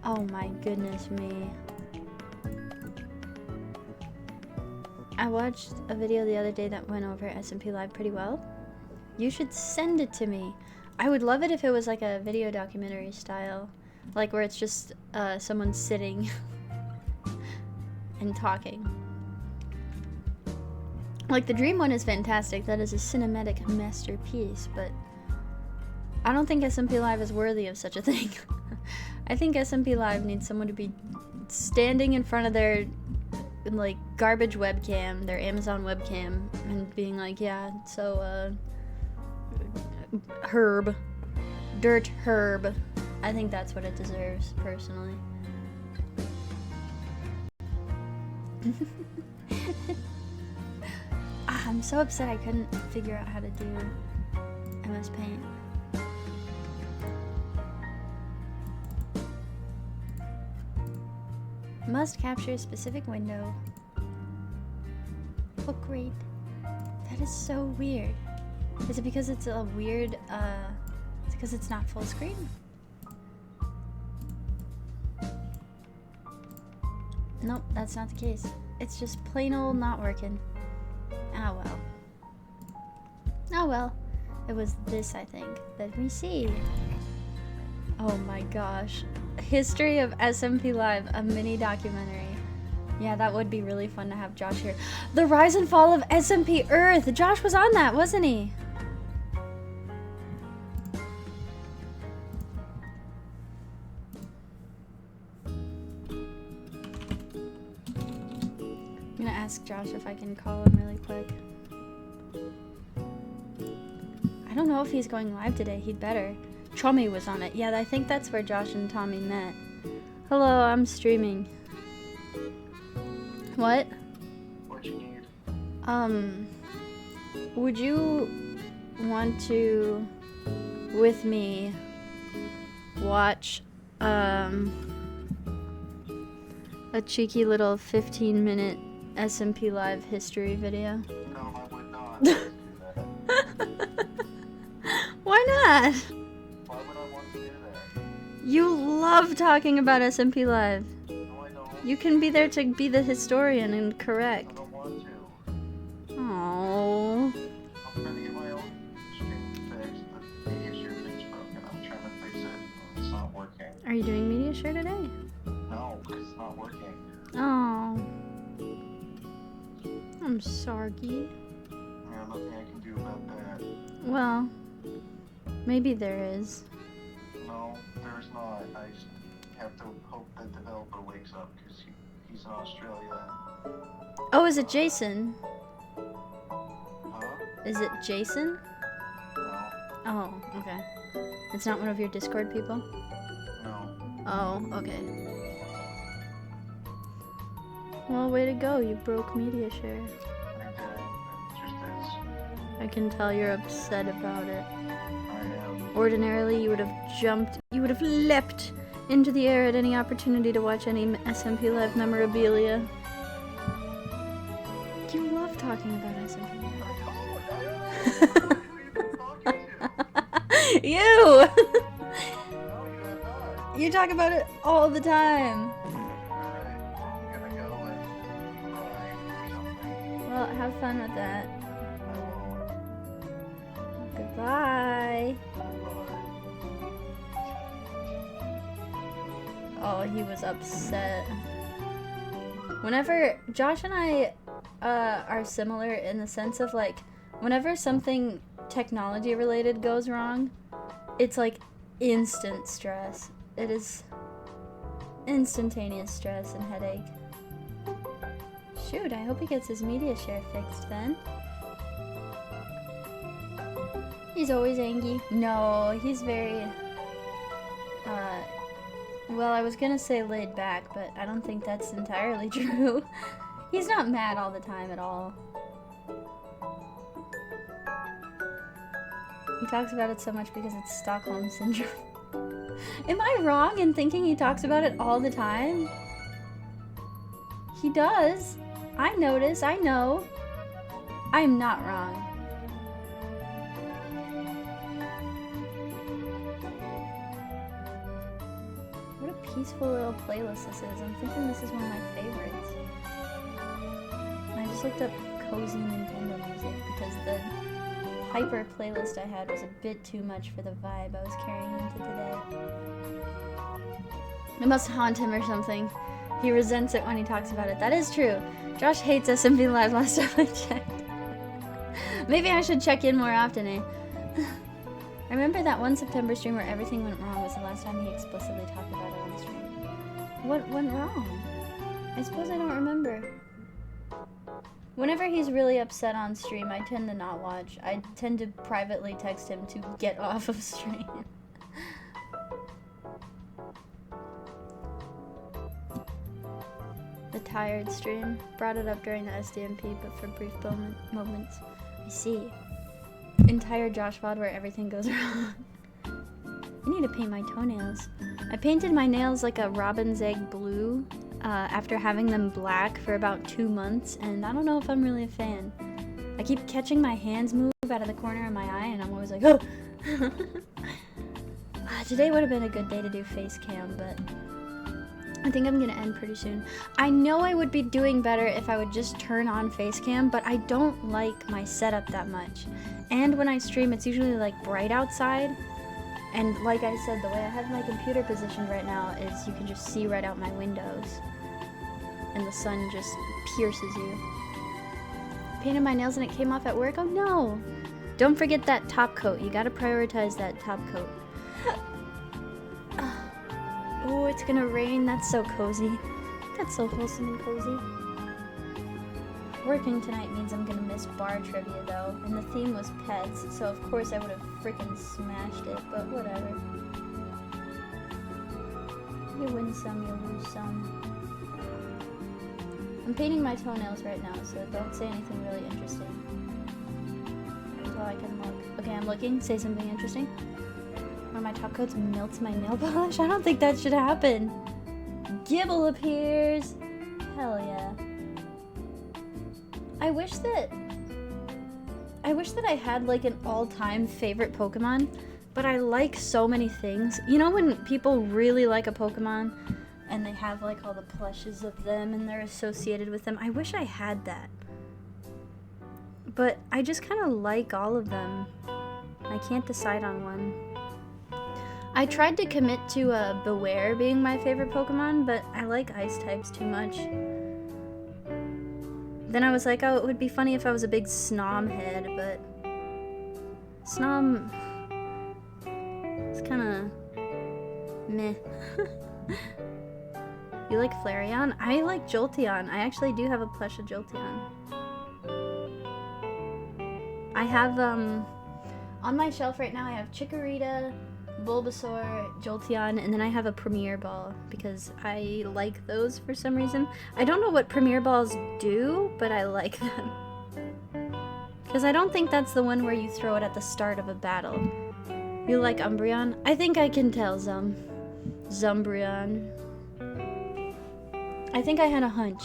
Oh my goodness me. I watched a video the other day that went over SMP Live pretty well. You should send it to me. I would love it if it was like a video documentary style. Like where it's just someone sitting and talking. Like the Dream one is fantastic. That is a cinematic masterpiece, but I don't think SMP Live is worthy of such a thing. I think SMP Live needs someone to be standing in front of their like garbage webcam, their Amazon webcam, and being like, yeah, so Herb. Dirt Herb. I think that's what it deserves, personally. I'm so upset I couldn't figure out how to do MS Paint. Must capture a specific window. Book rate. That is so weird. Is it because it's a weird, it's because it's not full screen? Nope, that's not the case. It's just plain old not working. Oh well. Oh well. It was this, I think. Let me see. Oh my gosh. History of SMP Live, a mini documentary. Yeah, that would be really fun to have Josh here. The Rise and Fall of SMP Earth! Josh was on that, wasn't he? I'm gonna ask Josh if I can call him really quick. I don't know if he's going live today. He'd better. Tommy was on it. Yeah, I think that's where Josh and Tommy met. Hello, I'm streaming. What? What you need? Would you want to, with me, watch, a cheeky little 15-minute SMP Live history video? No, I would not. Do that. Why not? Why would I want to do that? You love talking about SMP Live. No, I don't. You can be there to be the historian and correct. I don't want to. Aww. I'm trying to get my own stream fixed. The media share thing's broken. I'm trying to fix it. It's not working. Are you doing media share today? No, it's not working. Oh. I'm sorry. Yeah, nothing I can do about that. Well, maybe there is. No, there's not. I just have to hope the developer wakes up because he's in Australia. Oh, is it Jason? Huh? Is it Jason? No. Oh, okay. It's not one of your Discord people? No. Oh, okay. Well, way to go. You broke media share. I did. It just is. I can tell you're upset about it. I am. Ordinarily, you would have jumped, you would have leapt into the air at any opportunity to watch any SMP Live memorabilia. You love talking about SMP Live. You! No, you have not. You talk about it all the time. Alright, I'm gonna go and cry or something. Well, have fun with that. I won't. Goodbye. Bye. Oh, he was upset. Whenever Josh and I are similar in the sense of like, whenever something technology related goes wrong, it's like instant stress. It is instantaneous stress and headache. Shoot, I hope he gets his media share fixed then. He's always angry. No, he's very Well, I was gonna say laid back, but I don't think that's entirely true. He's not mad all the time at all. He talks about it so much because it's Stockholm Syndrome. Am I wrong in thinking he talks about it all the time? He does. I notice, I know. I'm not wrong. What a peaceful little playlist this is. I'm thinking this is one of my favorites. I just looked up cozy Nintendo music because the hyper playlist I had was a bit too much for the vibe I was carrying into today. It must haunt him or something. He resents it when he talks about it. That is true. Josh hates SMP Live last time I checked. Maybe I should check in more often, eh? I remember that one September stream where everything went wrong was the last time he explicitly talked about it on the stream. What went wrong? I suppose I don't remember. Whenever he's really upset on stream, I tend to not watch. I tend to privately text him to get off of stream. The tired stream. Brought it up during the SDMP, but for brief moments. I see. Entire Josh VOD where everything goes wrong. I need to paint my toenails. I painted my nails like a robin's egg blue after having them black for about 2 months, and I don't know if I'm really a fan. I keep catching my hands move out of the corner of my eye, and I'm always like, oh! Today would have been a good day to do face cam, but I think I'm gonna end pretty soon. I know I would be doing better if I would just turn on face cam, but I don't like my setup that much. And when I stream, it's usually like bright outside. And like I said, the way I have my computer positioned right now is you can just see right out my windows. And the sun just pierces you. Painted my nails and it came off at work? Oh no! Don't forget that top coat. You gotta prioritize that top coat. Oh, it's gonna rain. That's so cozy. That's so wholesome and cozy. Working tonight means I'm gonna miss bar trivia though, and the theme was pets, so of course I would have freaking smashed it, but whatever. You win some, you lose some. I'm painting my toenails right now, so don't say anything really interesting. Until I can look. Okay, I'm looking. Say something interesting. One of my top coats melts my nail polish? I don't think that should happen. Gibble appears. Hell yeah. I wish that I had like an all-time favorite Pokemon, but I like so many things. You know when people really like a Pokemon and they have like all the plushes of them and they're associated with them? I wish I had that. But I just kind of like all of them. I can't decide on one. I tried to commit to Beware being my favorite Pokemon, but I like ice types too much. Then I was like, oh, it would be funny if I was a big Snom head, but Snom is kind of meh. You like Flareon? I like Jolteon. I actually do have a plush of Jolteon. I have, on my shelf right now, I have Chikorita, Bulbasaur, Jolteon, and then I have a Premier Ball because I like those for some reason. I don't know what Premier Balls do, but I like them. Because I don't think that's the one where you throw it at the start of a battle. You like Umbreon? I think I can tell, Zumbreon. I think I had a hunch.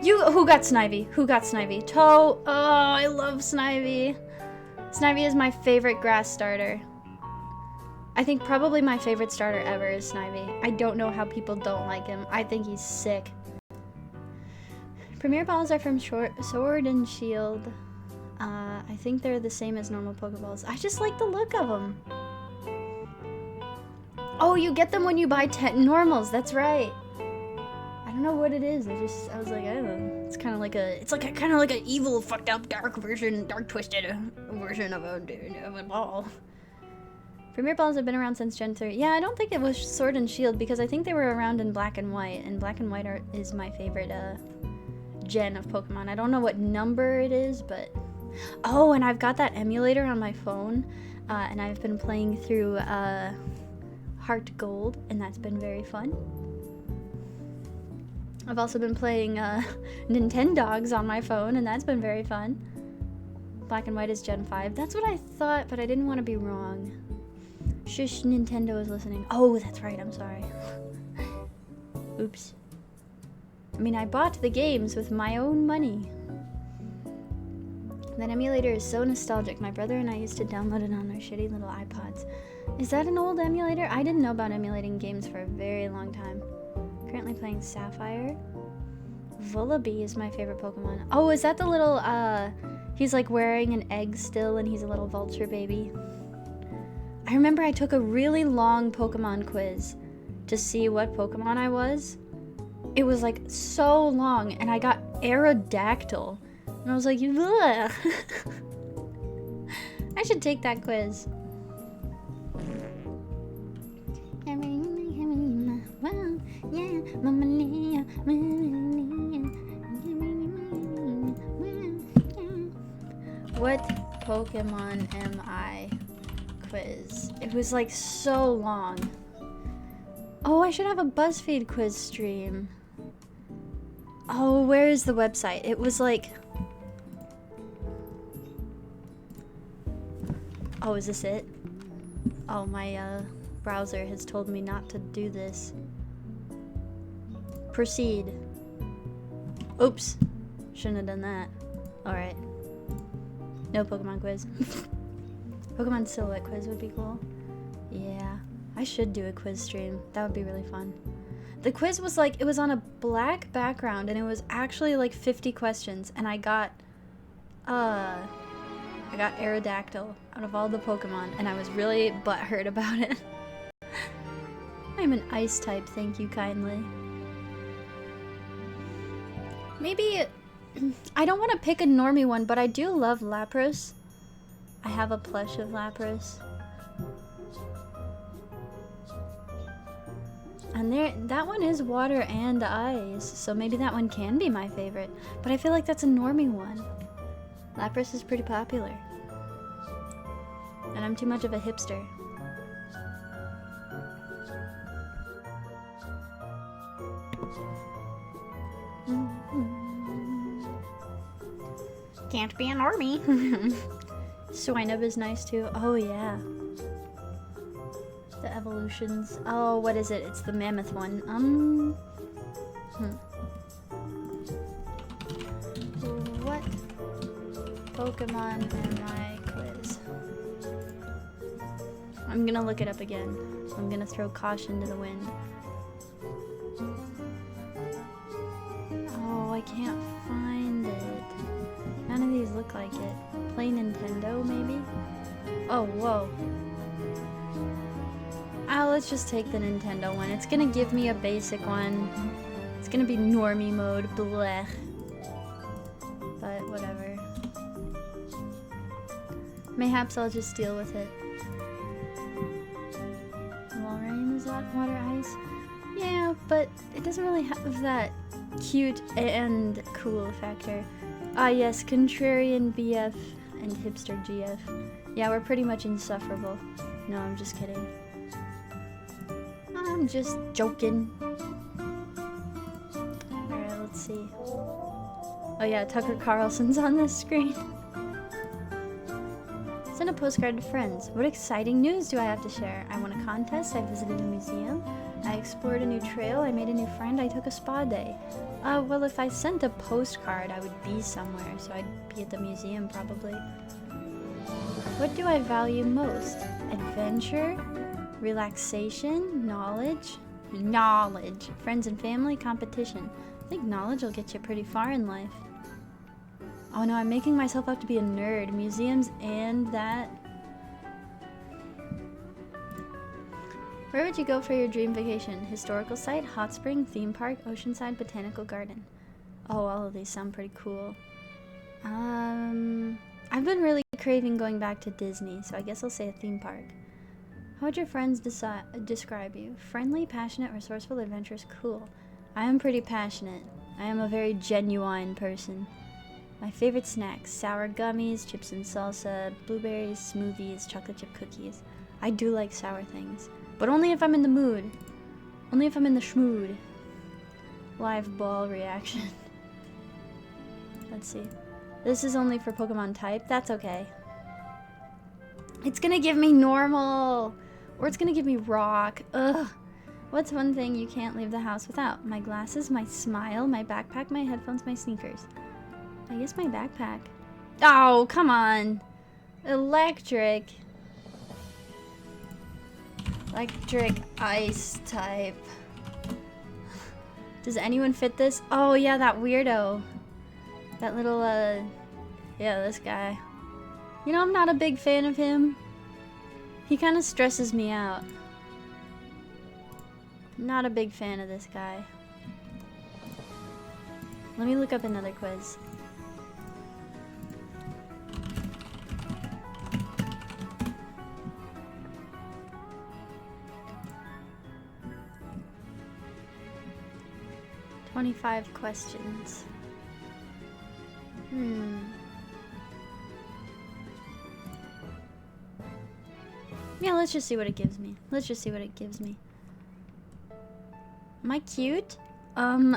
Who got Snivy? Who got Snivy? Toe! Oh, I love Snivy. Snivy is my favorite grass starter. I think probably my favorite starter ever is Snivy. I don't know how people don't like him. I think he's sick. Premier Balls are from Sword and Shield. I think they're the same as normal Pokeballs. I just like the look of them. Oh, you get them when you buy 10 normals. That's right. I don't know what it is. I was like, I don't know. It's kind of like kind of like an evil, fucked up, dark twisted version of a ball. Premier Balls have been around since Gen 3. Yeah, I don't think it was Sword and Shield because I think they were around in Black and White, and Black and White is my favorite gen of Pokemon. I don't know what number it is, but... Oh, and I've got that emulator on my phone, and I've been playing through Heart Gold, and that's been very fun. I've also been playing Nintendogs on my phone, and that's been very fun. Black and White is Gen 5. That's what I thought, but I didn't want to be wrong. Shush, Nintendo is listening. Oh, that's right, I'm sorry. Oops. I mean, I bought the games with my own money. That emulator is so nostalgic. My brother and I used to download it on our shitty little iPods. Is that an old emulator? I didn't know about emulating games for a very long time. Currently playing Sapphire. Vullaby is my favorite Pokemon. Oh, is that the little, he's like wearing an egg still and he's a little vulture baby? I remember I took a really long Pokemon quiz to see what Pokemon I was. It was like so long, and I got Aerodactyl. And I was like, ugh. I should take that quiz. What Pokemon am I? Quiz. It was like so long. Oh, I should have a BuzzFeed quiz stream. Oh, where is the website? It was like... Oh, is this it? Oh, my browser has told me not to do this. Proceed. Oops. Shouldn't have done that. Alright. No Pokemon quiz. Pokemon Silhouette quiz would be cool. Yeah. I should do a quiz stream. That would be really fun. The quiz was like, it was on a black background and it was actually like 50 questions, and I got Aerodactyl out of all the Pokemon, and I was really butthurt about it. I'm an ice type, thank you kindly. Maybe, I don't want to pick a normie one, but I do love Lapras. I have a plush of Lapras. And that one is water and ice, so maybe that one can be my favorite. But I feel like that's a normie one. Lapras is pretty popular. And I'm too much of a hipster. Can't be a normie. Swinub is nice too. Oh yeah. The evolutions. Oh, what is it? It's the mammoth one. What Pokemon am I quiz? I'm gonna look it up again. I'm gonna throw caution to the wind. Oh, I can't find it. None of these look like it. Play Nintendo, maybe? Oh, whoa. Oh, let's just take the Nintendo one. It's gonna give me a basic one. It's gonna be normie mode, blech. But whatever. Mayhaps I'll just deal with it. Walrein, is that water ice? Yeah, but it doesn't really have that cute and cool factor. Ah yes, Contrarian BF and Hipster GF. Yeah, we're pretty much insufferable. No, I'm just kidding. I'm just joking. Alright, let's see. Oh yeah, Tucker Carlson's on this screen. Send a postcard to friends. What exciting news do I have to share? I won a contest, I visited a museum, I explored a new trail, I made a new friend, I took a spa day. Well, if I sent a postcard, I would be somewhere, so I'd be at the museum probably. What do I value most? Adventure? Relaxation? Knowledge? Knowledge. Friends and family? Competition. I think knowledge will get you pretty far in life. Oh no, I'm making myself out to be a nerd. Museums and that. Where would you go for your dream vacation? Historical site, hot spring, theme park, oceanside, botanical garden. Oh, all of these sound pretty cool. I've been really craving going back to Disney, so I guess I'll say a theme park. How would your friends describe you? Friendly, passionate, resourceful, adventurous, cool. I am pretty passionate. I am a very genuine person. My favorite snacks, sour gummies, chips and salsa, blueberries, smoothies, chocolate chip cookies. I do like sour things. But only if I'm in the mood. Only if I'm in the schmood. Live ball reaction. Let's see. This is only for Pokemon type. That's okay. It's gonna give me normal. Or it's gonna give me rock. Ugh. What's one thing you can't leave the house without? My glasses, my smile, my backpack, my headphones, my sneakers. I guess my backpack. Oh, come on. Electric. Electric ice type. Does anyone fit this? Oh yeah, that weirdo. That little, yeah, this guy. You know, I'm not a big fan of him. He kind of stresses me out. Not a big fan of this guy. Let me look up another quiz. "25 questions. Yeah, let's just see what it gives me. Let's just see what it gives me. Am I cute?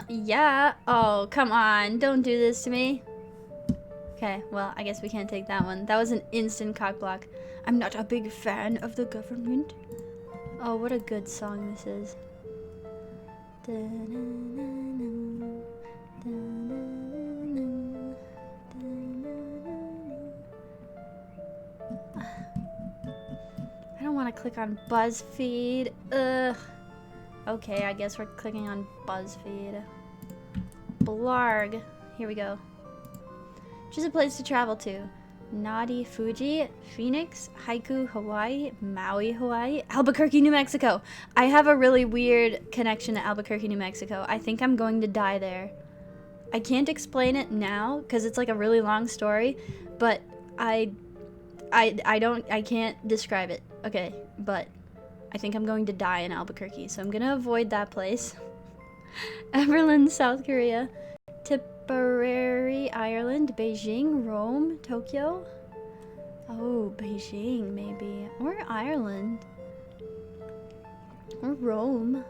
Yeah. Oh, come on. Don't do this to me. Okay, well, I guess we can't take that one. That was an instant cock block. I'm not a big fan of the government. Oh, what a good song this is. I don't want to click on BuzzFeed. Ugh. Okay, I guess we're clicking on BuzzFeed. Blarg. Here we go. Choose a place to travel to. Nadi, Fuji, Phoenix, Haiku, Hawaii, Maui, Hawaii, Albuquerque, New Mexico. I have a really weird connection to Albuquerque, New Mexico. I think I'm going to die there. I can't explain it now because it's like a really long story, but I can't describe it. Okay, but I think I'm going to die in Albuquerque, so I'm gonna avoid that place. Everland, South Korea. Tipperary, Ireland. Beijing, Rome, Tokyo. Oh, Beijing, maybe. Or Ireland. Or Rome.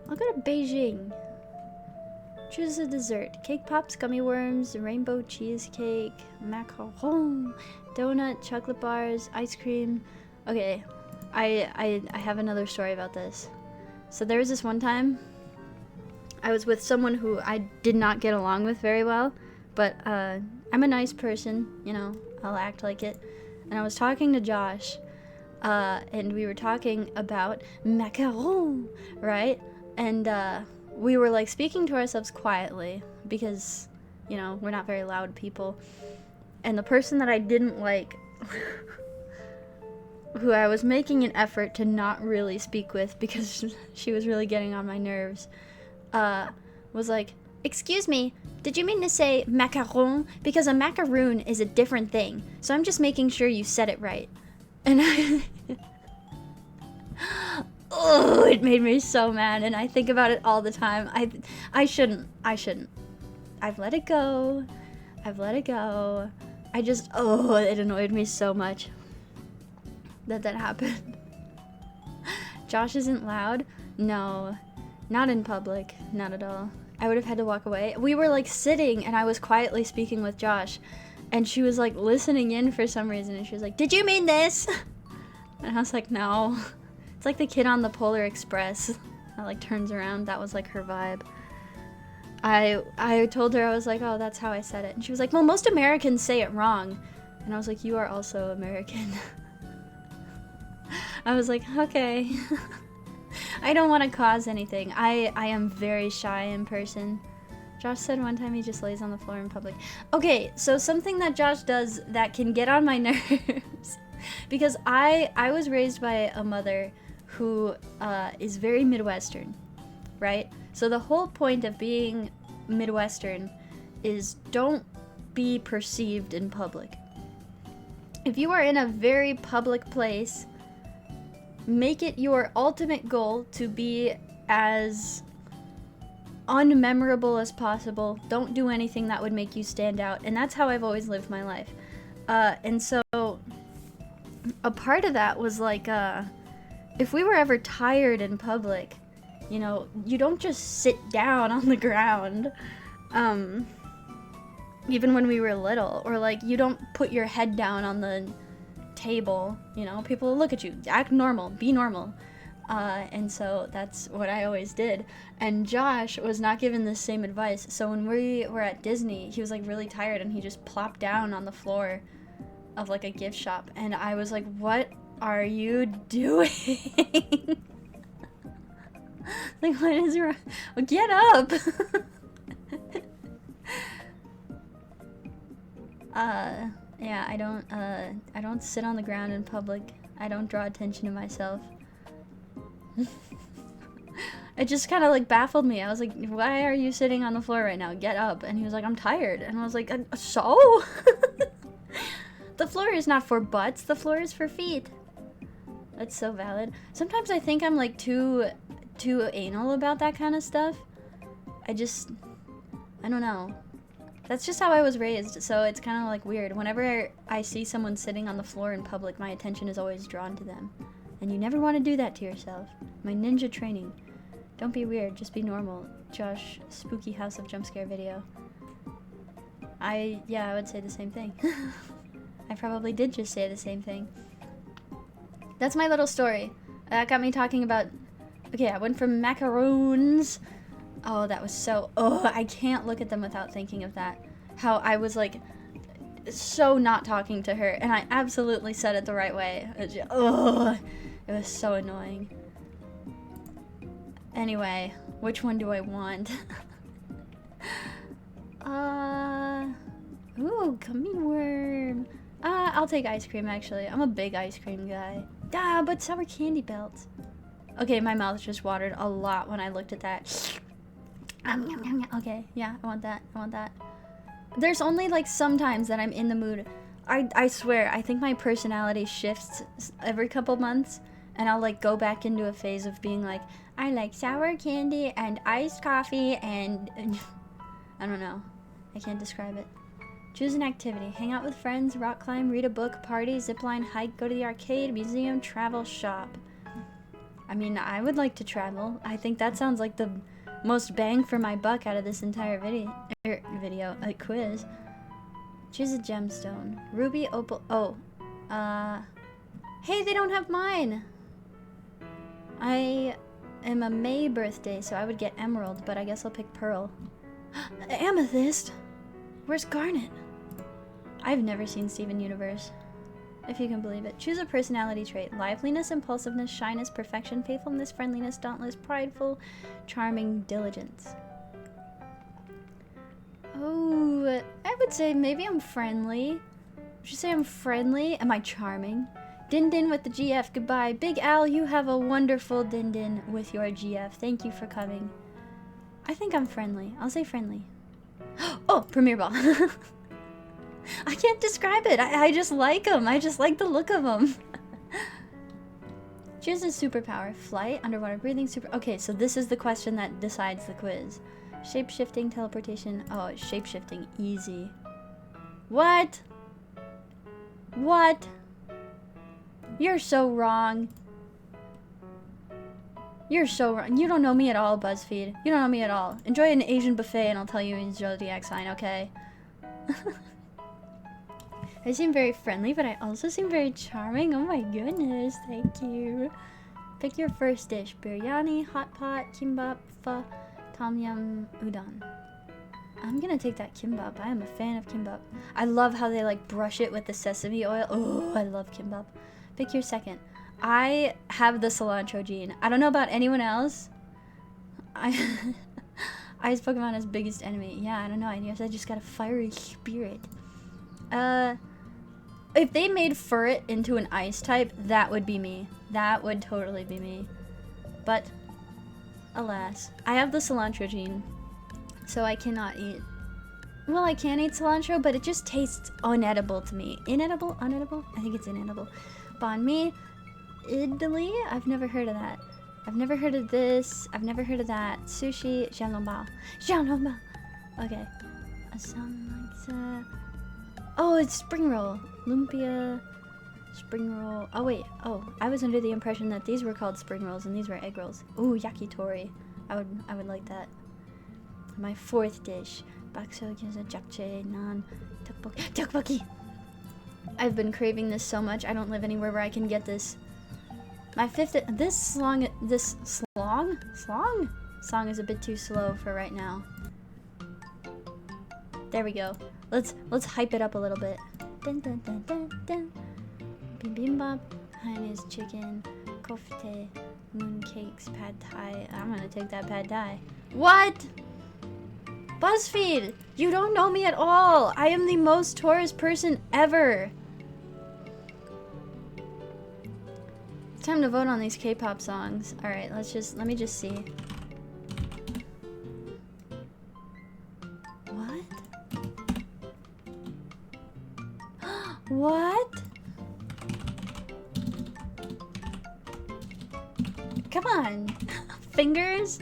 I'll go to Beijing. Choose a dessert. Cake pops, gummy worms, rainbow cheesecake, macaron, donut, chocolate bars, ice cream. Okay, I have another story about this. So there was this one time I was with someone who I did not get along with very well, but I'm a nice person, you know, I'll act like it. And I was talking to Josh, and we were talking about macaron, right? And we were like speaking to ourselves quietly because, you know, we're not very loud people. And the person that I didn't like, who I was making an effort to not really speak with because she was really getting on my nerves, was like, "Excuse me, did you mean to say macaron? Because a macaroon is a different thing. So I'm just making sure you said it right." And I... Oh, it made me so mad, and I think about it all the time. I shouldn't. I've let it go. I just, oh, it annoyed me so much that happened. Josh isn't loud? No, not in public, not at all. I would have had to walk away. We were like sitting, and I was quietly speaking with Josh, and she was like listening in for some reason, and she was like, "Did you mean this?" And I was like, "No." It's like the kid on the Polar Express that like turns around. That was like her vibe. I told her, I was like, "Oh, that's how I said it." And she was like, "Well, most Americans say it wrong." And I was like, "You are also American." I was like, okay. I don't want to cause anything. I am very shy in person. Josh said one time he just lays on the floor in public. Okay, so something that Josh does that can get on my nerves. Because I was raised by a mother who is very Midwestern, right? So the whole point of being Midwestern is don't be perceived in public. If you are in a very public place, make it your ultimate goal to be as unmemorable as possible. Don't do anything that would make you stand out. And that's how I've always lived my life. And so a part of that was like, if we were ever tired in public, you know, you don't just sit down on the ground, even when we were little, or like you don't put your head down on the table, you know, people look at you, act normal, be normal. And so that's what I always did. And Josh was not given the same advice. So when we were at Disney, he was like really tired and he just plopped down on the floor of like a gift shop. And I was like, what are you doing? Like, what is wrong? Well, get up! Yeah, I don't sit on the ground in public. I don't draw attention to myself. It just kind of like baffled me. I was like, why are you sitting on the floor right now? Get up. And he was like, I'm tired. And I was like, so? The floor is not for butts, the floor is for feet. That's so valid. Sometimes I think I'm like too anal about that kind of stuff. I don't know. That's just how I was raised, so it's kind of like weird. Whenever I see someone sitting on the floor in public, my attention is always drawn to them. And you never want to do that to yourself. My ninja training. Don't be weird, just be normal. Josh, spooky House of Jump Scare video. Yeah, I would say the same thing. I probably did just say the same thing. That's my little story. That got me talking about... Okay, I went from macaroons. Oh, that was so... Oh, I can't look at them without thinking of that. How I was like... so not talking to her, and I absolutely said it the right way. It was so annoying. Anyway, which one do I want? Ooh, gummy worm. I'll take ice cream, actually. I'm a big ice cream guy. But sour candy belts. Okay, my mouth just watered a lot when I looked at that. Okay, yeah, I want that. I want that. There's only like sometimes that I'm in the mood. I swear, I think my personality shifts every couple months, and I'll like go back into a phase of being like, I like sour candy and iced coffee and I don't know. I can't describe it. Choose an activity. Hang out with friends, rock climb, read a book, party, zipline, hike, go to the arcade, museum, travel, shop. I mean, I would like to travel. I think that sounds like the most bang for my buck out of this entire quiz. Choose a gemstone. Ruby, opal, hey, they don't have mine! I am a May birthday, so I would get emerald, but I guess I'll pick pearl. Amethyst? Where's garnet? I've never seen Steven Universe, if you can believe it. Choose a personality trait. Liveliness, impulsiveness, shyness, perfection, faithfulness, friendliness, dauntless, prideful, charming, diligence. Oh, I would say maybe I'm friendly. Would you say I'm friendly? Am I charming? Din Din with the GF, goodbye. Big Al, you have a wonderful Din Din with your GF. Thank you for coming. I think I'm friendly. I'll say friendly. Oh, Premier Ball. I can't describe it. I just like them. I just like the look of them. Choose a superpower. Flight, underwater breathing, super... Okay, so this is the question that decides the quiz. Shape-shifting, teleportation. Oh, shape-shifting. Easy. What? What? You're so wrong. You're so wrong. You don't know me at all, BuzzFeed. You don't know me at all. Enjoy an Asian buffet and I'll tell you your zodiac sign, okay? I seem very friendly, but I also seem very charming. Oh my goodness, thank you. Pick your first dish. Biryani, hot pot, kimbap, pho, tom yum, udon. I'm gonna take that kimbap. I am a fan of kimbap. I love how they like brush it with the sesame oil. Oh, I love kimbap. Pick your second. I have the cilantro gene. I don't know about anyone else. Ice Pokemon is biggest enemy. Yeah, I don't know. I guess I just got a fiery spirit. If they made Furret into an ice type, that would be me. That would totally be me. But, alas, I have the cilantro gene, so I cannot eat. Well, I can eat cilantro, but it just tastes unedible to me. Inedible? Unedible? I think it's inedible. Banh mi, Italy? I've never heard of that. I've never heard of this. I've never heard of that. Sushi, xiaolongbao. Xiaolongbao. Okay. Oh, it's spring roll. Lumpia, spring roll. Oh wait. Oh, I was under the impression that these were called spring rolls and these were egg rolls. Ooh, yakitori. I would like that. My fourth dish. Bakso, gyoza, japchae, naan, tteokbokki. I've been craving this so much. I don't live anywhere where I can get this. My fifth. This song is a bit too slow for right now. There we go. Let's hype it up a little bit. Dun dun dun dun dun. Bibimbap, Chinese chicken, kofte, mooncakes, pad thai. I'm gonna take that pad thai. What? BuzzFeed, you don't know me at all. I am the most tourist person ever. It's time to vote on these K-pop songs. All right, let me just see. What? What? Come on. Fingers?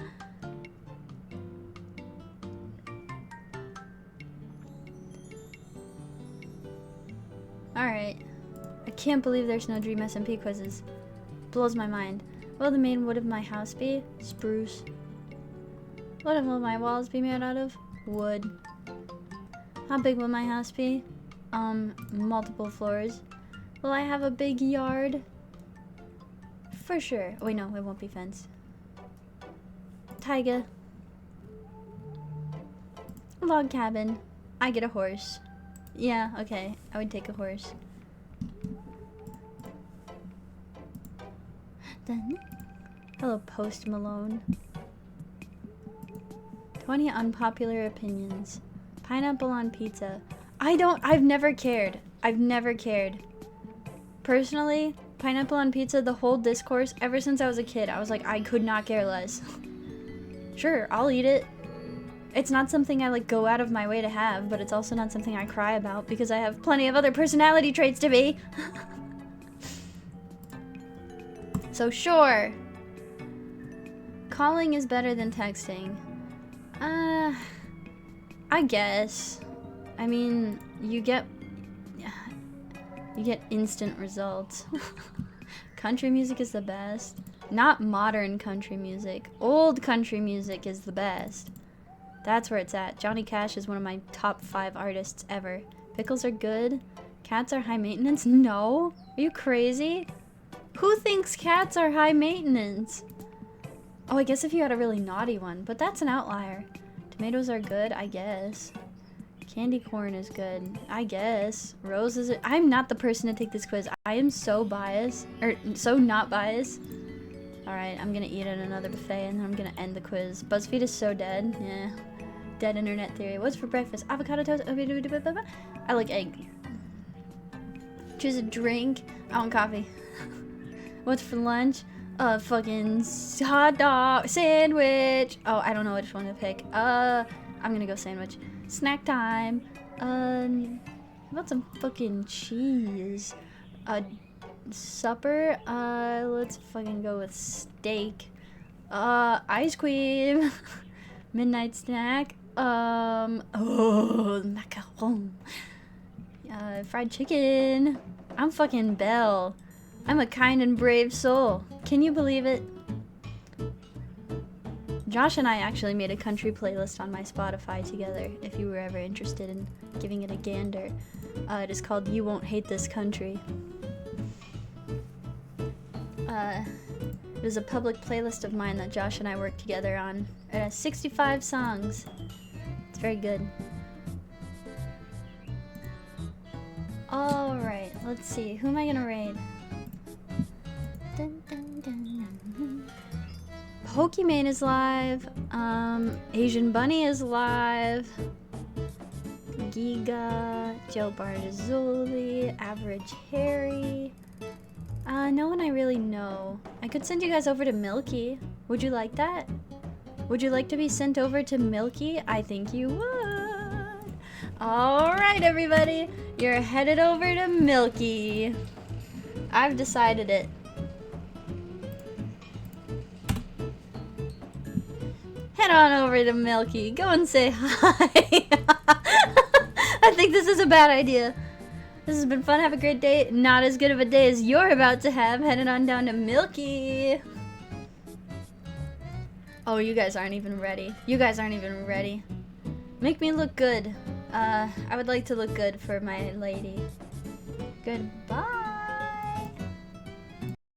Alright. I can't believe there's no Dream SMP quizzes. Blows my mind. What will the main wood of my house be? Spruce. What will my walls be made out of? Wood. How big will my house be? Multiple floors. Will I have a big yard? For sure. Oh, wait, no, it won't be fenced. Taiga. Log cabin. I get a horse. Yeah, okay. I would take a horse. Then, hello, Post Malone. 20 unpopular opinions. Pineapple on pizza. I've never cared. I've never cared. Personally, pineapple on pizza, the whole discourse, ever since I was a kid, I was like, I could not care less. Sure, I'll eat it. It's not something I like go out of my way to have, but it's also not something I cry about because I have plenty of other personality traits to be. So sure. Calling is better than texting. I guess. I mean, you get instant results. Country music is the best. Not modern country music. Old country music is the best. That's where it's at. Johnny Cash is one of my top 5 artists ever. Pickles are good. Cats are high maintenance? No. Are you crazy? Who thinks cats are high maintenance? Oh, I guess if you had a really naughty one, but that's an outlier. Tomatoes are good, I guess. Candy corn is good, I guess. Roses are... I'm not the person to take this quiz. I am so biased, or so not biased. Alright, I'm gonna eat at another buffet and then I'm gonna end the quiz. BuzzFeed is so dead. Yeah. Dead internet theory. What's for breakfast? Avocado toast. I like egg. Choose a drink. I want coffee. What's for lunch? Fucking hot dog sandwich. Oh, I don't know which one to pick. I'm gonna go sandwich. Snack time. How about some fucking cheese? Supper. Let's fucking go with steak. Ice cream. Midnight snack. Macaron. Fried chicken. I'm fucking Belle. I'm a kind and brave soul. Can you believe it? Josh and I actually made a country playlist on my Spotify together, if you were ever interested in giving it a gander. It is called You Won't Hate This Country. It was a public playlist of mine that Josh and I worked together on. It has 65 songs. It's very good. Alright, let's see. Who am I gonna raid? Dun, dun, dun. Pokimane is live. Asian Bunny is live. Giga, Joe Bardazzoli, Average Harry. No one I really know. I could send you guys over to Milky. Would you like that? Would you like to be sent over to Milky? I think you would. Alright, everybody. You're headed over to Milky. I've decided it. Head on over to Milky. Go and say hi. I think this is a bad idea. This has been fun. Have a great day. Not as good of a day as you're about to have. Heading on down to Milky. Oh, you guys aren't even ready. You guys aren't even ready. Make me look good. I would like to look good for my lady. Goodbye.